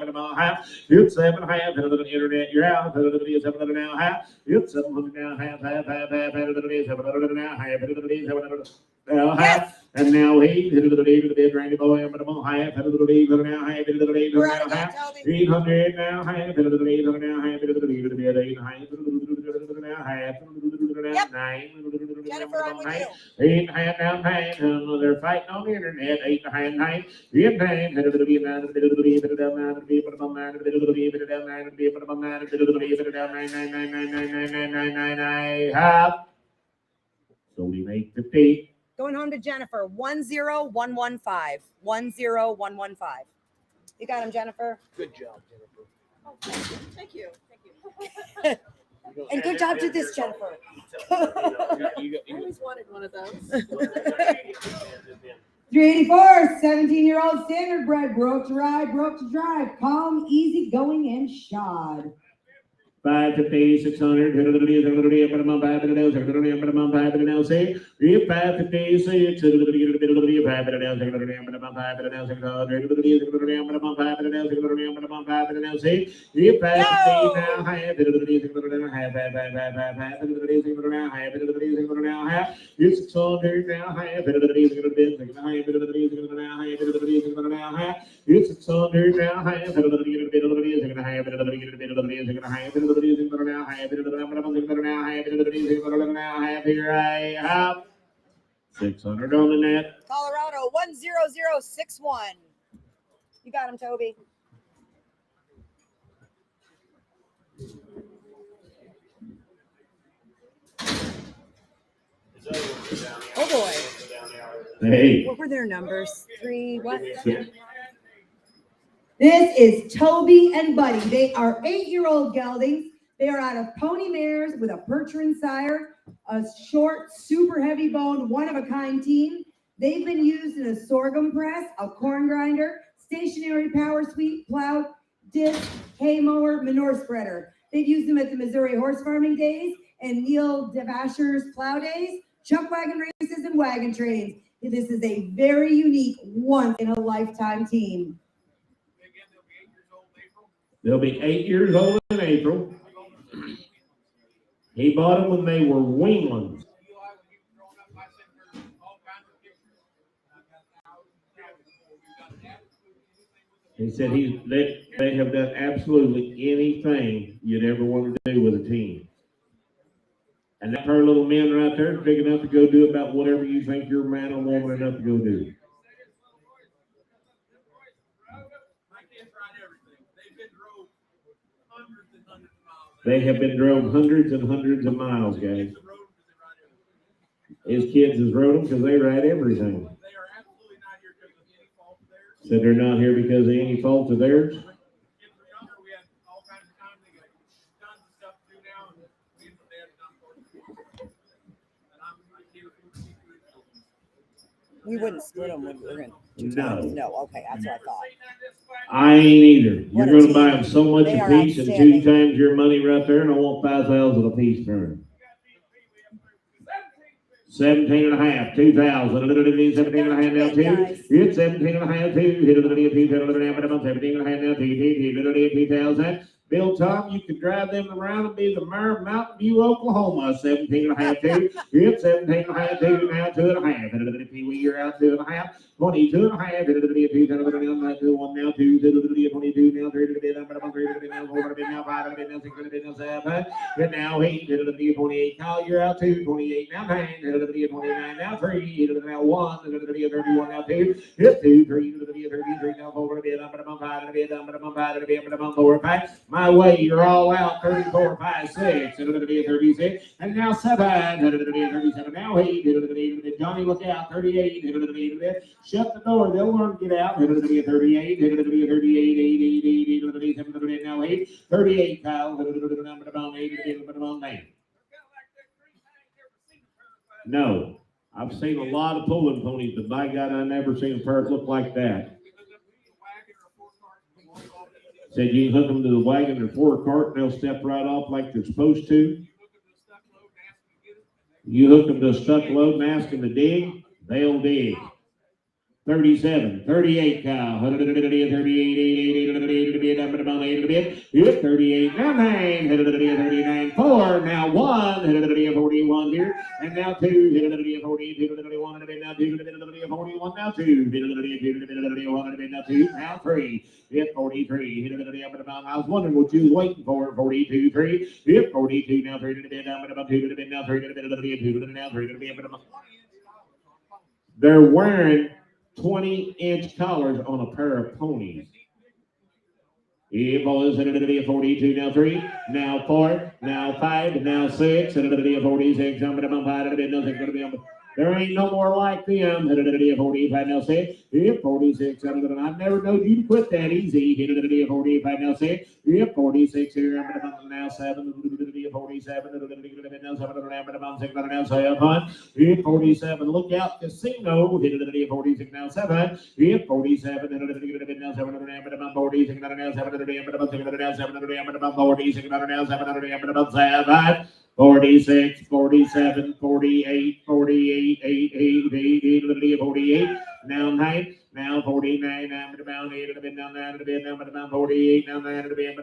I'm half. Hit 7 high, hit a little internet, you're out, hit a little bit, 700 now, half. Hit 700 now, half. And now he hit a little bit, Randy Boy, but I'm on high, hit a little bit, now high, hit a little bit, now half, 800 now, high, hit a little bit, now high, hit a little bit, 8 high, now half, 9, Jennifer, I'm with you. 8 high, now 9, they're fighting on the internet, 8 high, 9, 8 9, hit a little bit, 9, hit a little bit, down 9, hit a little bit, 9, hit a little bit, down 9, hit a little bit, 9, hit a little bit, down 9, 9, 9, 9, 9, 9, 9, 9, 9, 9, half. Sold him 850. Going home to Jennifer 10115. 10115. You got him, Jennifer. Good job, Jennifer. Oh, thank you. Thank you. And good job to this, Jennifer. You I always wanted one of those. 384, 17-year-old standard bred, broke to ride, broke to drive, calm, easygoing, and shod. 550, 600, hit a little bit, but I'm on 5 and an LC, but I'm on 5 and an LC. If 556, hit a little bit, 5 and an LC, but I'm on 5 and an LC, hit a little bit, but I'm on 5 and an LC, but I'm on 5 and an LC. If 550 now, high, hit a little bit, but I'm half, hit a little bit, but now half, hit a little bit, but now half. It's 600 now, high, hit a little bit, hit a little bit, high, hit a little bit, but now high, hit a little bit, but now half. It's 600 now, high, hit a little bit, hit a little bit, high, hit a little bit, high, hit a little bit, high, hit a little bit, now, I have it now, 600 on the net. Colorado 10061. You got him, Toby. Oh boy. Hey. What were their numbers? 3, what? This is Toby and Buddy. They are 8-year-old geldings. They are out of pony mares with a Percheron sire, a short, super heavy boned, one-of-a-kind team. They've been used in a sorghum press, a corn grinder, stationary power sweep, plow, disc, hay mower, manure spreader. They've used them at the Missouri horse farming days and Neil DeVasher's plow days, chuck wagon races, and wagon trains. This is a very unique, once-in-a-lifetime team. They'll be 8 years old in April. He bought them when they were weanlings. He said they have done absolutely anything you'd ever want to do with a team. And that her little men right there is big enough to go do about whatever you think you're man or woman enough to go do. They have been drove hundreds and hundreds of miles, guys. His kids has rode them because they ride everything. Said they're not here because of any fault of theirs. We wouldn't split them when we were in two No. times. No, okay, that's what I thought. I ain't either. What You're a gonna buy team. them so much They a are piece and outstanding. 2 times your money right there, and I want 5,000 a piece for them. 17 and a half, 2,000, 17 and a half now, Don't you two. guys. It's 17 and a half, two. 17 and a half now, 2,000. Bill Tom, you can drive them around and be the mayor of Mountain View, Oklahoma. 17 and a half, two. It's 17 and a half, two. Now 2 and a half. Pee-wee, you're out 2 and a half. 22 and a half. 2 1 now, 2. 22 now, 3 now, 4 now, 5 now, 6 now, 7. But now 8. 28. Kyle, you're out 2. 28 now, 9. 29 now, 3. Now 1. 31 now, 2. It's 2, 3. 33 now, 4. 5. 4, 5. My way, you're all out. 34, 5, 6. 36. And now 7. 37 now 8. Johnny, look out. 38. Shut the door. They'll learn to get out. 38. 38. 8. Now 8. 38, Kyle. 8. No. I've seen a lot of pulling ponies, but by God, I never seen a pair that look like that. Said you hook them to the wagon or 4-cart, they'll step right off like they're supposed to. You hook them to a stuck load and ask them to dig, they'll dig. 37, 38, Kyle. 38, 38, now 9, 39, 4, now 1, 41 here, and now 2, 40, 41, now 2, 41, now 2, 41, now 2, now 3, 43, I was wondering what you was waiting for, 42, 3, 42, now 3, now 3, now 3, they're wearing 20-inch collars on a pair of ponies. Boys, 42, now 3, now 4, now 5, now 6, 46, there ain't no more like them. 45, now 6, 46, I've never known you to quit that easy. 45, now 6, 46, now 7, 47, now 7, now 7, 47, look out, casino. 46, now 7, 47, now 7, 46, now 7, 46, 47, 48, 48, 8, 48, now 9, now 49, now about 8, now 9, now about 48, now 9, about 8,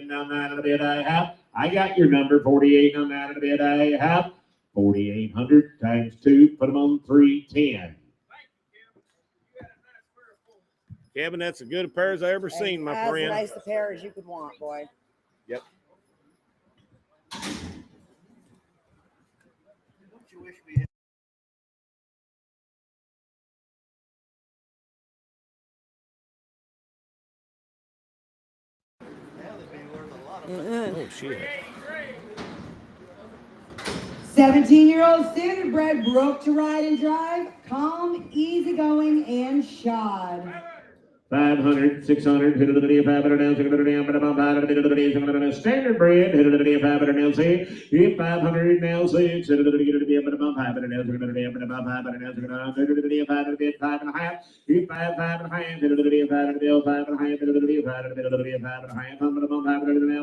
now 9, I have. I got your number, 48, now 9, I have. 4,800 times 2, put them on 310. Kevin, that's as good a pair as I ever seen, my As friend. nice a pair as you could want, boy. Yep. Oh, shit. 17-year-old standardbred, broke to ride and drive, calm, easygoing, and shod. 500, 600, 500 down, 600 down, standard bread, 500 now, 6, 500 now, 6, 500 now, 500 now,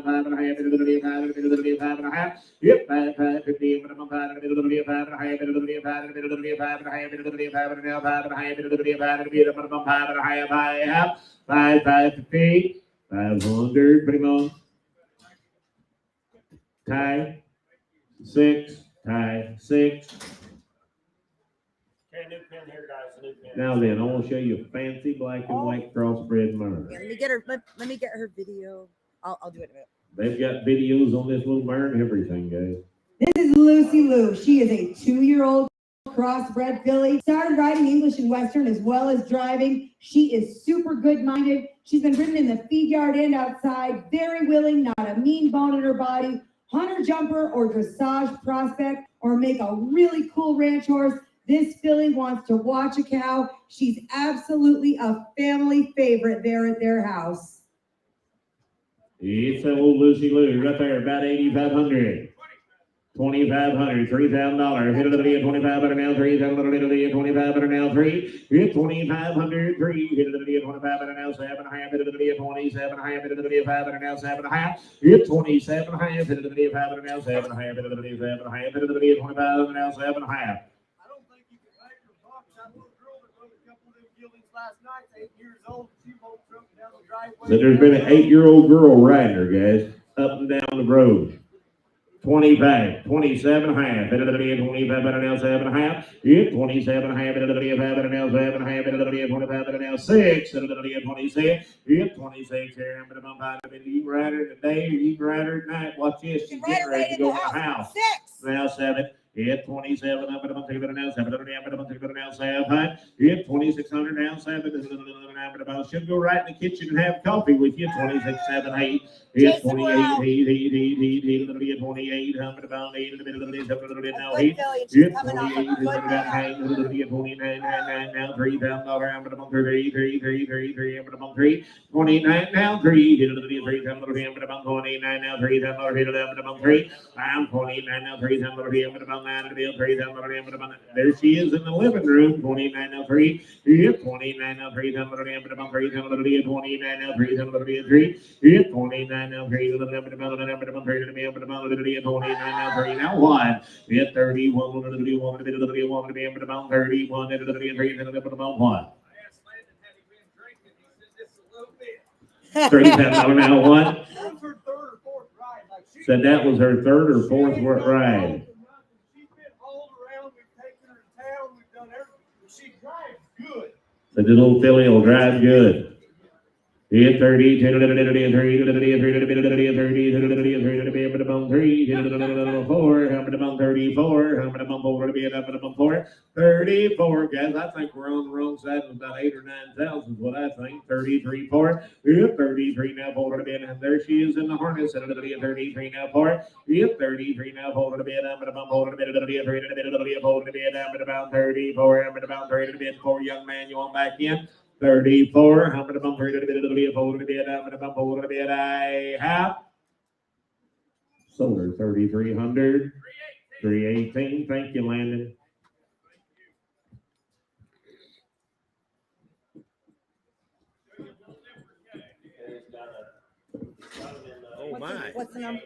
5 and a half, 5 and a half, 5 and a half, 5 and a half, 550, 500, pretty much. Tie, 6, tie, 6. Okay, new pin here, guys. New pin. Now then, I want to show you a fancy black and white crossbred mare. Yeah, let me get her. Let me get her video. I'll do it in a minute. They've got videos on this little mare and everything, guys. This is Lucy Lou. She is a 2-year-old crossbred filly. Started riding English and Western as well as driving. She is super good-minded. She's been ridden in the feed yard and outside. Very willing, not a mean bone in her body. Hunter jumper or dressage prospect or make a really cool ranch horse. This filly wants to watch a cow. She's absolutely a family favorite there at their house. It's that old Lucy Lou right there, about 8,500. $2,500, $3,000. Hit it at 2,500 now. 3,000. Hit it at 2,500 now. 3. Hit 2,500. 3. Hit it at 2,500 now. 7.5. Hit it at 27.5. Hit it at 500 now. 7.5. Hit 27.5. Hit it at 500 now. 7.5. Hit it at 7.5. Hit it at 25 now. 7.5. I don't think you can make your bucks. That little girl that rode a couple of them yearlings last night, 8 years old. She bolt truck down the driveway. So there's been an 8-year-old girl riding her, guys, up and down the road. 25, 27.5. Hit it at 25 now. 7.5. Hit 27.5. Hit it at 5 now. 7.5. Hit it at 25 now. 6. Hit it at 26. Hit 26 here. I'm going to buy you can ride her today or you can ride her at night. Watch this. She's getting ready to go in the house. 6. Now 7. Hit 27. I'm going to take it now. 7. I'm going to take it now. 7. Hit 2,600 now. 7. Should go right in the kitchen and have coffee with you. 26, 7, 8. Hit 28. 8. 28. I'm about 8 in the middle of the day. Now 8. Hit 28. 29. Now $3,000. I'm going to 3. I'm going to 3. 29 now. 3. Hit it at 3. I'm going to 29 now. 3,000. Hit it at 3. I'm 29 now. 3,000. I'm going to there she is in the living room. 29 now 3. Hit 29 now 3. 29 now 3. Hit 29 now 3. Hit 29 now 3. 29 now 3. Now 1. Hit 31. 31. 31. 1. I asked Landon, had he been drinking? He said, just a little bit. $3,000 now 1. That was her third or fourth ride. Like she Said that was her third or fourth ride. She's been hauled around. We've taken her to town. We've done everything. She drives good. Said the little filly will drive good. Hit 30, 3, 4, 4, 34, guys. I think we're on the wrong side of about 8,000 or 9,000 is what I think. 33, 4. Hit 33 now, fold it a bit, and there she is in the harness. 33 now, 4. Hit 33 now, fold it a bit. I'm going to bump, hold it a bit, hold it a bit, hold it a bit. I'm going to about 34. I'm going to about 30 a bit. 4, young man, you want back in? 34. I'm going to bump, hold it a bit, hold it a bit. I'm going to bump, hold it a bit. I have sold her 3,300. 318. Thank you, Landon. Oh my. What's the number?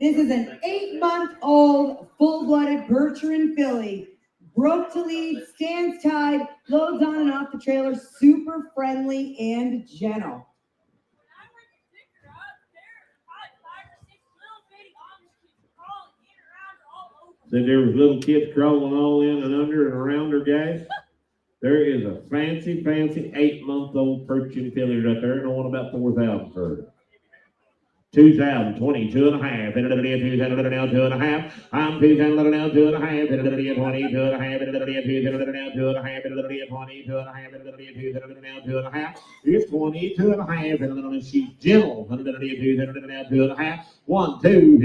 This is an 8-month-old full-blooded Bertrand filly. Broke to lead, stands tied, loads on and off the trailer, super friendly and gentle. So there was little kids crawling all in and under and around her, guys. There is a fancy 8-month-old Bertrand filly right there, and I want about 4,000 for her. 2,000, 22 and a half. 2,000 now, 2 and a half. I'm 2,000 now, 2 and a half. 22 and a half. 2,000 now, 2 and a half. 22 and a half. 2,000 now, 2 and a half. It's 22 and a half. She's gentle. 2,000 now, 2 and a half. 1, 2.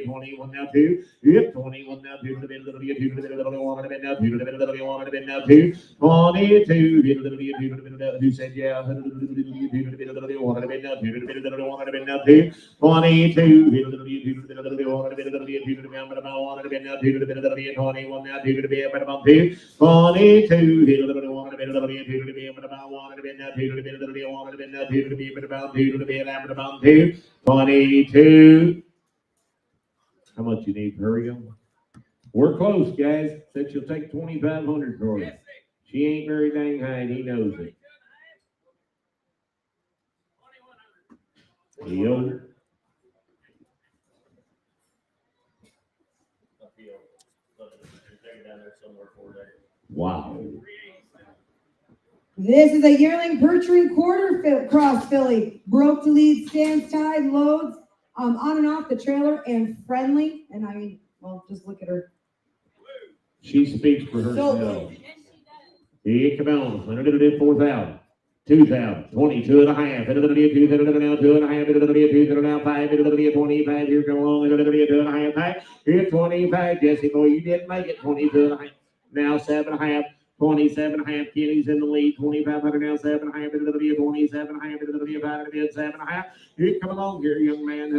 21 now, 2. Hit 21 now, 2. 22. Who said yeah? 22. 22, 22. How much you need? Hurry on. We're close, guys. Said she'll take 2,500 for you. She ain't very dang high, and he knows it. Yo. Wow. This is a yearling Bertrand cross filly. Broke to lead, stands tied, loads on and off the trailer, and friendly. And I mean, well, just look at her. She speaks for herself. Yeah, come on. 4,000. 2,000. 22 and a half. 2 now, 2 and a half. 2 now, 5. 25. Here come along. 2 and a half. 5. Here's 25. Jesse, boy, you didn't make it. 22 and a half. Now 7 and a half. 27 and a half. Kenny's in the lead. 2,500 now. 7 and a half. 27 and a half. 7 and a half. Here come along here, young man.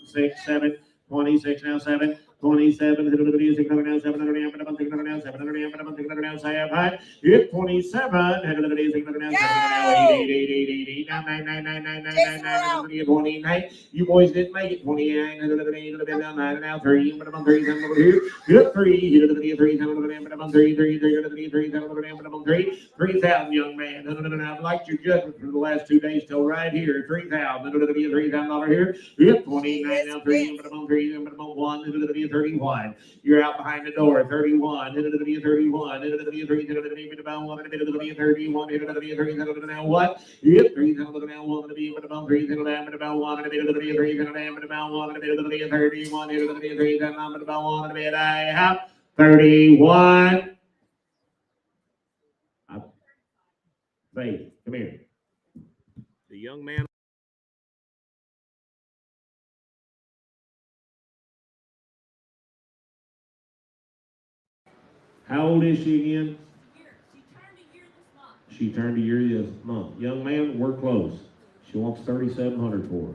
6, 7. 26 now 7. 27, hit the music, coming down 700 amp, and a bunch of down 700 amp, and a bunch of down 7 high. Hit 27, hit the music, coming down 700 now 8, 9, 9, 9, 9, 9, 9, 9, 9, 29. You boys didn't make it 29, hit the music, down 9, now 3, but I'm 3, 7 over here. Hit 3, hit the music, 3, 7 over there, but I'm 3, 3, 3, hit the music, 3, 7 over there, but I'm 3, 3,000, young man. I've liked your judgment for the last 2 days till right here. 3,000, hit the music, 3,000 over here. Hit 29, now 3, but I'm 3, but I'm 1, hit the music, 31. You're out behind the door. 31. Hit it to be 31. Hit it to be 3. Hit it to be about 1. Hit it to be 31. Hit it to be 3. Hit it to now what? Hit 3. Hit it to now 1. Hit it to be about 3. Hit it to about 1. Hit it to be 3. Hit it to about 1. Hit it to be 31. Hit it to be 3. Hit it to about 1. Hit it I have 31. Faith, come here. The young man. How old is she again? She turned a year this month. Young man, we're close. She wants 3,700 for her.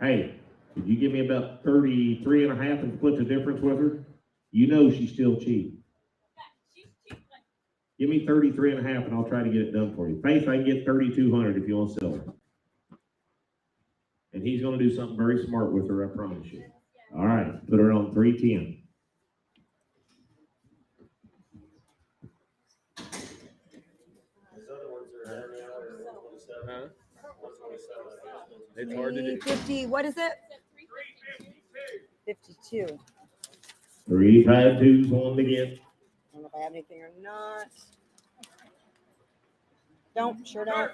Hey, could you give me about 33 and a half and split the difference with her? You know she's still cheap. Give me 33 and a half and I'll try to get it done for you. Faith, I can get 3,200 if you want to sell her. And he's going to do something very smart with her, I promise you. All right, put her on 310. Huh? It's hard to do. 50, what is it? 52. 352's one to get. I don't know if I have anything or not. Don't, sure don't.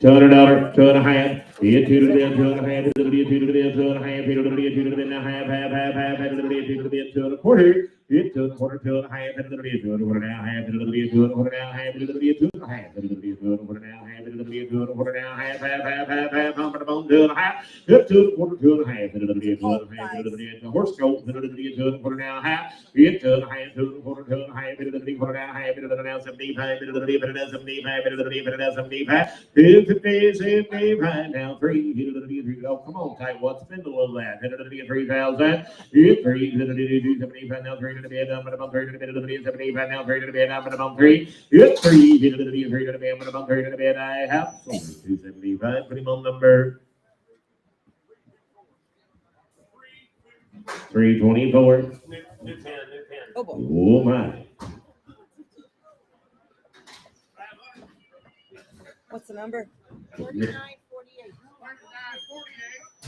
$200, 2.5. Be a 2 to the bid, 2.5. It'll be a 2 to the bid, 2.5. It'll be a 2 to the bid, now half. It'll be a 2 to the bid, 2.25. Hit 2 1/4, 2.5. It'll be a 2 1/4 now half. It'll be a 2 1/4 now half. It'll be a 2.5. It'll be a 2 1/4 now half. It'll be a 2 1/4 now half. Hump the bone, 2.5. Hit 2 1/4, 2.5. It'll be a 2.5. It'll be a horse goat. It'll be a 2 1/4 now half. Hit 2.5, 2 1/4, 2.5. It'll be 1/4 now half. It'll be now 75. It'll be 75. It'll be 75. 50, 75 now 3. It'll be 3. Oh, come on, tight. What's spindle of that? It'll be 3,000. Hit 3. It'll be 275 now 3. It'll be a number of 3. It'll be 75 now 3. It'll be a number of 3. Hit 3. It'll be 3. It'll be a number of 3. It'll be a I have 275. Put him on number 324. New pen. Oh boy. Oh my. What's the number? 49.48.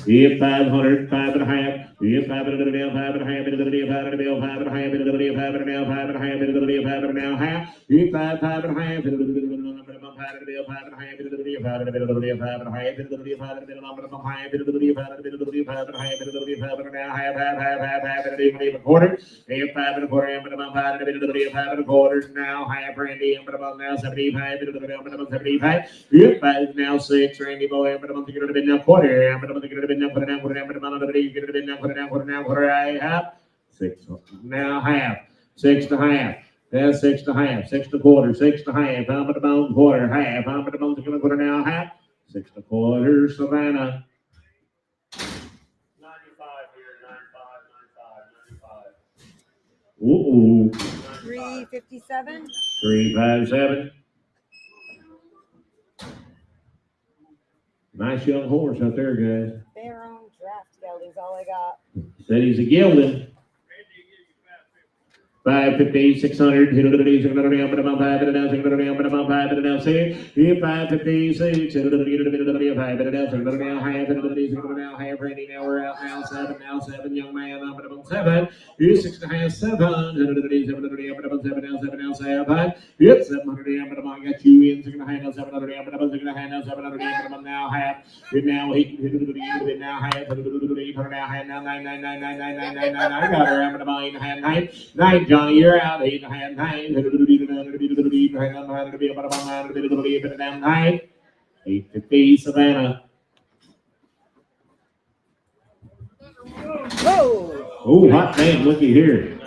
If 500, 5.5. If 5 and a half, 5.5. It'll be a 5 and a half, 5.5. It'll be a 5 and a half, 5.5. It'll be a 5 and a half. If 5, 5.5. It'll be a 5 and a half. It'll be a 5 and a half. It'll be a 5 and a half. It'll be a 5 and a half. It'll be a 5 and a half. It'll be a 5 and a half. It'll be a 5 and a half. It'll be a 1/4. If 5 and a 1/4. It'll be a 5 and a 1/4. Now half, Randy. Now 75. It'll be 75. If 5 is now 6, Randy boy. But I'm thinking it'll be now 1/4. But I'm thinking it'll be now 1/4. I have 6 now half. 6 to half. That's 6 to half. 6 to 1/4. 6 to half. How about the bone 1/4? Half. How about the bone 1/4 now half? 6 to 1/4. Savannah. 95 here. 95. Ooh. 357. 357. Nice young horse out there, guys. Barron draft gelding's all I got. Said he's a gelding. 550, 600, hit it, 600, but about 5, and now 600, but about 5, and now 6. Here 556, hit it, 5, and now 600, now half, and now half, ready, now we're out, now 7, young man, but about 7. Here's 6.5, 7, hit it, 700, but about 7, now 7. Hit 700, but about got you in 6.5, now 700, but about 6.5, now 700, but about now half. Hit now, hit it, now half, hit it, now half, now 9. I got her, but about 9. Johnny, you're out. 8.5, 9. 850, Savannah. Whoa! Oh, hot damn, looky here.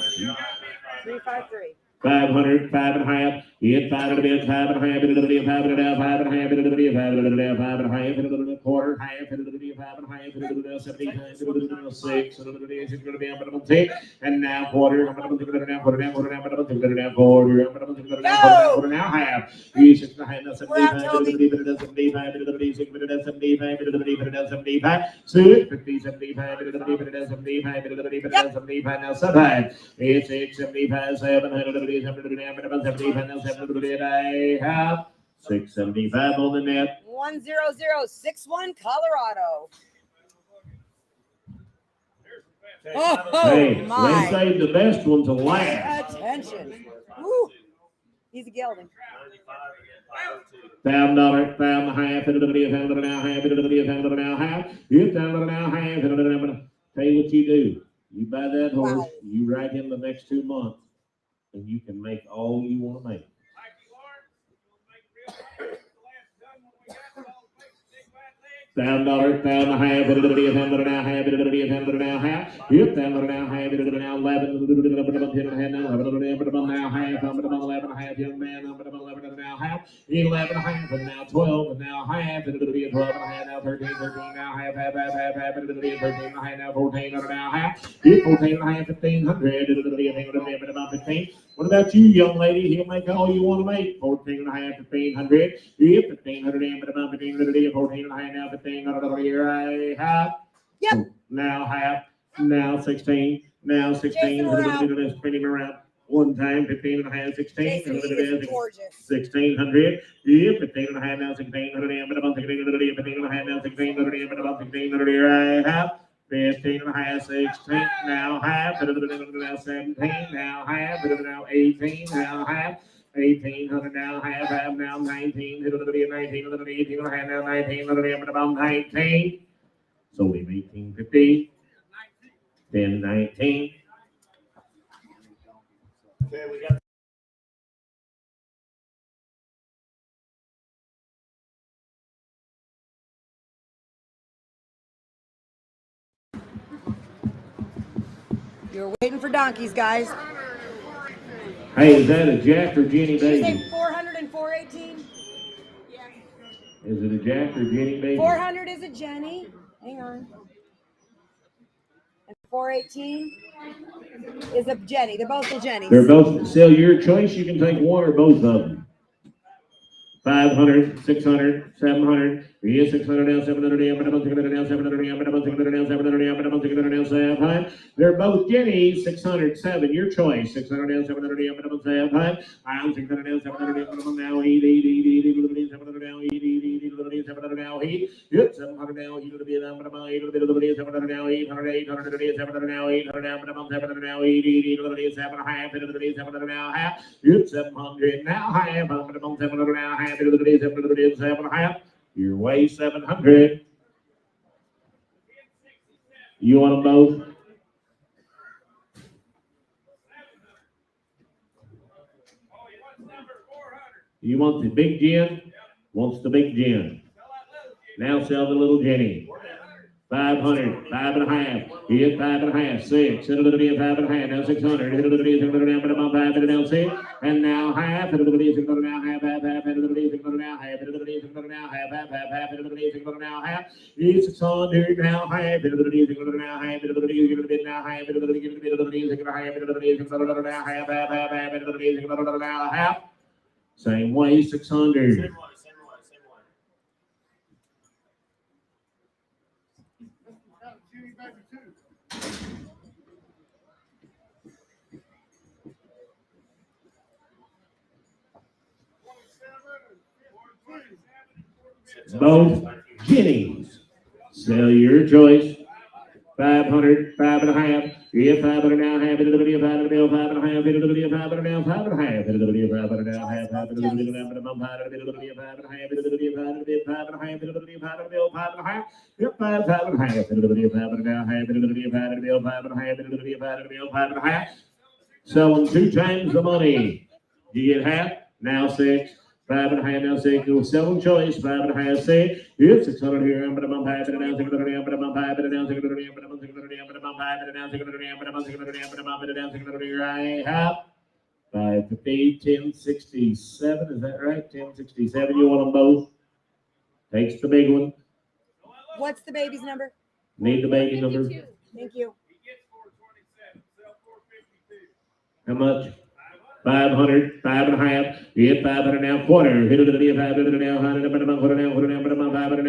353. 500, 5.5. Hit 5.5, 5.5, 5.5, 5.5, 5.5, quarter, half, 5.5, 75, 6, and now quarter, quarter, now half. You should have 75, 75, 75, now 7. It's 675, 775, half. 675 on the net. 10061 Colorado. Okay, Oh, Hey, my. they saved the best one to Pay last. attention. Woo. He's a gelding. 95 $1,000, again, 502. $1,500, $1,000 now half, $1,000 now half. $1,000 now half. Tell you what you do. You buy that horse, Wow. you ride him the next 2 months, and you can make all you want to make. $1,000, $1,500, $1,000 now half, $1,000 now half. $1,000 now half, $1,000 now 11, now half, 11 half, young man, 11 now half, 11 half, and now 12, and now half, 12 and a half, now 13, now half, 13 and a half, now 14 and a half, 14 and a half, 1,500, 15. What about you, young lady? He'll make all you want to make. 14 and a half, 1,500. 1,500, 14 and a half, now 1,500, half. Yep. Now half, now 16, now 16, Jason, we're out. spinning around one time, 15 and a half, 16, Jason, he is gorgeous. 1,600, yeah, 15 and a half, now 1,600, but about 1600, 15 and a half, now 1,600, but about 1,600, half. 15 and a half, 16, now half, now 17, now half, now 18, now half. 1,800 now, half, now 19, 19, 18 and a half, now 19, but about 19. Sold him 1850. Then 19. Okay, we got. You're waiting for donkeys, guys. Hey, is that a Jack or Jenny Did you baby? say 400 and 418? Is it a Jack or Jenny baby? 400 is a Jenny. Hang on. And 418 is a Jenny. They're both the Jennies. They're both, sell your choice. You can take one or both of them. 500, 600, 700. Yeah, 600 now, 700 now, but about 600 now, 700 now, but about 600 now, 700 now, but about 600 now, 700. They're both Jennies, 600, 7. Your choice. 600 now, 700 now, but about 700. I'm 600 now, 700 now, but about now, 700 now, 700 now, 700 now, you to be down, but about 700 now, 800, 800, 700 now, 800 now, but about 700 now, 700 now, half. 700 now, half, but about 700 now, half. 7.5. Your way 700. You want them both? You want the big Jen? Wants the big Jen. Now sell the little Jenny. 500, 5.5. He hit 5.5, 6. It'll be a 5.5. Now 600. It'll be 600 but about 5. It'll 6. And now half. It'll be 600 now half. It'll be 600 now half. It'll be 600 now half. It'll be 600 now half. He's 600 now half. It'll be 600 now half. It'll be now half. It'll be 600 half. It'll be 600 now half. It'll be 600 now half. Same way, 600. Same way. Both Jennies. Sell your choice. 500, 5.5. Yeah, 500 now, half. It'll be a 500 now, 5.5. It'll be a 500 now, 5.5. It'll be a 500 now, half. It'll be a 500 now, 5.5. It'll be a 5.5. It'll be a 5.5. It'll be a 5.5. Yep, 5.5. It'll be a 500 now, half. It'll be a 5.5. It'll be a 5.5. Sell them 2 times the money. You get half, now 6. 5.5 now 6. You'll sell them choice. 5.5 6. It's 600 here. But I'm 5 and now 600 here. But I'm 5 and now 600 here. But I'm 600 here. But I'm 5 and now 600 here. But I'm 600 here. But I'm 5 and now 600 here. I have 550, 1067, is that right? 1067, you want them both? Takes the big one. What's the baby's number? Need the baby number. Thank you. He gets 427, sell 452. How much? 500, 5.5. You hit 500 now, quarter. Hit it to the 500 now, 100, put it down, 500 now, put it down, 500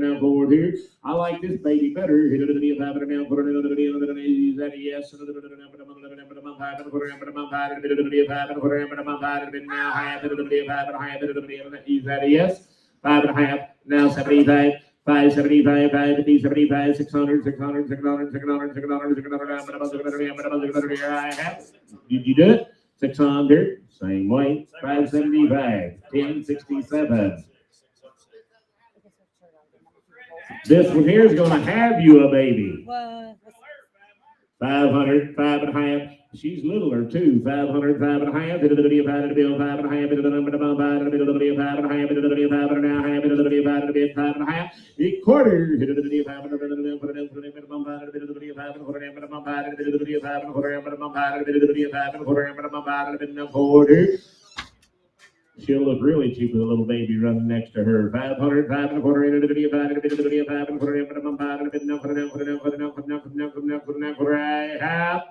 now, forward here. I like this baby better. Hit it to the 500 now, put it down, is that a yes? Now, is that a yes? 5.5, now 75. 575, 550, 600, 600, 600, 600, 600, 600, did you do it? 600, same way. 575, 1067. This one here is going to have you a baby. What? 500, 5.5. She's littler too. 500, 5.5. 5.5. 5.5. A quarter. She'll look really cheap with a little baby running next to her. 500, 5.25.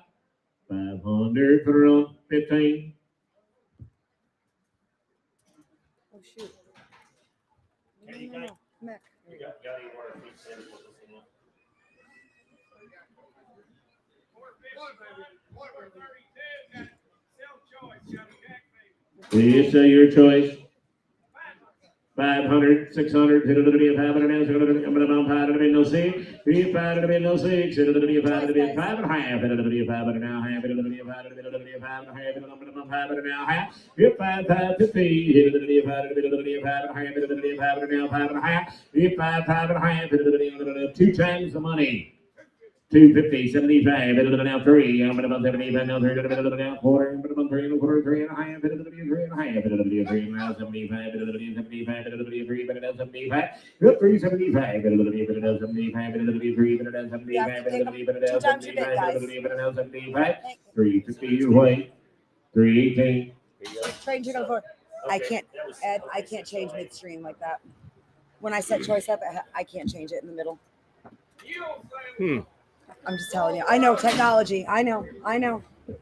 500, put her on 15. Oh shoot. No. Come back. You got anywhere to fix it. Please say your choice. 500, 600, 500, no see. 500, no 6, 5.5, 5 now, half, 5 now, half. 5, 50, 5 now, 5.5, 5, 2 times the money. 250, 75, now 3, I'm about 75, now 3, now 4, quarter, 3 and a half, 3 and a half, 3 now 75, 75, 3, 75, 375, 75, 350 your way, 318. Train chicken for. I can't, Ed, I can't change midstream like that. When I set choice up, I can't change it in the middle. I'm just telling you. I know technology. I know. Can't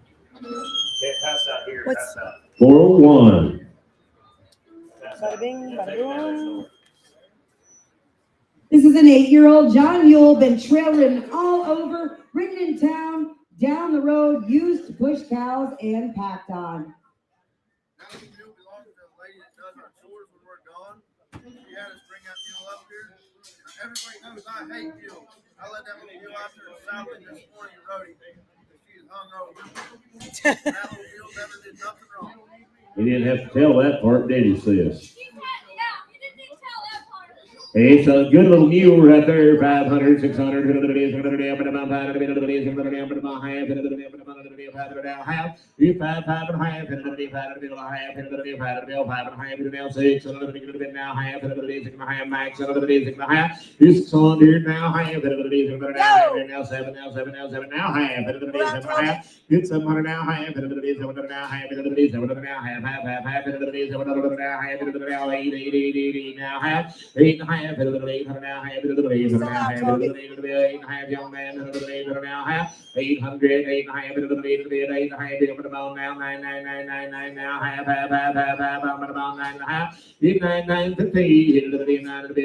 pass out here. What's- Pass out. 401. Bada bing, bada boom. This is an 8-year-old John Mule, been trailing all over, ridden in town, down the road, used to push cows and packed on. Now the mule belongs to the lady that does our chores when we're gone. She had us bring that mule up here. Everybody knows I hate mules. I let that little mule out there in Southland this morning and rode him. She was hung over. That little mule never did nothing wrong. He didn't have to tell that part, did he, sis? It's a good little mule right there. 500, 600, Get 700 now, half, 700 now, half, 700 now, half, 8 now, half, 8.5, 800 now, half, 800 now, young man, 800 now, half, 800, 8.5, 8 about now, 9 now, half, about 9.5, 9, 50, hit it to the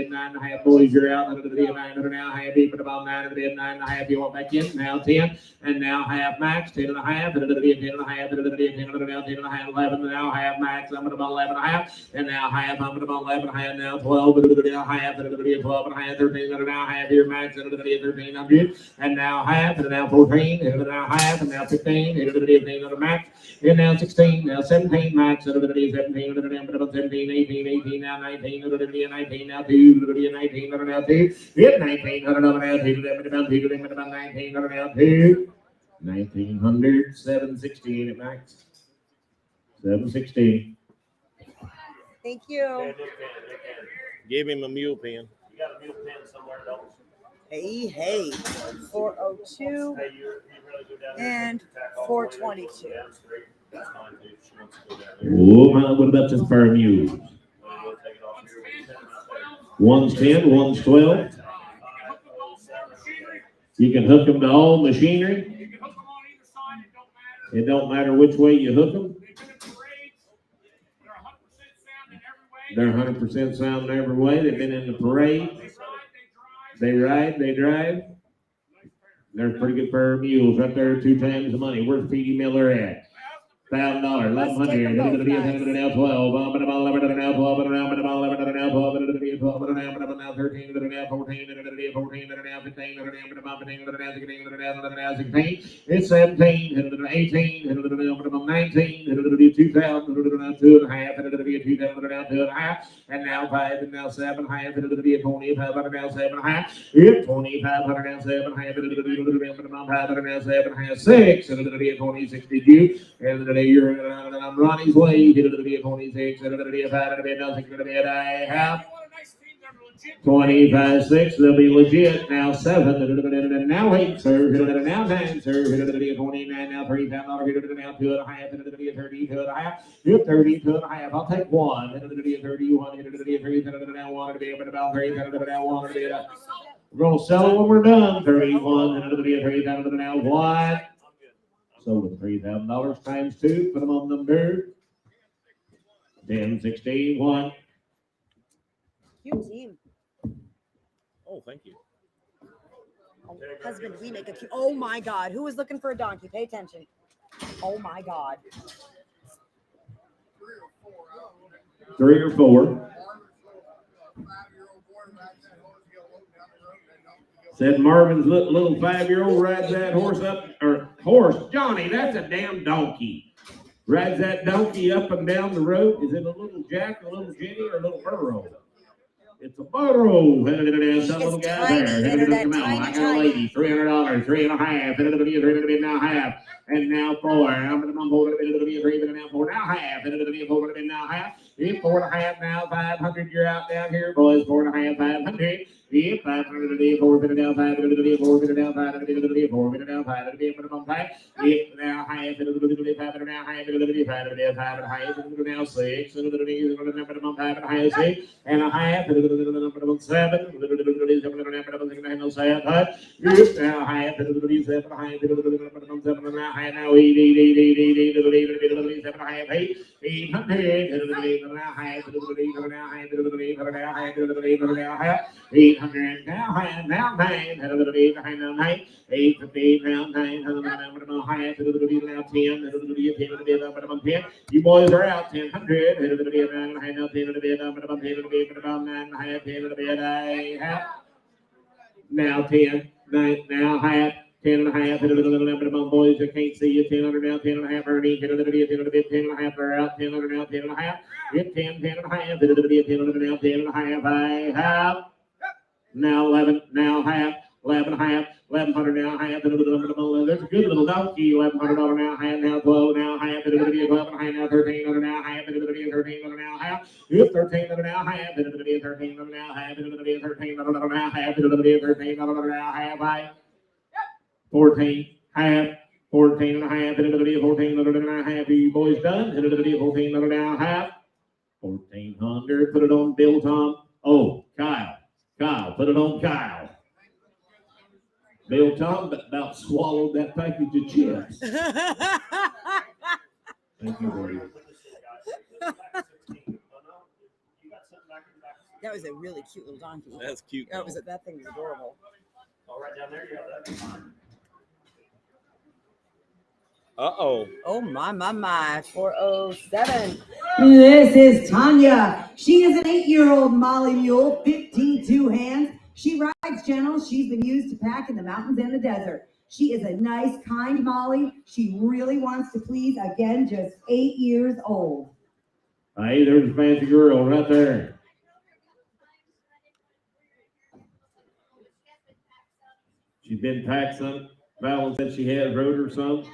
9.5, boys, you're out, 900 now, half, about 9.5, you want back in, now 10, and now half max, 10 and a half, 10 and a half, 10 and a half, 11, now half max, I'm about 11 and a half, and now half, I'm about 11 and a half, now 12, now half, 12 and a half, 13, and now half, here max, 1300, and now half, and now 14, and now half, and now 15, and 15 on the max, and now 16, now 17 max, 17, 17, 18, now 19, 19, now 2, 19, now 2, 19, now 2, 1900, 716 at max. 716. Thank you. Okay, Give him a mule pen. you got a mule pen somewhere, don't you? Hey. 402 Hey, you really go down there and take your tack all the way 422. down straight. That's fine too. She wants to go down there. Oh, my, what about this pair of mules? We'll take it off here. We'll send them out there. One's 10, one's 12. You can hook them to all machinery. You can hook them on either side, it don't matter. It don't matter which way you hook them. They've been in parades. They're 100% sound in every way. They're 100% sound in every way. They've been in the parade. They ride, They drive. They're a pretty good pair of mules right there, 2 times the money. Where's P.D. Miller at? $1,000, $1,100, now 12, now 12, now 13, now 14, now 15, now 16. It's 17, 18, 19, 2,000, 2.5, 2,5, and now 5, and now 7, 25, now 7, 2,500 now 7, 500 now 7, 6, 20, 62, and the you're on Ronnie's way, 26, I have 25, 6, they'll be legit, now 7, now 8, sir, now 9, sir, 29, now $3,000, now 2.5, 30, 2.5, 30, 2.5, I'll take 1, 31, 33, now 1, about 3, now 1, we're going to sell it when we're done, 31, 3,000, now 1. Sold at $3,000 times 2. Put them on number 10, 16, 1. Cute team. Oh, thank you. Oh, husband, we make a cute. Oh my God. Who is looking for a donkey? Pay attention. Oh my God. 3 or 4. Said Marvin's little 5-year-old rides that horse up, or horse, Johnny, that's a damn donkey. Rides that donkey up and down the road. Is it a little Jack, a little Jenny, or a little burro? It's a burro. Some little guy there. Come on, I got a lady. $300, 3.5, 3 now half, and now 4. I'm going to hold it 3, now 4, now half, 4 now half. 4.5 now 500. You're out down here, boys. 4.5, 500. 500, 4 now 5, 4 now 5, 4 now 5, minimum 5. Now half, 5 now half, 5 now 6, minimum 5 and a half, 6 and a half, 7, 7, now half, 7 now 8, 7 half, 8, 800, now half, 800 now high, now 9, now 9, 850 now 9, now high, now 10, 10. You boys are out 10, 100, now 10, now 10, 9, now half. 10 and a half, boys, I can't see you. 10 under now, 10 and a half, 10 and a half, they're out. 10 under now, 10 and a half. 10, 10 and a half, 10 under now, 10 and a half, I have. Now 11, now half, 11 and a half, 1,100 now half. There's a good little donkey. $1,100 now half, now 12 now half. 12 and a half now 13 now half. 13 now half. 13 now half. 13 now half. 13 now half. 13 now half. 14 half. 14 and a half. 14 and a half. Are you boys done? 14 and a half. 1,400. Put it on Bill Tom. Oh, Kyle. Kyle, put it on Kyle. Bill Tom about swallowed that package of chips. Thank you, Brady. That was a really cute little donkey. That's cute. That thing was adorable. Oh, right down there, you have that. Uh-oh. Oh my, 407. This is Tanya. She is an 8-year-old Molly mule, 15 hands. She rides gentle. She's been used to pack in the mountains and the desert. She is a nice, kind Molly. She really wants to please. Again, just 8 years old. Hey, there's a fancy girl right there. She's been packed some. Val said she had rode her some.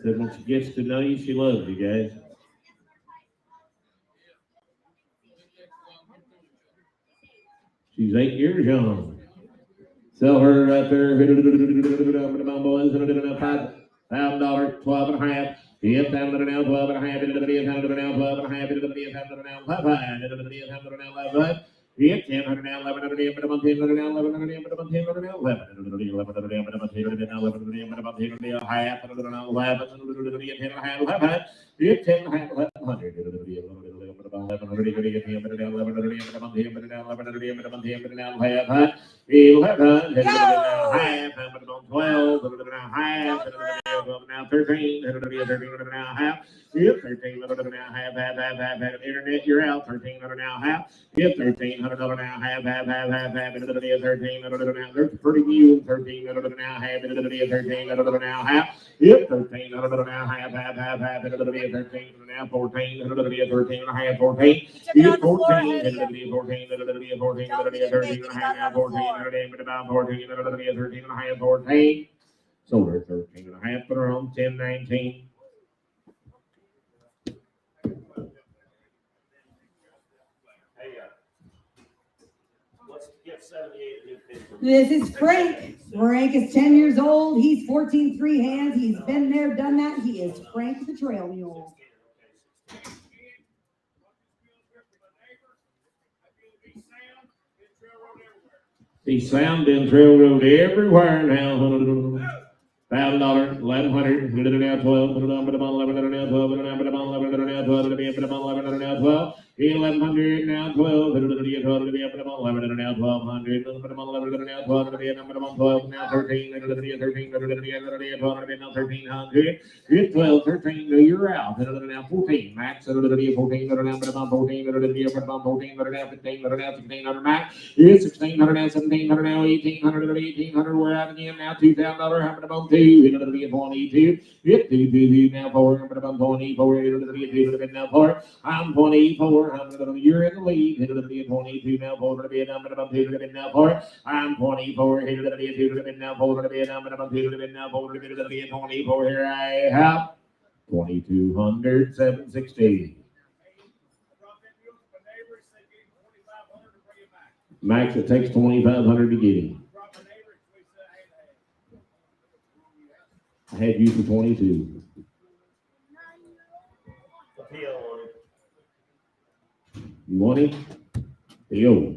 Said when she gets to know you, she loves you guys. She's 8 years young. Sell her right there. $1,000, 12 and a half. Yes, $1,000 now, 12 and a half. Into the $1,000 now, 12 and a half. Into the $1,000 now, 5. Into the $1,000 now, 11. Yes, $1,000 now, 11. Into the $1,000 now, 11. Into the $1,000 now, 11. Into the $11 now, 11. Into the half. Into the 11. Into the 10 and a half, 11. Yes, 10 and a half, 1100. Into the internet, you're out. $1,300 now, half. Yep, $1,300 now, half. Into the $1,300 now. There's a pretty mule. $1,300 now, half. Into the $1,300 now, half. Yep, $1,300 now, half. Into the $1,300 now, 14. Into the $1,300 and a half, 14. Yep, 14. Into the $14. Into the $14. Into the $13 and a half, now 14. Into the about 14. Into the $13 and a half, 14. Sold her 13 and a half. Put her on 10.19. Get 78 new pictures. This is Frank. Frank is 10 years old. He's 14 3 hands. He's been there, done that. He is Frank the Trail Mule. See sound in trail road everywhere now. $1,000, 1,100. Put it now 12. Put it on 11. Put it now 12. Put it on 11. Put it on 11. Put it on 12. Put it on 11. Put it on 12. 1,100 now 12. Put it on 12. Put it on 11. Put it now 1,200. Put it on 11. Put it now 12. Put it on 12. Now 13. Put it on 13. Put it on 12. Put it now 1,300. It's 12, 13. You're out. Put it now 14. Max. Put it on 14. Put it on 14. Put it on 14. Put it now 15. Put it now 1600 max. It's 1,600 now 1,700 now 1,800 and 1,800. We're out again now. $2,000. How about 2? It'll be 22. It's 2 now 4. But I'm 24. It'll be 2 now 4. I'm 24. You're in the lead. It'll be 22 now 4. It'll be a number of 2 now 4. I'm 24. It'll be 2 now 4. It'll be a number of 2 now 4. It'll be 24. Here I have 2,200, 760. Max, it takes 2,500 to get him. I had you for 22. Appeal on it. You want him? Yo.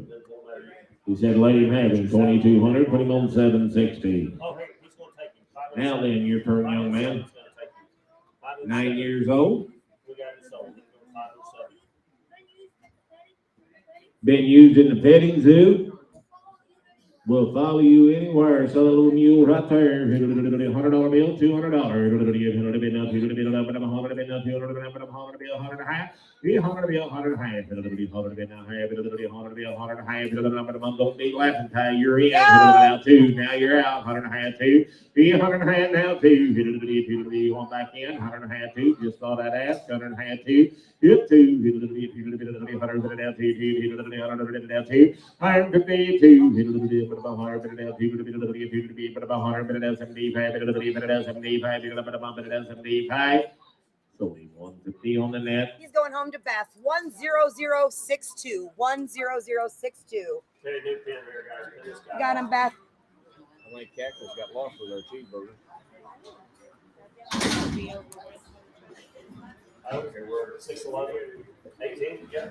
He said let him have him 2,200. Put him on 760. Oh, hey, he's going to take him. Now then, your turn, young man. 9 years old. We got it sold. 507. Been used in the petting zoo. We'll follow you anywhere. Sell a little mule right there. $100 bill, $200. Don't be laughing, Ty. You're in. Now 2. Now you're out. 100 2. Be 100 now 2. You want back in? 100 2. Just thought I'd ask. 100 2. Hit 2. 152. It's only 150 on the net. He's going home to Beth. 10062. 10062. Got him, Beth. I think Cactus got lost with their cheeseburger. Okay, we're 611, 18, yeah.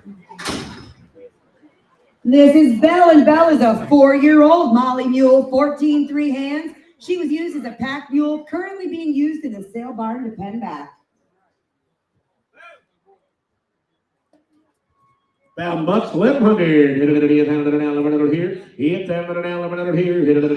This is Belle, and Belle is a 4-year-old Molly mule, 14 3 hands. She was used as a pack mule, currently being used in the sale barn to pen back. $1,000, 1,100. Hit it here. It's $1,000 here. Hit it $1,000.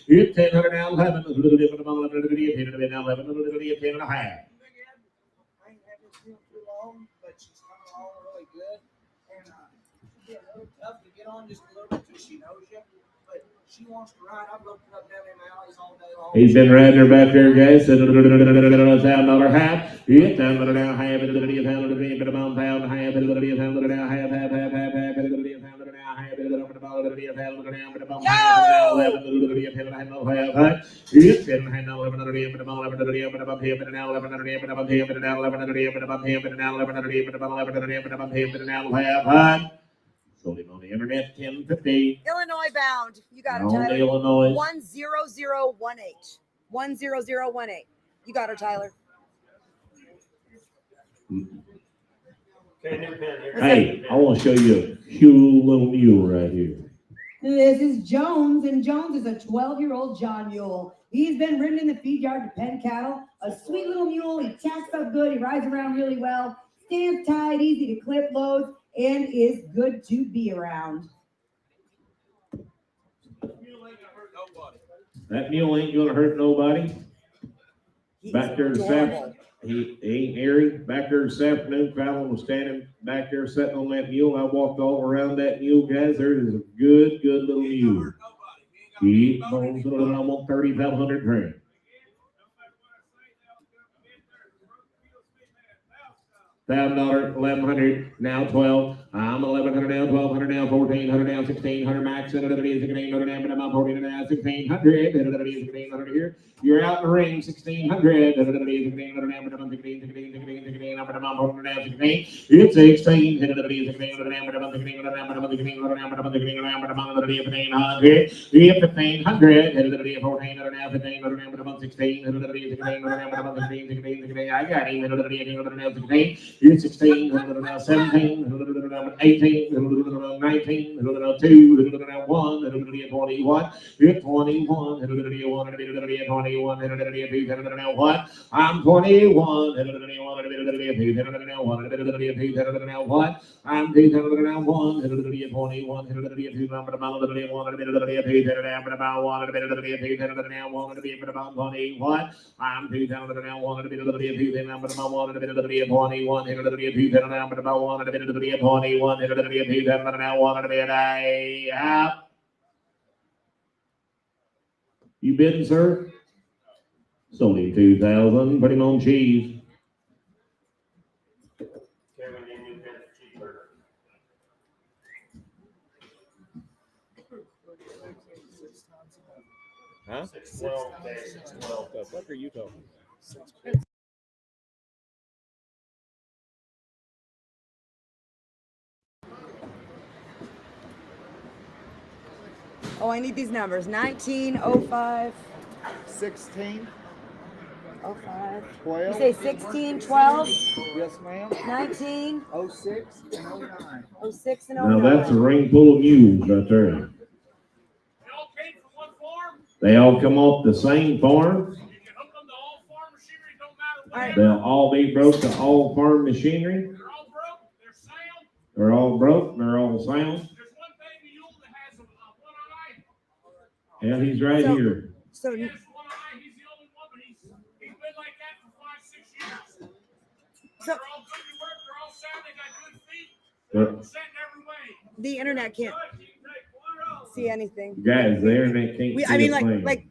It's $10.5. Too long, but she's coming along really good. And she's a little tough to get on just a little bit because she knows you. But she wants to ride. I've looked her up down in the alleys all day long. He's been riding her back there, guys. $1,000 half. $1,000 half. It's in hand 11 but about 11 but above him and now 11 but above him and now 11 but above him and now 11 but above 11 but above him and now have sold him on the internet 1050. Illinois bound. You got her, On Tyler. Illinois. 10018. 10018. You got her, Tyler. Okay, new pen here. Hey, I want to show you a cute little mule right here. This is Jones, and Jones is a 12-year-old John Mule. He's been ridden in the feed yard to pen cattle. A sweet little mule. He tacks up good. He rides around really well. Stands tight, easy to clip loads, and is good to be around. That mule ain't gonna hurt nobody. He's Back there this adorable. afternoon, he ain't airy. Back there this afternoon, Fallon was standing back there sitting on that mule. I walked all around that mule, guys. There is a good little mule. He owns a little almost 3,500 grand. $1,000, 1,100, now 12. I'm 1,100 now, 1,200 now, 1,400 now, 1,600 max. And it is 1,800 now, but I'm 1,400 now, 1,600. And it is 1,800 here. You're out in the ring, 1,600. And it is 1,800 now, but I'm 16, but I'm 100 now, 16. It's 16. And it is 1,800 now, but I'm 1,600 now, but I'm 1,600 now, but I'm 1,600 now, but I'm 1,100. It's 1,500. And it is 1,400 now, 1,500 now, but I'm 16. And it is 1,600 now, but I'm 16. I got him. And it is 1,800 now, 16. You're 16, 17, 18, 19, 2, 1, 21. You're 21, 21, what? I'm 21, what? I'm 201, 21. You bidding, sir? Sold him 2,000. Put him on cheese. Kevin, you need new pen for cheeseburger. Huh? 612, okay, 612. The fuck are you talking? Oh, I need these numbers. 1905. 16, 05. 12. You say 16, 12, Yes, ma'am. 19, 06 and 09. 06, and Now 09. that's a ring full of mules right there. They all came from one farm. They all come off the same farm. You can hook them to all farm machinery, don't matter what. Alright. They'll all be broke to all farm machinery. They're all broke, they're sound. They're all broke and they're all sound. There's one baby mule that has one eye. Yeah, he's right So- here. So He has one eye, he's the only one, but he's been like that for 5-6 years. But So- they're all good to work, they're all sound, they got good feet. They're- They're set in every way. the internet can't Good, you can take one row. see anything. Guys, the internet can't see I mean, a thing. like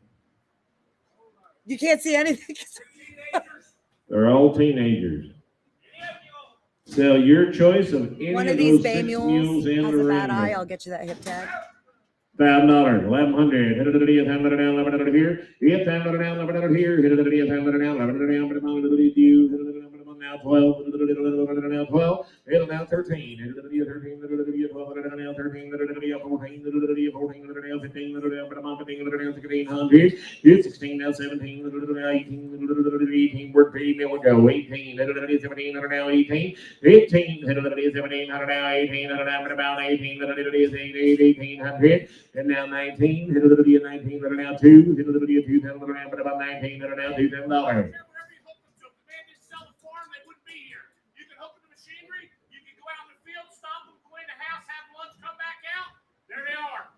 you can't see anything. Teenagers, They're all teenagers. yeah, you know. Sell your choice of any One of of these those bay 6 mules mules in has the a ring. bad eye. I'll get you that hip tag. $1,000, 1,100. Hit it down, 1,100 here. Hit down, 1,100 here. Hit it down, 1,100 now 12. Now 12. It'll now 13. Hit it 13. 12. Now 13. 14. 14. 15. 1,600. Hit 16. Now 17. 18. Word pretty mill go. 18. Hit 17. Now 18. 18. Hit 17. Now 18. About 18. 1,800. And now 19, hit it be a 19, but now 2, hit it be a 2, but about 19, but now $2,000. Wherever you hook them to, if the man didn't sell the farm, they wouldn't be here. You can hook them to machinery, you can go out in the field, stop them, go in the house, have lunch, come back out. There they are.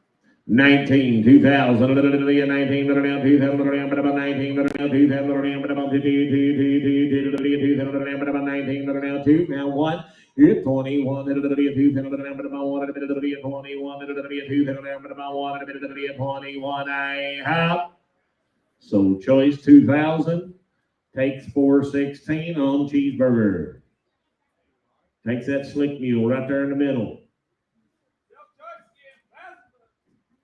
19, 2,000, hit it be a 19, but now 2,000, but about 19, but now 2,000, but about 2, hit it be a 2,000, but about 19, but now 2, now 1. You're 21, it'll be a 2, but about 1, it'll be a 21, it'll be a 2, but about 1, it'll be a 21. I have. So choice 2,000 takes 416 on cheeseburger. Takes that slick mule right there in the middle.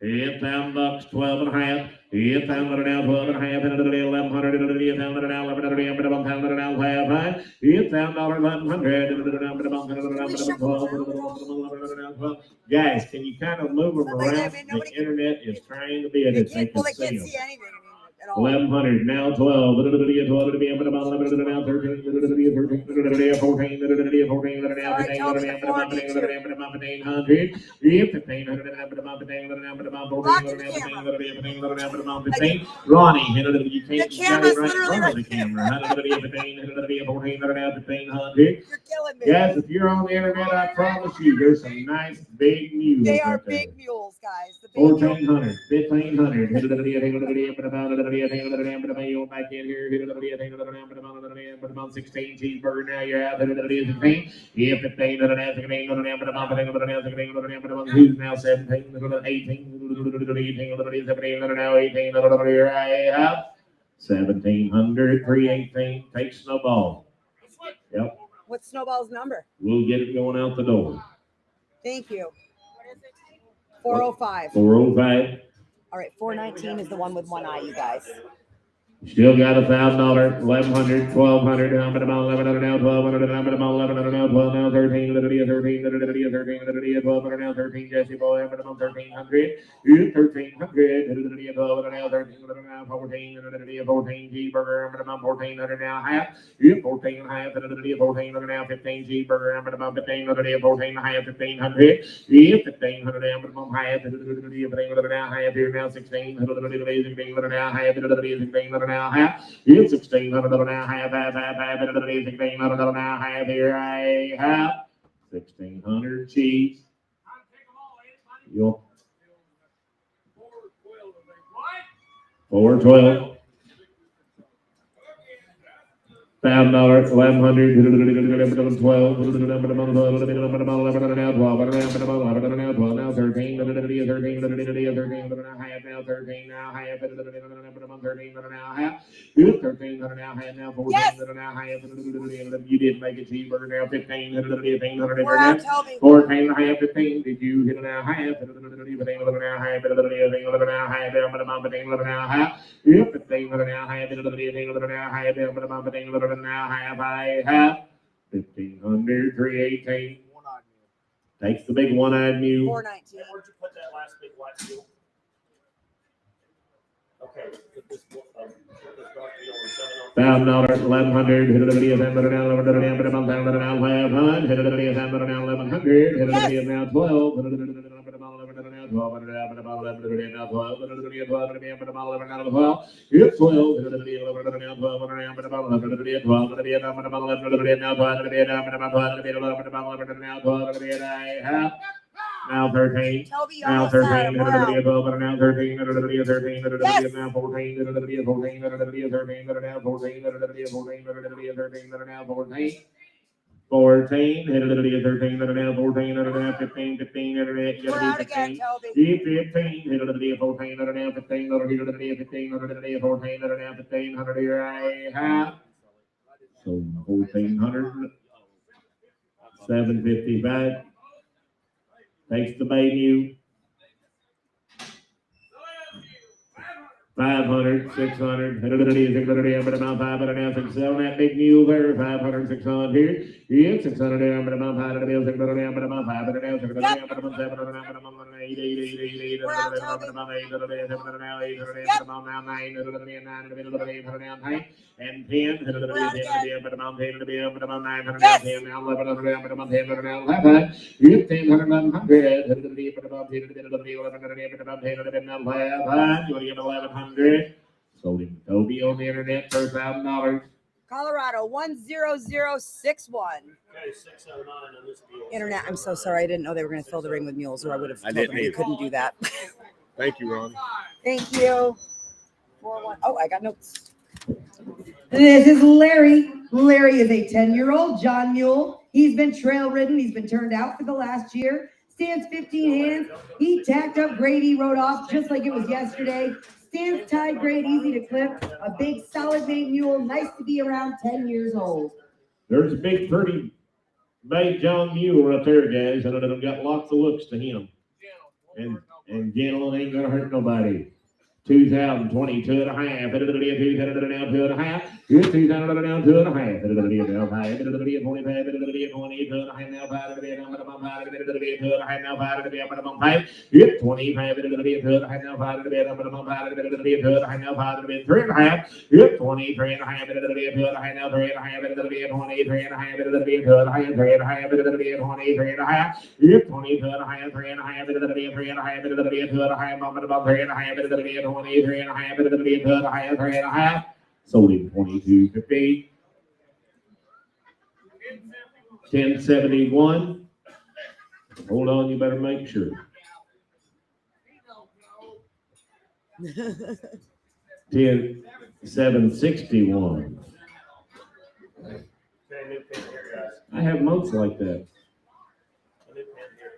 $10,000, 12 and a half. $10,000 now, 12 and a half, and $1100, $10,000 now, $1100, $11,000 now, $5,500, $11,000, Guys, can you kind of move them around? The internet is trying to be a Well, they they can can't see them. see anything at all. 1100 now 12 now 13 now 13 14 now 15 Ronnie, you can't The camera's right in literally front of the camera. 1500. You're killing me. Guys, if you're on the internet, I promise you, there's some nice big mules. They are right there. big mules, guys. The big mules. 1400, 1500. Back in here. 16 cheeseburger. Now you're out. 15. Yeah, 15. Who's now 17? 18. 1700. 318. Take Snowball. Yep. What's Snowball's number? We'll get it going out the door. Thank you. 405. 405. All right, 419 is the one with one eye, you guys. Still got $1,000, 1100, 1200, now, but about 1100 now, 1200, now, but about 1100 now, 12 now, 13, 13, 13, 1200 now, 13, Jesse boy, but about 1300, 1300, 1200 now, 1300 now, 14, 14 cheeseburger, but about 1400 now, half, 14 half, 1400 now, 15 cheeseburger, but about 1500, 14 half, 1500, 1500 now, but about half, 1500 now, half here now, 1600 now, half, 1600 now, half. It's 1600 now, half, 1600 now, half here, I have 1600 cheese. You'll 412. $1,000, 1100, 12, 11 now 13, half now 13 now half 13 now half 13 now half now 14 now half you didn't make a cheeseburger now 15 We're out, Toby. 14 and a half 15 did you hit an hour half 15 now half 11 now half 11 now half 15 now half 11 now half now half I have 1500 318 takes the big one-eyed mule. 419. Where'd you put that last big white mule? Okay, put this dark deal on $1,000, 1100, hit it now 12. Now 13. Toby, you Now almost had 13. him. We're out. Now 13. Now 13. Yes. Now 14. 14. 14. Now 14. 14. 14, hit it at 13, now 14, 15, 15, We're out again, Toby. 15, hit it at 14, now 15, 15, 14, now 1500 here I have. So 1400, 755. Takes the menu. 500, 600, hit it at 500 now, 600, that big mule there, 500, 600 here. Yeah, 600 down, but about 500 down, 600 down, but about 500 down, 600 down, but about 700 down, but about 8, 8, 8, 8, 8, 8, 800 now, 800 down, but about now 900 down, 9, and 10, hit it at 10, but about 10 to be up, but about 900 down, 10 now, 1100 down, but about 10 down, 1100, 1500, 1100, hit it at but about 10 to be 1100, but about 10 to be 1100, you want to give 1100. Sold him Toby on the internet for $1,000. Colorado 10061. Okay, 609 on this deal. Internet, I'm so sorry. I didn't know they were going to fill the ring with mules, or I would have told didn't them we either. couldn't do that. Thank you, Ron. Thank you. 41. Oh, I got notes. This is Larry. Larry is a 10-year-old John Mule. He's been trail ridden. He's been turned out for the last year. Stands 15 hands. He tacked up great. He rode off just like it was yesterday. Stands tied great, easy to clip. A big, solid made mule. Nice to be around 10 years old. There's a big, pretty made John Mule right there, guys, and it got lots of looks to him. and gentle, it ain't gonna hurt nobody. 2022 and a half, 2 and a half, 2,000 down 2 and a half, 25, 22 and a half, now 5, 2 and a half, now 5, 25, 2 and a half, now 5, 2 and a half, 3 and a half, 23 and a half, 2 and a half, now 3 and a half, 23 and a half, 2 and a half, 3 and a half, 23 and a half, 22 and a half, 3 and a half, 3 and a half, 2 and a half, 3 and a half, 23 and a half, 2 and a half, 3 and a half. Sold him 22.50. 1071. Hold on, you better make sure. 10,761. Okay, new pin here, guys. I have months like that. A new pin here.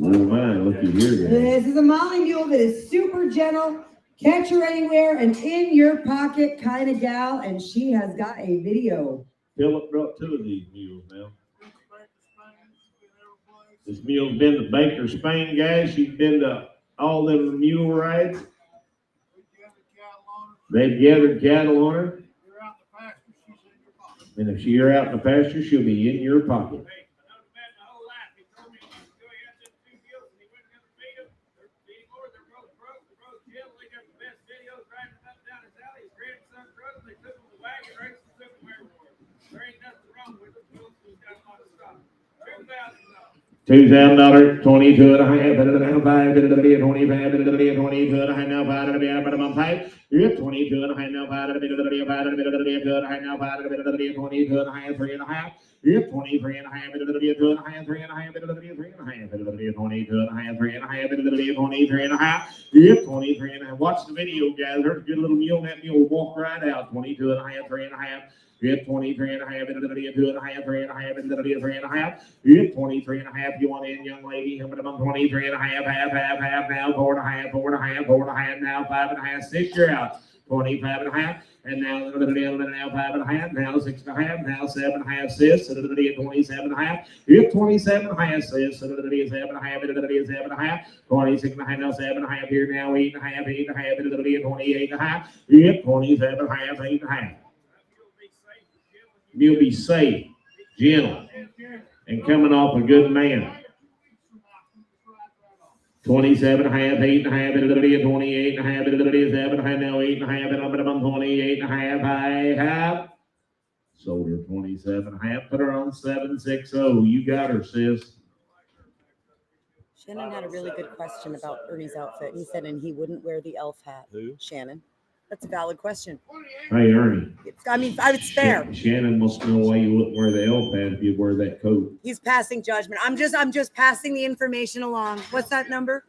Oh my, looky here, guys. This is a Molly mule that is super gentle, catch her anywhere and in your pocket kind of gal, and she has got a video. Philip brought 2 of these mules now. This mule's been to Baker, Spain, guys. She's been to all them mule rides. They've gathered cattle on her. And if you're out in the pasture, she'll be in your pocket. $2,000, 22 and a half, and now 5, 25, 22 and a half, now 5, and a 5, 22 and a half, now 5, and a 5, and now 5, 22 and a half, 3 and a half, 23 and a half, 2 and a half, 3 and a half, 3 and a half, 22 and a half, 3 and a half, 23 and a half, 23 and a half. Watch the video, guys. There's a good little mule. That mule will walk right out. 22 and a half, 3 and a half. 23 and a half, 2 and a half, 3 and a half, 3 and a half. 23 and a half. You want in, young lady? 23 and a half, half. Now 4 and a half, 4 and a half, 4 and a half. Now 5 and a half, 6. You're out. 25 and a half. And now 5 and a half. Now 6 and a half. Now 7 and a half, sis. 27 and a half. 27 and a half, sis. 7 and a half. 7 and a half. 26 and a half. Now 7 and a half. Here now 8 and a half. 8 and a half. 28 and a half. 27 and a half. 8 and a half. You'll be safe, gentle, and coming off a good man. 27 and a half, 8 and a half, 28 and a half, 7 and a half, now 8 and a half, and I'm 28 and a half, I have. Sold her 27 and a half, put her on 760. You got her, sis. Shannon had a really good question about Ernie's outfit. He said, and he wouldn't wear the elf hat. Who? Shannon. That's a valid question. Hey, Ernie. It's fair. Shannon wants to know why you wouldn't wear the elf hat if you wear that coat. He's passing judgment. I'm just passing the information along. What's that number?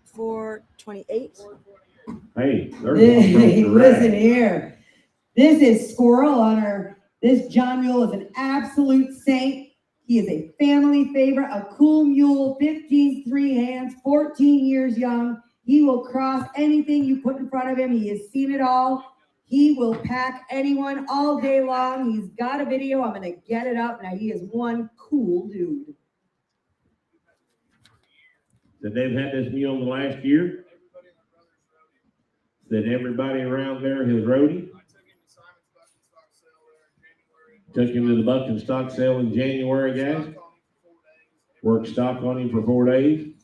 428. Hey, Listen here. This is Squirrel on her. This John Mule is an absolute saint. He is a family favorite, a cool mule, 15 3 hands, 14 years young. He will cross anything you put in front of him. He has seen it all. He will pack anyone all day long. He's got a video. I'm going to get it up. Now, he is one cool dude. Said they've had this mule in the last year. Said everybody around there has rode him. Took him to the buck and stock sale in January, guys. Worked stock on him for 4 days.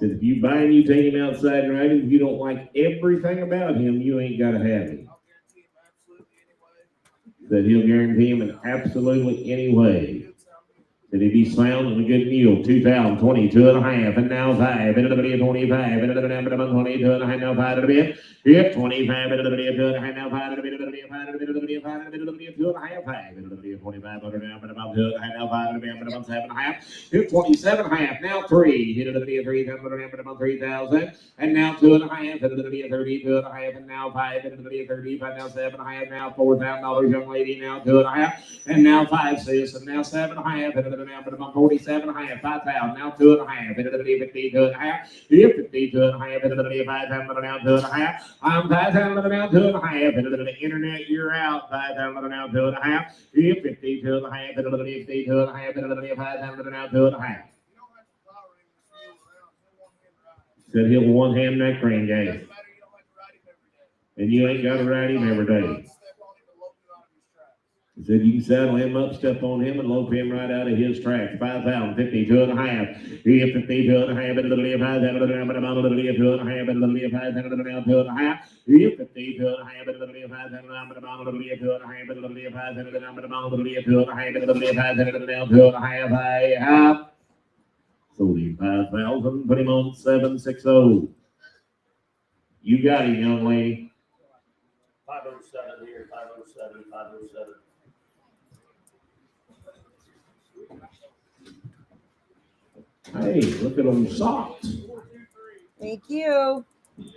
Said if you buy him, you take him outside and ride him. If you don't like everything about him, you ain't got to have him. Said he'll guarantee him in absolutely any way. Said he'd be sound and a good mule. 2022 and a half, and now 5. And 25, and 22 and a half, now 5 and a bit. Yep, 25, and 22 and a half, now 5 and a bit. 2 and a half, 5, and 25, and about 2 and a half, now 5 and a bit, about 7 and a half. Yep, 27 and a half, now 3. Hit it at 3, about 3,000, and now 2 and a half, and 32 and a half, and now 5, and 35, now 7 and a half, now $4,000, young lady, now 2 and a half, and now 5, sis, and now 7 and a half, and 47 and a half, 5,000, now 2 and a half, 52 and a half, 52 and a half, 5,000 now 2 and a half, I'm 5,000 now 2 and a half, internet, you're out, 5,000 now 2 and a half, 52 and a half, 52 and a half, 5,000 now 2 and a half. Said he'll one hand that crane game. And you ain't got to ride him every day. He said you can saddle him up, step on him, and lope him right out of his tracks. 5,000, 52 and a half. 52 and a half, and it'll be 5,000, but I'm going to leave 2 and a half, and it'll be 5,000, and now 2 and a half. 52 and a half, and it'll be 5,000, and I'm going to leave 2 and a half, and it'll be 5,000, and I'm going to leave 2 and a half, and it'll be 5,000, and now 2 and a half. I have. So leave 5,000, put him on 760. You got him, young lady. 507 here, 507, 507. Hey, look at them socks. Thank you.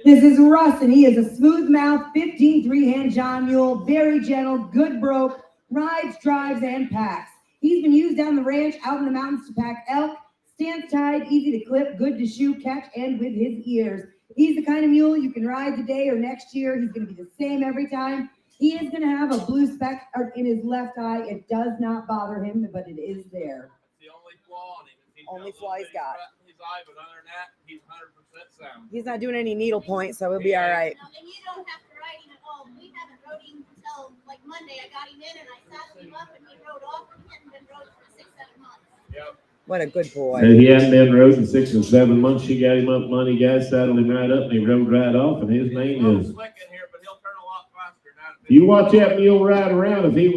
This is Russ, and he is a smooth mouth, 15 3-hand John Mule, very gentle, good broke, rides, drives, and packs. He's been used down the ranch, out in the mountains to pack elk, stands tied, easy to clip, good to shoe, catch, and with his ears. He's the kind of mule you can ride today or next year. He's going to be the same every time. He is going to have a blue speck in his left eye. It does not bother him, but it is there. The only flaw in him. Only flaw he's got. His eye, but other than that, he's 100% sound. He's not doing any needle points, so he'll be all right. No, and you don't have to ride him at all. We haven't rode him until like Monday. I got him in and I saddled him up and he rode off. He hadn't been rode for 6-7 months. Yep. What a good boy. And he hadn't been rode in 6 or 7 months. She got him up, money guys saddled him right up, and he rode right off. And his name is. Slick in here, but he'll turn a lot faster now. You watch that mule ride around. If he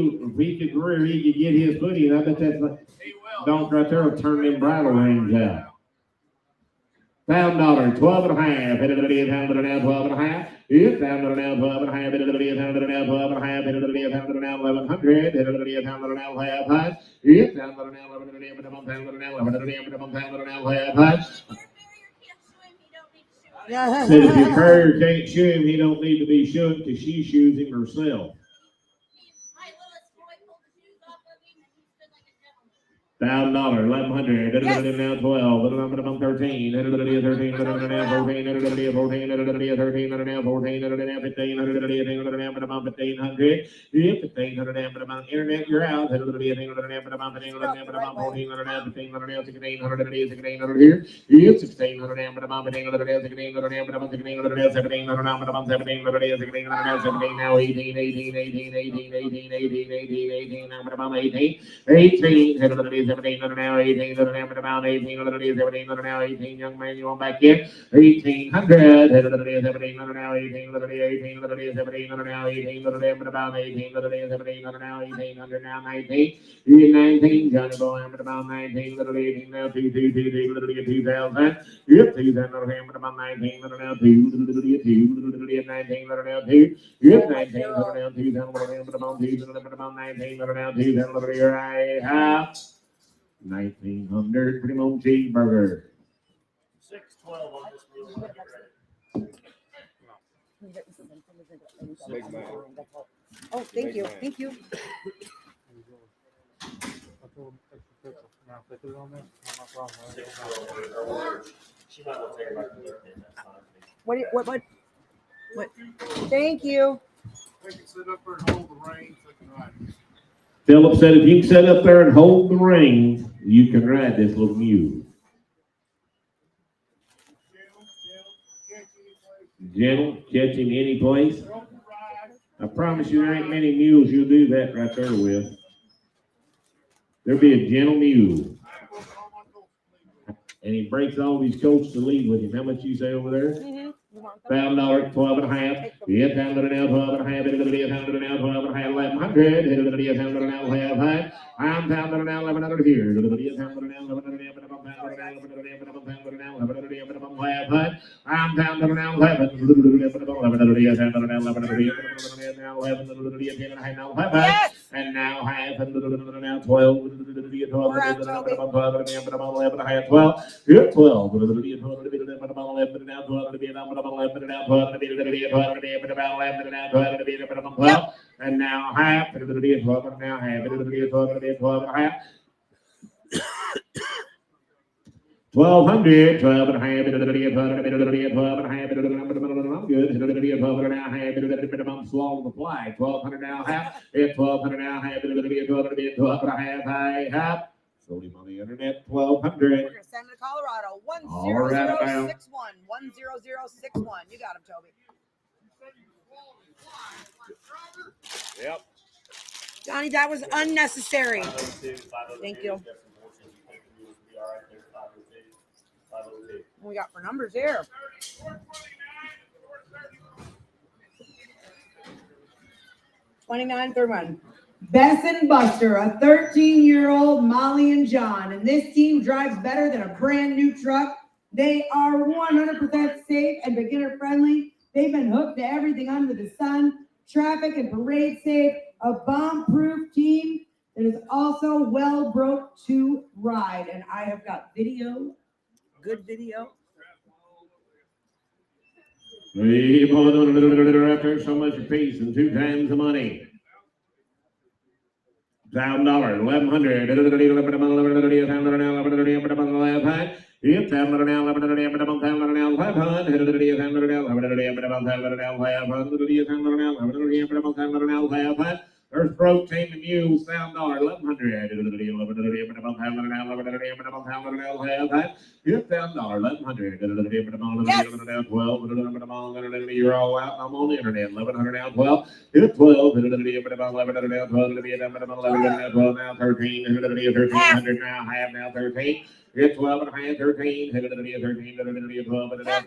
could rear, he could get his footing. I bet that's like, He will. don't right there will turn them bridle reins out. $1,000, 12 and a half. It'll be $1,000 now, 12 and a half. $1,000 now, 12 and a half. It'll be $1,000 now, 12 and a half. It'll be $1,000 now, 1,100. It'll be $1,000 now, half high. $1,000 now, 1,100 now, 1,100 now, half high. Said if your carrier can't shoe him, he don't need to be shook because she shoes him herself. My littlest boy pulled the shoes off of him and he stood like a gentleman. $1,000, 1,100. It'll be now 12. It'll be 13. It'll be 13. It'll be now 14. It'll be 14. It'll be 13. It'll be now 14. It'll be now 15. It'll be 18. It'll be now 1,500. 15. It'll be now internet. You're out. It'll be 18. It'll be now 15. It'll be now 14. It'll be now 15. It'll be now 16. It'll be 16. It'll be here. 16. It'll be now 15. It'll be 16. It'll be now 16. It'll be 17. It'll be now 17. It'll be 16. It'll be now 17. Now 18. 18. 18. 18. 18. 18. 18. 18. Now 18. 18. It'll be 17. It'll now 18, little bit about 18, little bit 17, little now 18, young man, you want back in? 1,800, little bit 17, little now 18, little bit 18, little bit 17, little now 18, little bit about 18, little bit 17, little now 1800, now 19, 19, Johnny boy, I'm about 19, little 18, now 2, little bit 2,000, yep, 2,000, little bit about 19, little now 2, little bit 2, little bit 19, little now 2, yep, 19, little now 2, little bit about 2, little bit about 19, little now 2, little bit right half. 1,900, pretty much cheeseburger. 612 on this mule. Big man. Oh, thank you. Thank you. She might want to take her back to work then, that's fine. What? Thank you. They can sit up there and hold the reins, they can ride. Philip said if you can sit up there and hold the reins, you can ride this little mule. Gentle, catch him any place. I promise you there ain't many mules you'll do that right there with. There'll be a gentle mule. And he breaks all these coats to leave with him. How much you say over there? $1,000, 12 and a half. Yeah, $1,000 now, 12 and a half. It'll be $1,000 now, 12 and a half, 1,100. It'll be $1,000 now, half high. I'm $1,000 now, 1,100 here. It'll be $1,000 now, 1,100 now, 1,100 now, 1,100 now, half high. I'm $1,000 now, 11. $1,000 now, 11. Yes. And now half, and now 12. 12. Here, 12. And now half, now half, 12 and a half. 1,200, 12 and a half, 12 and a half, 12 and a half, I'm good. 12 and a half, I'm swallowing the flag. 1,200 now, half, 1,200 now, half, 12 and a half, half. Sold him on the internet, 1,200. We're gonna send him to Colorado. 10061. 10061. You got him, Toby. Yep. Johnny, that was unnecessary. 502, 502. Thank you. Got some horses. You think the mules will be all right there? 502. 502. What we got for numbers here? 29, third one. Bess and Buster, a 13-year-old Molly and John, and this team drives better than a brand new truck. They are 100% safe and beginner friendly. They've been hooked to everything under the sun, traffic and parade safe, a bomb-proof team that is also well broke to ride. And I have got video, good video. After so much a piece and 2 times the money. $1,000, 1,100. Yep, there's protein and mules, $1,000, 1,100. Yep, $1,000, 1,100. 12, you're all out. I'm on the internet. 1,100 now, 12. Yep, 12. 12 now, 13. 1,300 now, half now, 13. It's 12 and a half, 13, 13, 12, 13 and a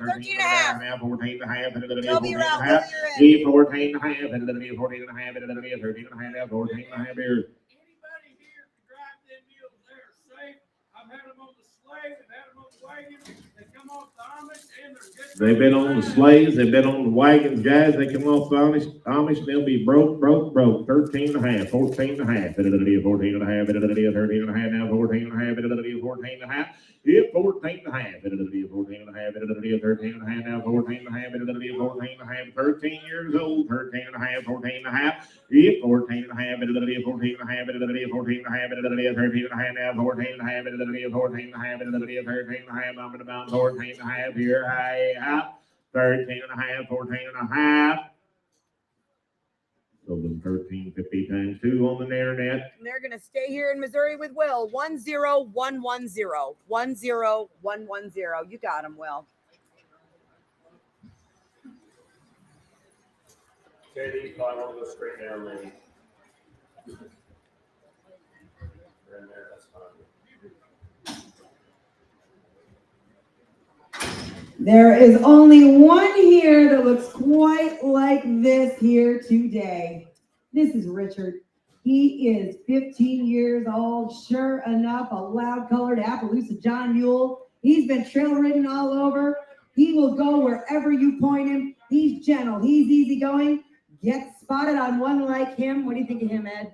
half, now 14 and a half, 14 and a half, 14 and a half, 14 and a half, 13 and a half, now 14 and a half here. Anybody here can drive them mules, they're safe. I've had them on the sleigh, I've had them on the wagon, they come off the Amish and they're good. They've been on the sleighs, they've been on the wagons, guys. They come off the Amish, they'll be broke. 13 and a half, 14 and a half, 14 and a half, 13 and a half, now 14 and a half, 14 and a half. Yep, 14 and a half, 14 and a half, 13 and a half, now 14 and a half, 14 and a half, 13 years old, 13 and a half, 14 and a half. Yep, 14 and a half, 14 and a half, 14 and a half, 13 and a half, now 14 and a half, 14 and a half, 13 and a half, I'm about 14 and a half here, high up, 13 and a half, 14 and a half. So the 1350 times 2 on the internet. And they're going to stay here in Missouri with Will. 10110. 10110. You got him, Will. Okay, these probably won't go straight down, maybe. They're in there, that's fine. There is only one here that looks quite like this here today. This is Richard. He is 15 years old. Sure enough, a loud-colored Appaloosa John Mule. He's been trail ridden all over. He will go wherever you point him. He's gentle. He's easygoing. Get spotted on one like him. What do you think of him, Ed?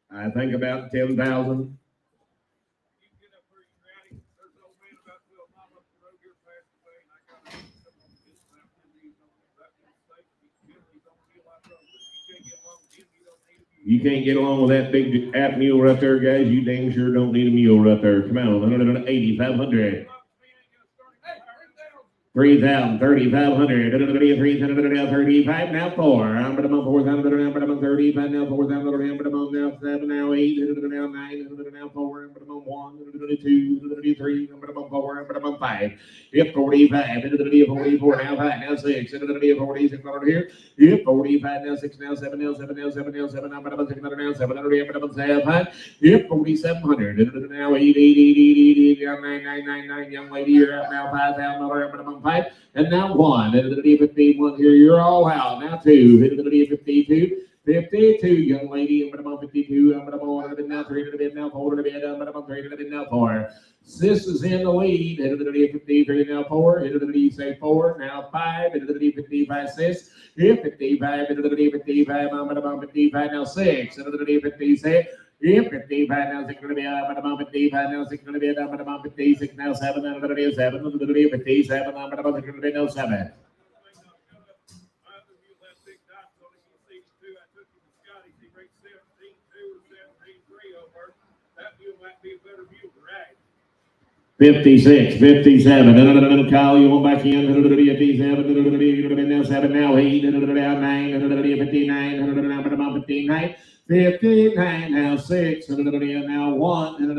I think about 10,000. You can't get along with that big app mule right there, guys. You dang sure don't need a mule right there. Come on, 180, 500. 3,000, 3,500, 3,500, now 4. I'm going to 4,000, I'm 35, now 4,000, I'm now 7, now 8, now 9, now 4, I'm 1, 2, 3, I'm 4, I'm 5. Yep, 45, 44, now 5, now 6, 46 here. Yep, 45, now 6, now 7, now 7, now 7, now 7, I'm 600, now 700, I'm 7. Yep, 4,700, now 8, now 9, young lady, you're up now 5,000, I'm 5. And now 1, 51 here, you're all out. Now 2, 52, 52, young lady, I'm 52, I'm now 3, now 4, I'm 3, now 4. Sis is in the lead, 53, now 4, say 4, now 5, 55, sis, 55, 55, I'm 55, now 6, 56. Yep, 55 now 6 going to be about 55 now 6 going to be about 56 now 7 now 7 57 now about 6 going to be now 7. 56, 57. Kyle, you want back in? 57. Now 7. Now 8. 9. 59. 59. 59. Now 6. Now 1.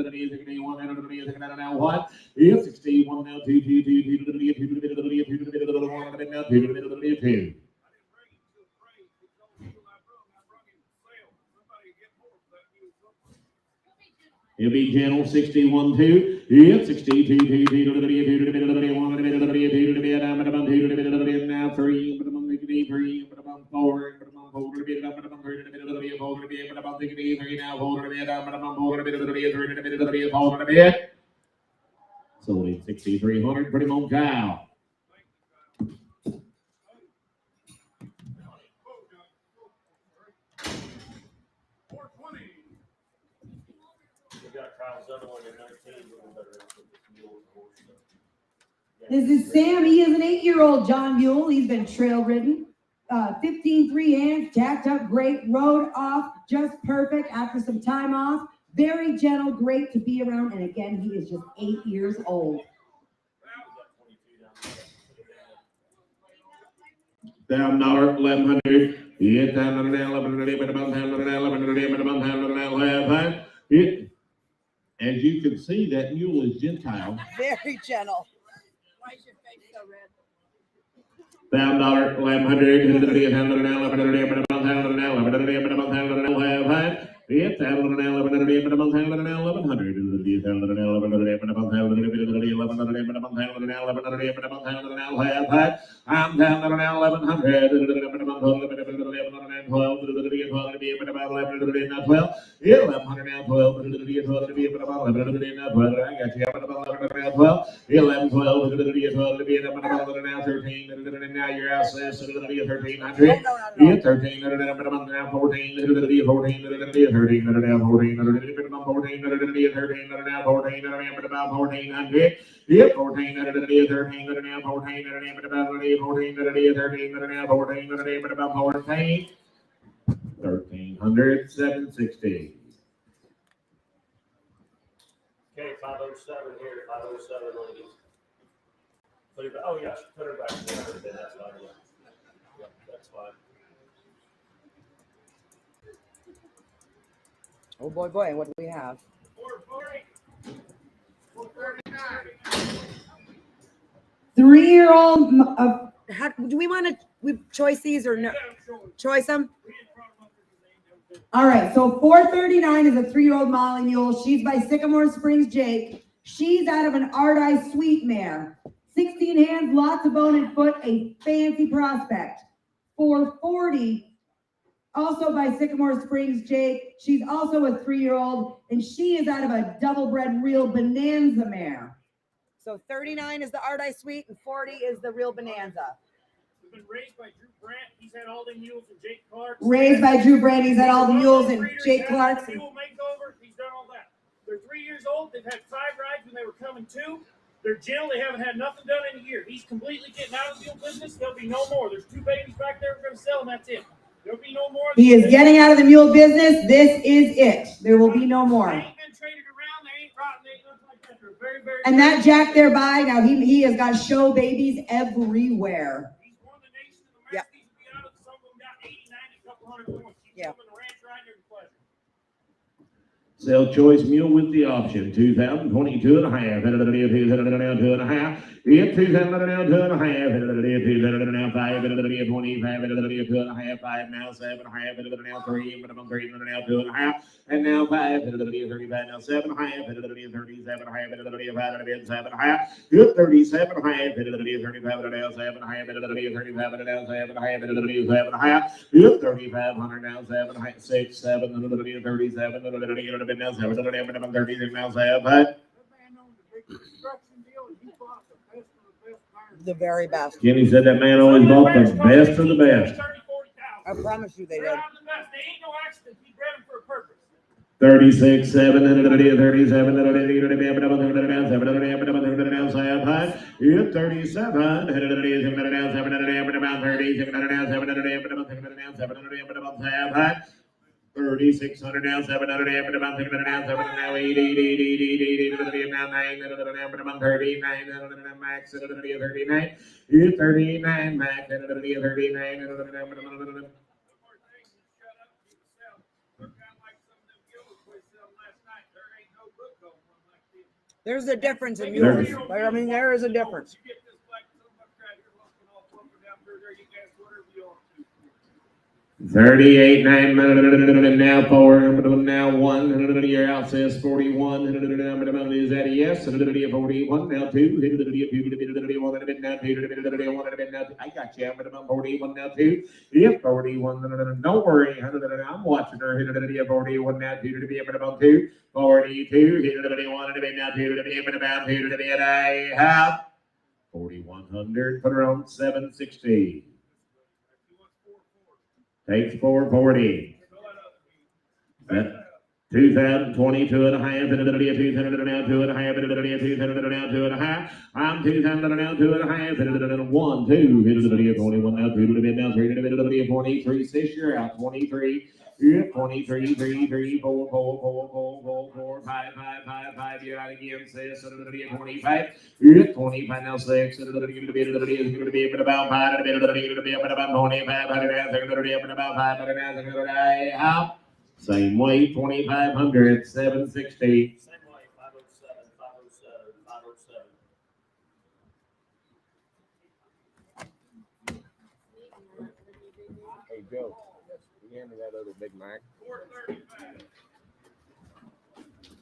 Now 1. 61. Now 2. 2. He'll be gentle, 61-2. Yep, 62, 2, 2, now 3, 3, 4, 4, so it's 6,300, pretty much cow. This is Sam. He is an 8-year-old John Mule. He's been trail ridden. 15 hands, jacked up great, rode off just perfect after some time off. Very gentle, great to be around. And again, he is just 8 years old. Down $1,100. Yeah, down $11. As you can see, that mule is Gentile. Very gentle. Why is your face so red? Down $11. It's out of an $11, I'm down to now you're out 1300. Yeah, 13, 14, Yep, 14, 1,300, 760. Okay, 507 here, 507 ladies. Put it back. Oh, yeah, put her back there. That's fine. Yeah, that's fine. Oh boy, boy, what do we have? 440. 439. 3-year-old. How, do we want to choice these or no? Choice them? All right, so 439 is a 3-year-old Molly Mule. She's by Sycamore Springs Jake. She's out of an Ardeye Sweet Mare. 16 hands, lots of bone and foot, a fancy prospect. 440, also by Sycamore Springs Jake. She's also a 3-year-old, and she is out of a double-bred real Bonanza mare. So 39 is the Ardeye Sweet and 40 is the real Bonanza. We've been raised by Drew Brandt. He's had all the mules and Jake Clark's. Raised by Drew Brandt. He's had all the mules and Jake Clark's. Mule makeover. He's done all that. They're 3 years old. They've had 5 rides when they were coming to. They're gentle. They haven't had nothing done in a year. He's completely getting out of the mule business. There'll be no more. There's 2 babies back there we're going to sell, and that's it. There'll be no more. He is getting out of the mule business. This is it. There will be no more. They ain't been traded around. They ain't rotten. They ain't nothing like that. They're very, very. And that Jack thereby, now he has got show babies everywhere. He's won the nation of the Masters. He's been out of some of them got 80, 90, couple hundred points. Keep coming to the ranch right here with pleasure. Sell choice mule with the option, 2022 and a half, 2 and a half. Yep, 2 and a half, 2 and a half, 5, 25, 2 and a half, 5 now, 7 and a half, 3, 3 and a half, 2 and a half, and now 5, 35, now 7 and a half, 37 and a half, 7 and a half, good 37 and a half, 35 and a half, 7 and a half, 35 and a half, 7 and a half, 7 and a half, good 3,500 now, 7 and a half, 6, 7, 37, now 7, 30, now 7. The very best. Kenny said that man always bought the best of the best. I promise you they did. They ain't no accident. He bred them for a purpose. 36, 7, 37, 7, 37, 3,600 now, 700 now, but about 600 now, 700 now, 8, 8, 8, 8, 8, 8, 8, 8, now 9, but about 39, max, 39, 39, max, 39, There's a difference in mules. I mean, there is a difference. 38, 9, now 4, now 1, your out says 41, is that a yes? 41, now 2, I got you, 41, now 2, yep, 41, don't worry, I'm watching her, 41, now 2, to be about 2, 42, 41, now 2, to be about 2, to be at I have 4,100, put her on 760. Takes 440. 2022 and a half, and a 200 now, 2 and a half, and a 200 now, 2 and a half. I'm 200 now, 2 and a half, and a 1, 2, 21 now, 2 to the now, 3 to the 23, 6, you're out, 23. 23, 3, 3, 4, 4, 4, 4, 4, 4, 5, 5, 5, 5, you're out again, says 25. 25 now, 6, and going to be about 5, and about 25, and about 5, and out. Same way, 2,500, 760. Same way, 507, 507, 507. Hey, Joe, you hand me that other Big Mac?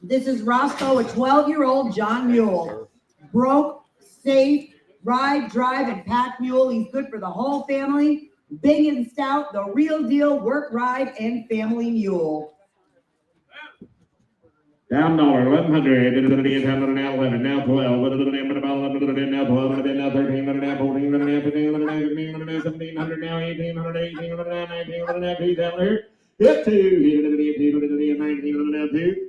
This is Roscoe, a 12-year-old John Mule. Broke, safe, ride, drive, and pack mule. He's good for the whole family. Big and stout, the real deal work, ride, and family mule. Down $1,100, now 11, now 12, now 12, now 13, now 14, now 15, now 1700, now 1800, 1800, now 1900, now 2,000. Hit 2, 1900, now 2.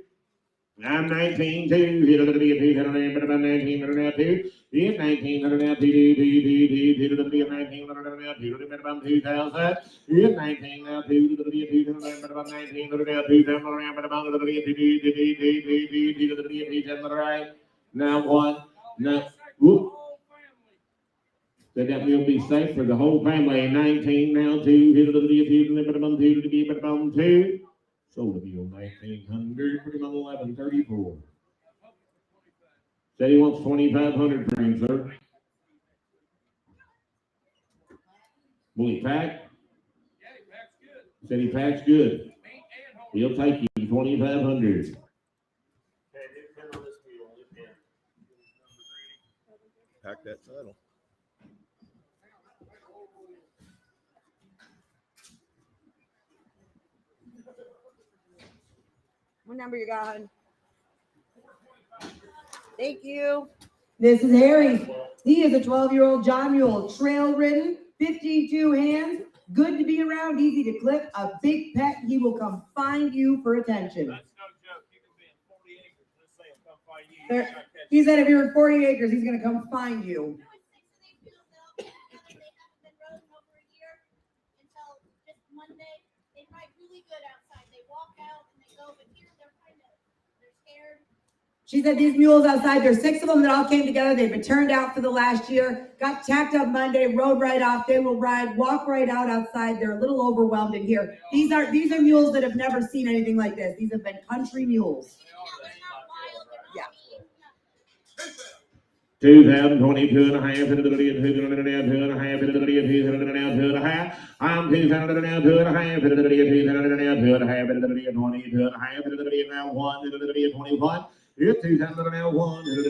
I'm 19, 2, 200, but about 1900, now 2. Hit 1900, now 2, 1900, now 2, but about 2,000. Hit 19, now 2, but about 1900, now 2,000, but about 2, right. Now 1, now, whoop. So that will be safe for the whole family. 19, now 2, but about 2, but about 2. Sold to be on 1,900, put him on 1134. Said he wants 2,500 for him, sir. Will he pack? Said he packs good. He'll take you 2,500. Pack that saddle. What number you got, hon? Thank you. This is Harry. He is a 12-year-old John Mule, trail ridden, 52 hands, good to be around, easy to clip, a big pet. He will come find you for attention. That's no joke. You can be in 40 acres. Let's say he'll come find you. He said if you're in 40 acres, he's going to come find you. They haven't been rode in over a year until just Monday. They ride really good outside. They walk out and they go, but here they're scared. She said these mules outside, there's 6 of them that all came together. They've been turned out for the last year, got tacked up Monday, rode right off. They will ride, walk right out outside. They're a little overwhelmed in here. These are mules that have never seen anything like this. These have been country mules. Yeah. 2022 and a half, 2 and a half, 2 and a half. I'm 200 now, 2 and a half, 2 and a half, 22 and a half, now 1, 21. It's 200 now, 1, 2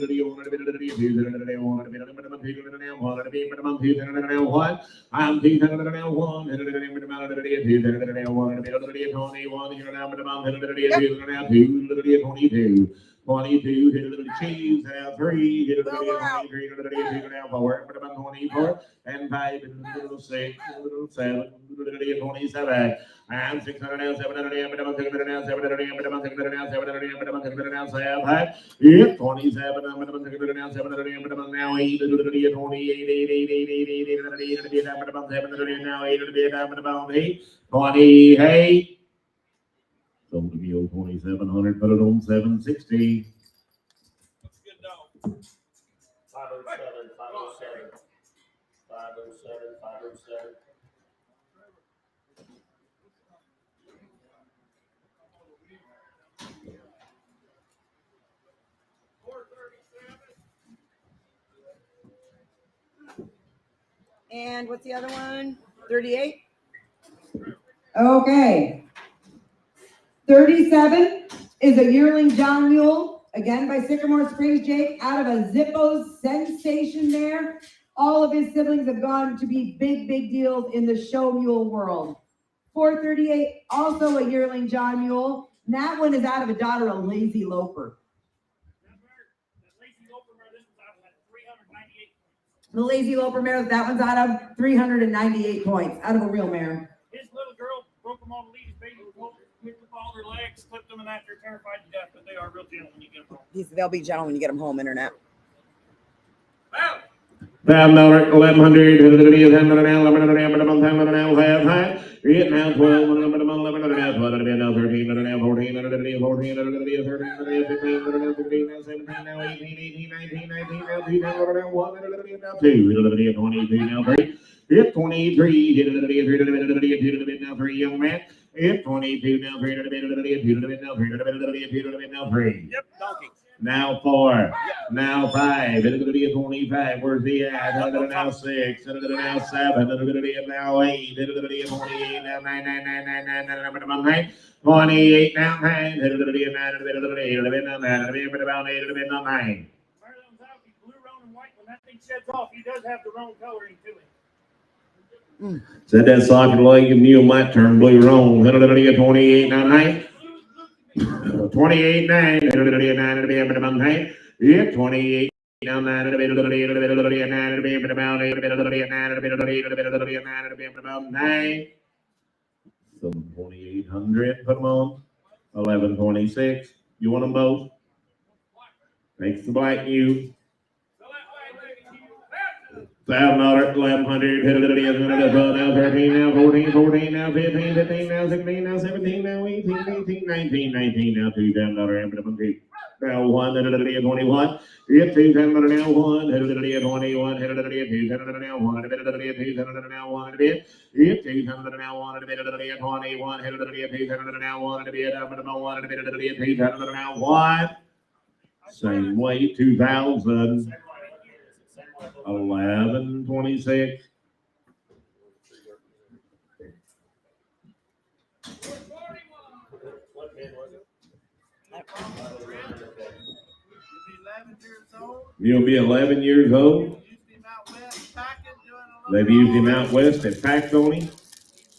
now 1. I'm 200 now, 1, 22. 22, hit a little cheese, now 3, hit a little 23, hit a little 4, but about 24, and 5, hit a little 6, a little 7, a little 27. And 600 now, 700 but about 600 now, 700 but about 600 now, 700 but about 600 now, 7. Yeah, 27, but about 600 now, 700 but about now 8, 28, but about 700 now, 8, but about 8, 28. Sold the mule 2,700, put it on 760. That's a good dog. 507, 507, 507, 507. And what's the other one? 38? Okay. 37 is a yearling John Mule, again by Sycamore Springs Jake, out of a Zippo's sensation there. All of his siblings have gone to be big deals in the show mule world. 438, also a yearling John Mule. And that one is out of a daughter of Lazy Loper. The Lazy Loper mare, that one's out of 398 points, out of a real mare. His little girl broke them all to lead his baby with hope, picked up all their legs, clipped them, and after terrified to death, but they are real gentle when you get them home. They'll be gentle when you get them home, internet. Wow. $5, 1,100, 11, it now 12, 11, 11, 12, now 13, now 14, 14, 15, 16, now 17, now 18, 18, 19, 19, now 2, now 1, now 2, 22, now 3. If 23, now 3, young man. If 22, now 3, now 3. Yep, donkey. Now 4, now 5, it's going to be a 25, where's the at? Now 6, now 7, now 8, it's going to be a 28, now 9, 28, now 9, it's going to be a 9, it's going to be about 8, it's going to be 9. Maryland's out, he's blue, roan, and white. When that thing sheds off, he does have the roan coloring to him. Said that socket leg mule might turn blue roan, it's going to be a 28, now 9. 28, 9, it'll be a 9, it'll be about 9. Yep, 28, now 9, it'll be a 9, it'll be about 8, it'll be a 9, it'll be a 9, it'll be about 9. Some 2,800, put them on. 1126. You want them both? Makes the black mule. $1,000, 1,100, now 13, now 14, 14, now 15, 15, now 16, now 17, now 18, 18, 19, 19, now $2,000, now 1, 21. If $2,000 now 1, 21, 2,000 now 1, 2,000 now 1, if $2,000 now 1, 21, 2,000 now 1, 2,000 now 1. Same way, 2,000. 1126. What pin was it? 11 years old. You'll be 11 years old. Used him out west packing, doing a They've used him out west and packed on him. He's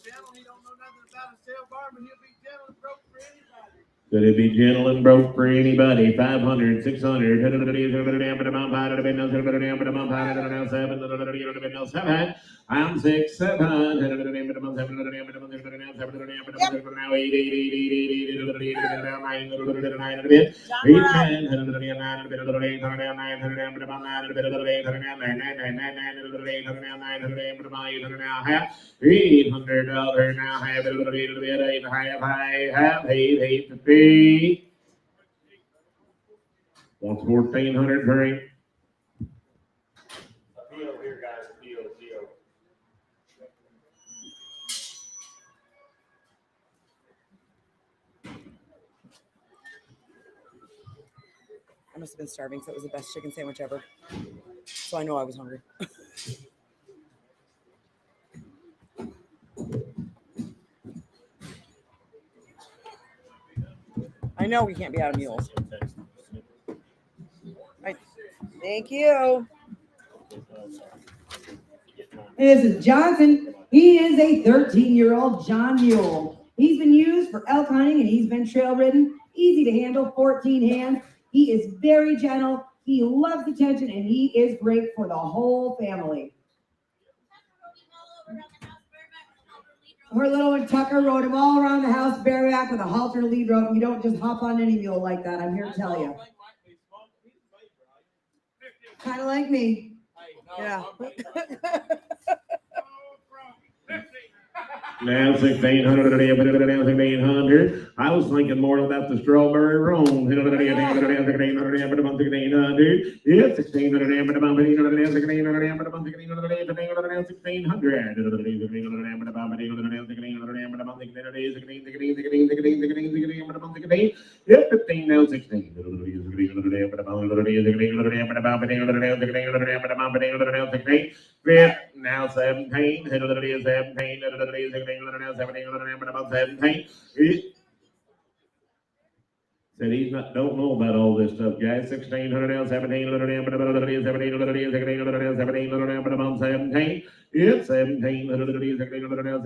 gentle. He don't know nothing about a sale bar, but he'll be gentle and broke for anybody. Could it be gentle and broke for anybody? 500, 600, 7, I'm 6, 7, now 8, 800 now, have it a little bit, 8, have 850. Wants 1,400 drink. Appeal here, guys. Appeal. I must have been starving, so it was the best chicken sandwich ever. So I know I was hungry. I know we can't be out of mules. Right. Thank you. This is Johnson. He is a 13-year-old John Mule. He's been used for elk hunting and he's been trail ridden. Easy to handle, 14 hands. He is very gentle. He loves attention and he is great for the whole family. Her little one Tucker rode him all around the house bareback with a halter lead rope. You don't just hop on any mule like that, I'm here to tell you. Kind of like me. Yeah. Now 1600, now 1600. I was thinking more about the strawberry roan. Yeah, 1600. Yeah, 1600. Yeah, 15 now 16. Fifth, now 17. 17. 17. Said he's not, don't know about all this stuff, guys. 1600 now, 1700 now, 1700 17. Yeah, 1700 now,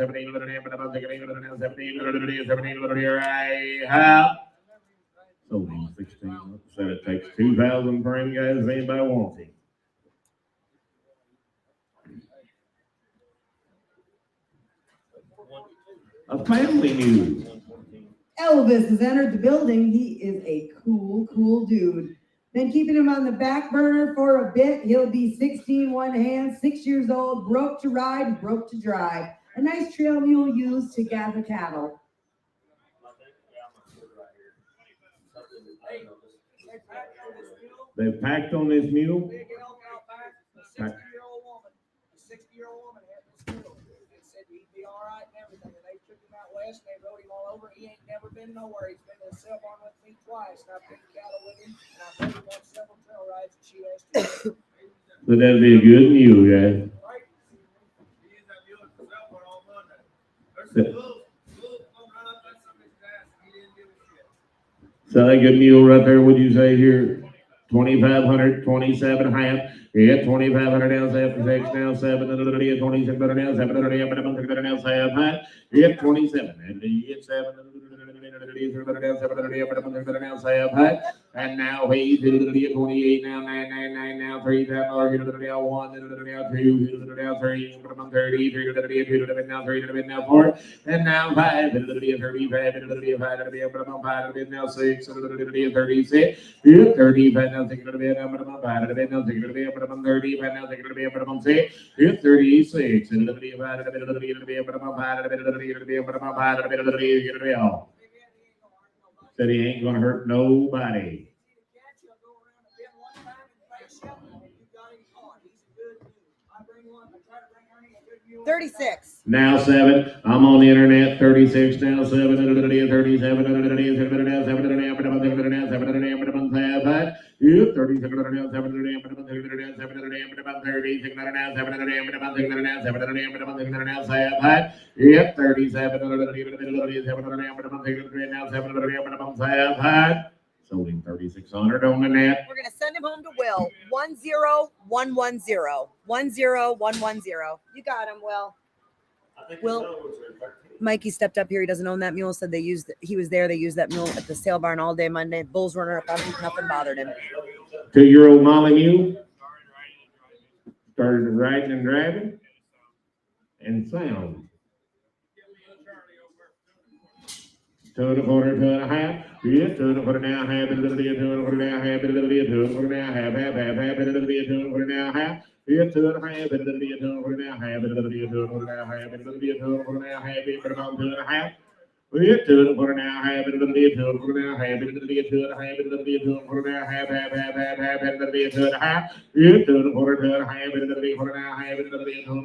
1700 here I have. So 16. Said it takes 2,000 for him, guys, if anybody wants him. A family mule. Elvis has entered the building. He is a cool dude. Been keeping him on the back burner for a bit. He'll be 16 one hand, 6 years old, broke to ride, broke to drive. A nice trail mule used to gather cattle. They've packed on this mule. Big elk out back, a 60-year-old woman had this mule. They said he'd be all right and everything. And they took him out west and they rode him all over. He ain't never been nowhere. He's been to the sale barn with me twice. And I've been cattle with him. And I've rode him on several trail rides and she has too. So that'd be a good mule, guys. Right? He used that mule at the cell phone all Monday. There's some wolves gonna run up that somebody's ass. He didn't give a shit. So that good mule right there, would you say here? 2,500, 27 half. Yeah, 2,500 now, 76 now, 700, 27 now, 700 now, 700. Yeah, 27. And you get 700. And now he's 28 now, 999 now, 3,000 now, 1, now 2, now 3, 30, now 3, now 4, and now 5, 35, now 6, 36, 35 now, 6, 35 now, 6, 35 now, 6, 36, said he ain't gonna hurt nobody. 36. Now 7. I'm on the internet. 36 now. 7. 37. 37. Sold him 3,600 on the net. We're gonna send him home to Will. 10110. 10110. You got him, Will. Will. Mikey stepped up here. He doesn't own that mule. Said he was there. They used that mule at the sale barn all day Monday. Bulls running up on him. Nothing bothered him. 2-year-old Molly mule. Started riding and driving. And sound. 2 1/4, 2 1/2. Yeah, 2 1/4 now, half, 2 1/4 now, half, 2 1/4 now, half, 2 1/4 now, half. Yeah, 2 1/2, 2 1/4 now, half, 2 1/4 now, half, 2 1/4 now, half, put about 2 1/2. Yeah, 2 1/4 now, half, 2 1/4 now, half, 2 1/4 now, half, 2 1/2 now, 2 1/4 now, half,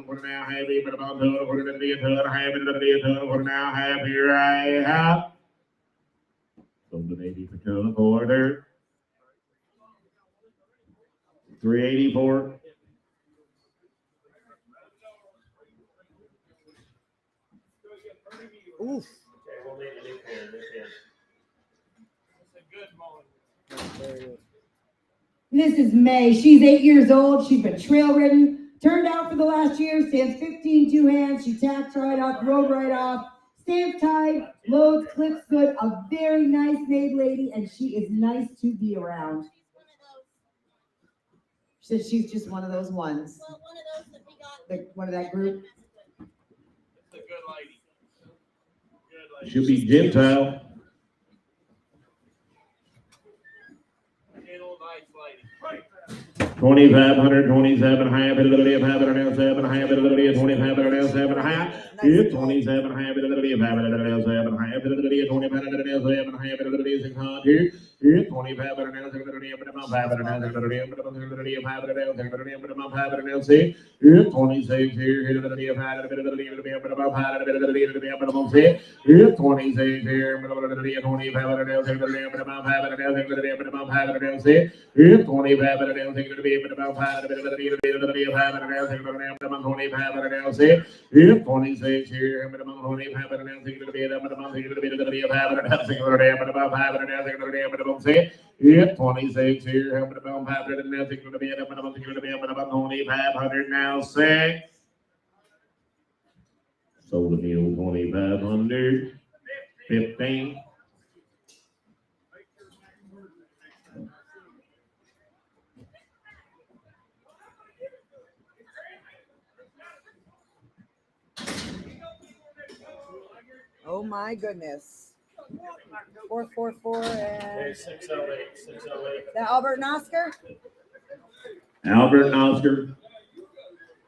2 1/4 now, half, 2 1/4 now, half, put about 2 1/4 now, half, here I have. Sold an 80 for 2 1/4. 384. Oof. This is May. She's 8 years old. She's been trail ridden. Turned out for the last year. Stands 15 2 hands. She tacks right off, rode right off. Stands tied, loads, clips good. A very nice made lady, and she is nice to be around. She said she's just one of those ones. Well, one of those that we got. One of that group. It's a good lady. Good lady. She'll be Gentile. Little nice lady. Right. 2,500, 27 half, ability of habit and 7 half, ability of 25 and 7 half. Here, 27 half, ability of habit and 7 half, ability of 25 and 7 half, ability of 600. Here, 25 and 7 ability of minimum habit and ability of habit and minimum habit and 6. Here, 26 here, ability of habit, ability of minimum habit, ability of minimum 6. Here, 26 here, ability of 25 and 7 ability of minimum habit and ability of minimum habit and 6. Here, 25 and 7 ability of minimum habit, ability of habit and minimum 25 and 6. Here, 26 here, minimum 25 and 7 ability of minimum ability of habit and minimum habit and minimum 6. Here, 26 here, minimum habit and minimum 2500 now 6. Sold the mule 2,500. 15. Oh my goodness. 444 and 608, 608. the Albert and Oscar. Albert and Oscar.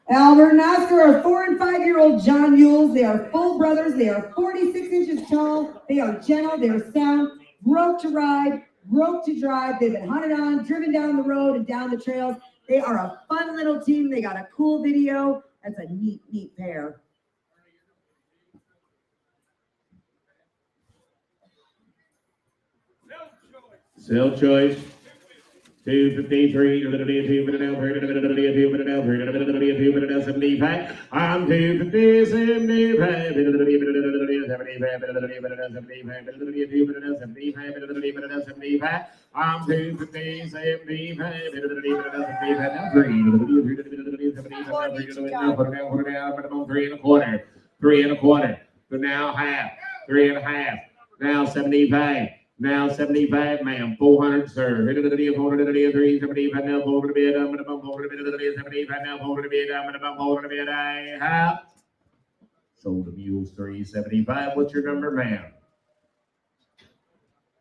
Albert and Oscar are 4 and 5-year-old John Mules. They are full brothers. They are 46 inches tall. They are gentle. They are sound. Broke to ride. Broke to drive. They've been hunted on, driven down the road and down the trails. They are a fun little team. They got a cool video. That's a neat pair. Sell choice. 253, 275. I'm 250, 75, 75. I'm 250, 75, 3 and a quarter. So now half, 3 and a half. Now 75. Now 75, ma'am. 400, sir. 403, 75, now 400 bid. I'm gonna bump over the bid of the 75, now 400 bid. I'm gonna bump over the bid. I have sold the mules 375. What's your number, ma'am?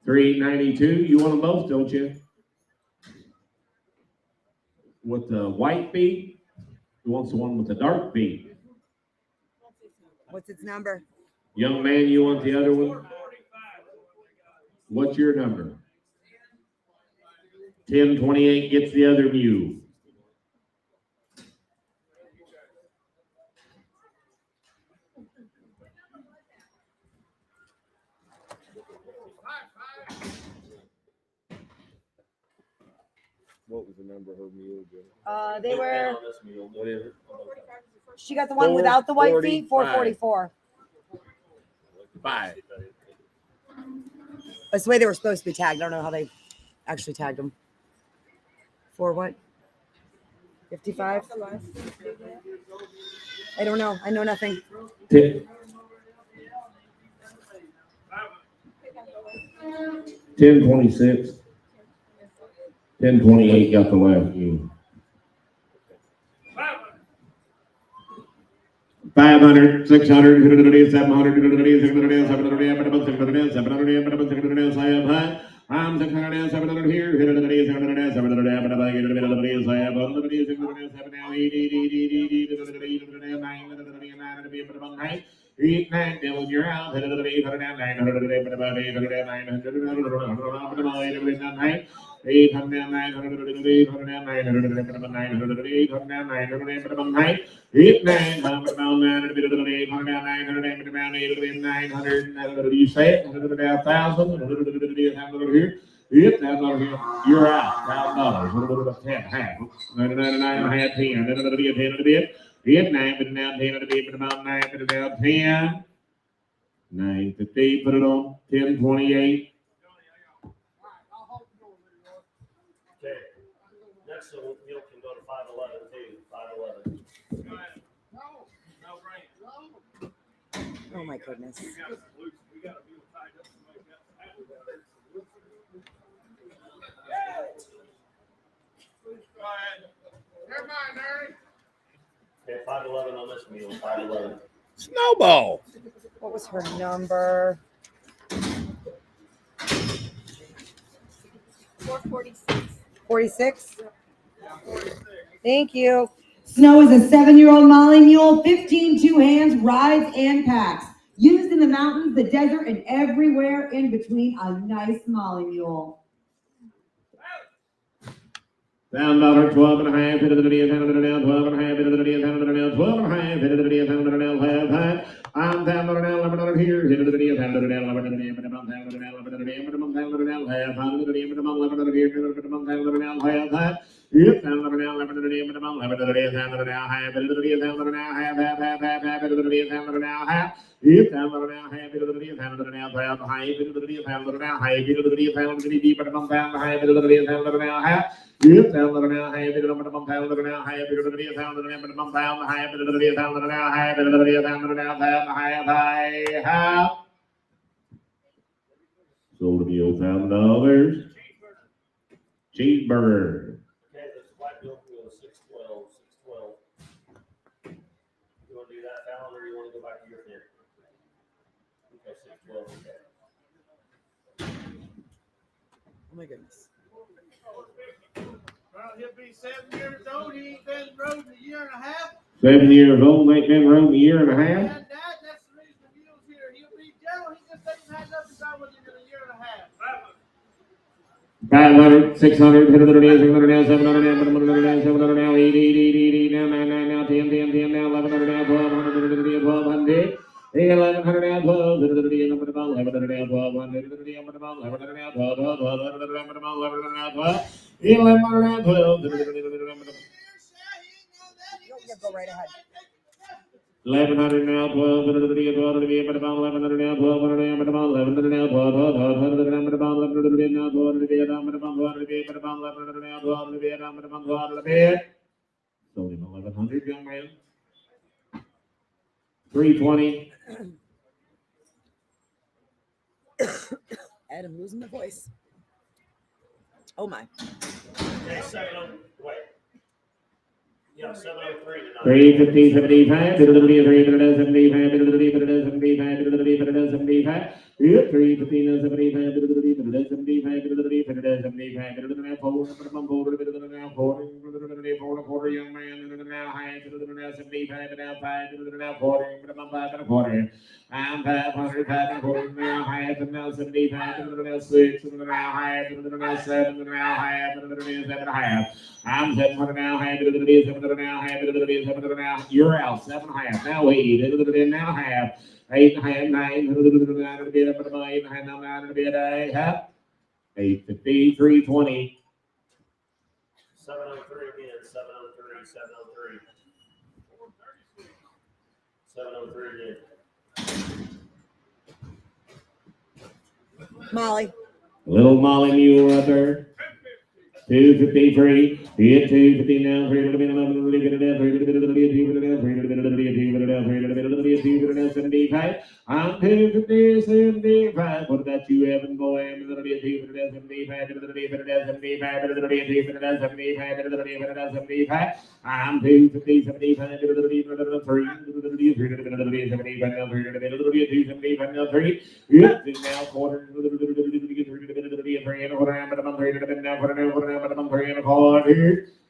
392. You want them both, don't you? With the white feet? Who wants the one with the dark feet? What's its number? Young man, you want the other one? What's your number? 1028 gets the other mule. What was the number of her mule, Jimmy? They were. What is it? She got the one without the white feet. 444. 5. That's the way they were supposed to be tagged. I don't know how they actually tagged them. For what? 55? I don't know. I know nothing. 1026. 1028 got the last mule. 500, 600, 700, 700, I'm 600, 700 here, 700, 700, 700, 8, 9, devil, you're out. 800, 900, 900, 900, you say it, 1,000, here. You're out. $1,000. 10, half. 99 and a half, 10. 10 to bid. 9, but now 10 to bid, but about 9, but now 10. 950, put it on. 1028. Okay. Next one, Mule can go to 511 too. 511. Oh my goodness. Okay, 511 on this mule. 511. Snowball. What was her number? 446. 46? Thank you. Snow is a 7-year-old Molly mule, 15 two hands, rides and packs. Used in the mountains, the desert, and everywhere in between. A nice Molly mule. $12.5, 12 and a half, $12 and a half, 12 and a half, 12 and a half, I'm $11 here, $11 here, Yep, down the now, high, bit of a bump, down the now, high, bit of a down the now, bump down the high, bit of a down the now, high, bit of a down the now, high. Sold to me $1,000. Cheeseburger. Okay, this white milk wheel is 612, 612. You wanna do that, Fallon, or you wanna go back to your thing? Okay, 612, okay. Oh my goodness. Well, he'll be 7 years old. He ain't been rode in a year and a half. 7 years old, ain't been rode a year and a half. And that's the reason the mule's here. He'll be gentle. He just ain't had nothing done with him in a year and a half. 500, 600, 600, 700, 700, 8, now, 9, now, 10, 10, now, 1100, now, 1200, 1200. 1100 now, 12, 1100 now, 12, 1100 now, 12, Go right ahead. 1100 now, 12, 1100 now, 12, 1100 now, 12, 1100 now, 12, 1100 now, 12, sold him 1100, young man. 320. Adam losing my voice. Oh my. Okay, 7, wait. Yeah, 703 tonight. 350, 75, 375, 75, 75. Yep, 350, 75, 75, young man, now high, 75, now 5, 40, I'm 500, 500, now high, now 75, now 6, now high, now 7, now high, 7 high. I'm 700 now, high, 700 now, high, 700 now. You're out, 7.5, now 8, now half. 8.5, 9, 8.5, 850, 320. 703 again, 703, 703. 703 again. Molly. Little Molly mule right there. 253. Hit 250 now. 375. I'm 250, 75. What about you, Evan boy? I'm 275. I'm 250, 75. 3. Yep, now quarter.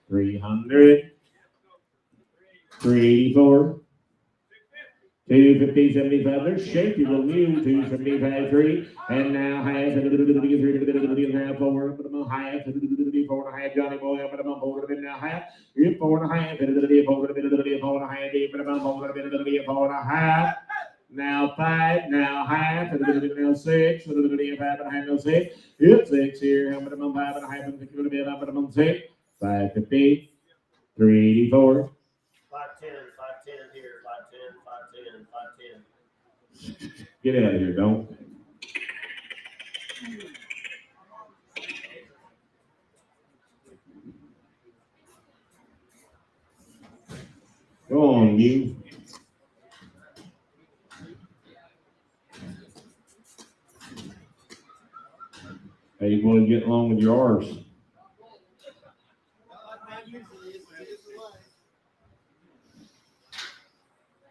300, 384, 250, 75. They're shaky little mule. 275, 3, and now half, 3, 4, but I'm a half, 4.5. Johnny boy, but I'm a 4, now half. 4.5, 4.5. Now 5, now half, now 6, 5.5, now 6. Yep, 6 here, I'm 5.5, 6. 550, 384. 510 here, 510, 510. Get out of here, don't. Go on, you. How you going to get along with your arse?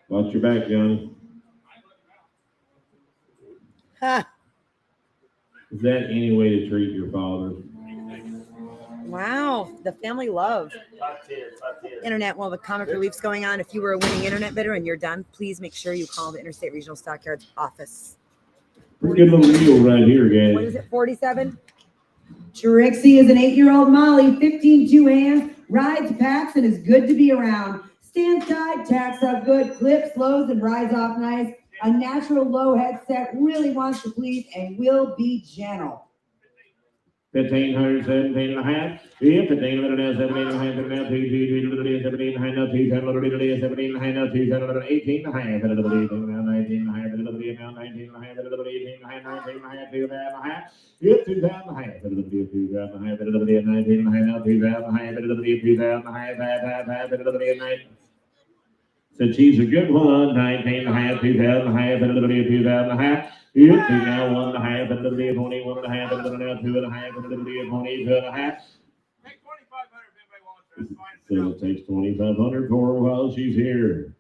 Watch your back, Johnny. Ha. Is that any way to treat your father? Wow, the family love. 510, 510. Internet, while the comic relief's going on, if you were a winning internet bidder and you're done, please make sure you call the Interstate Regional Stockyards office. Pretty good little deal right here, What guys. is it, 47? Trixie is an 8-year-old Molly, 15 hands, rides packs, and is good to be around. Stands tight, tacks up good, clips, slows, and rides off nice. A natural low headset, really wants to please and will be gentle. 1,500, 17 and a half. Yeah, 15, 17 and a half, 17 and a half, 17 and a half, 2, 17 and a half, 2, 18 and a half, 19 and a half, 19 and a half, 19 and a half, 19 and a half, 18 and a half, 19 and a half, 2 and a half, 2 and a half, yeah, 2 and a half, 2 and a half, 2 and a half, 19 and a half, 2 and a half, 2 and a half. Said she's a good one, 19 and a half, 2 and a half, 2 and a half. Yeah, 2 now, 1 and a half, 20, 1 and a half, 2 and a half, 20, 2 and a half. Take 2,500 if anybody wants it. That's fine. So it takes 2,500 for her while she's here.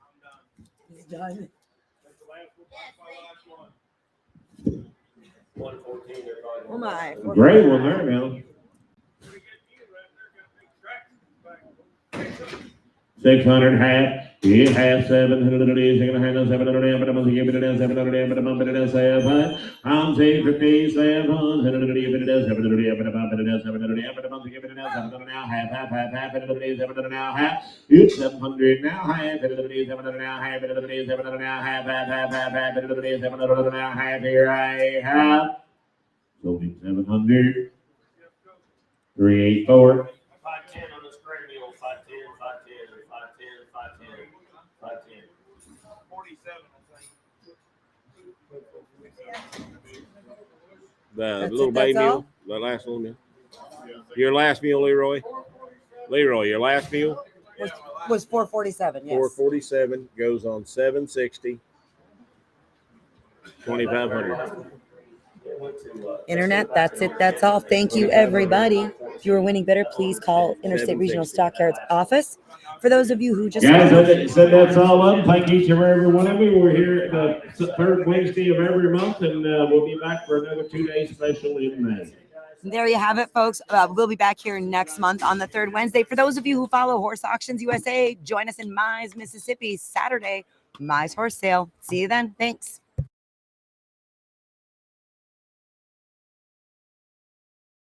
I'm done. He's done. That's the last one. 114, they're probably. Oh my. Great one there now. Pretty good view right there. Got a big track. 600 half. Yeah, half 700 it is. 700 but I'm gonna give it a 700 but I'm gonna do 7. I'm saying 50, 700 it is 700 but I'm gonna do 700 but I'm gonna give it a 700 now. Half, 700 now. Half. It's 700 now. Half, 700 now. Half, 700 now. Half, 700 now. Half. Here I have. So 700. 384. 510 on this gray mule, 510, 510, 510, 510, 510. 47, I think. The That's little it, bay that's all? mule, the last one. Yeah. Your last mule, Leroy. Leroy, your last mule. Was 447, yes. 447 goes on 760. 2,500. Internet, that's it, that's all. Thank you, everybody. If you were winning bidder, please call Interstate Regional Stockyards office. For those of you who just Guys, I said that's all up. Thank each and every one of you. We're here the third Wednesday of every month, and we'll be back for another 2-day special in May. there you have it, folks. We'll be back here next month on the third Wednesday. For those of you who follow Horse Auctions USA, join us in Mize, Mississippi, Saturday, Mize Horse Sale. See you then. Thanks.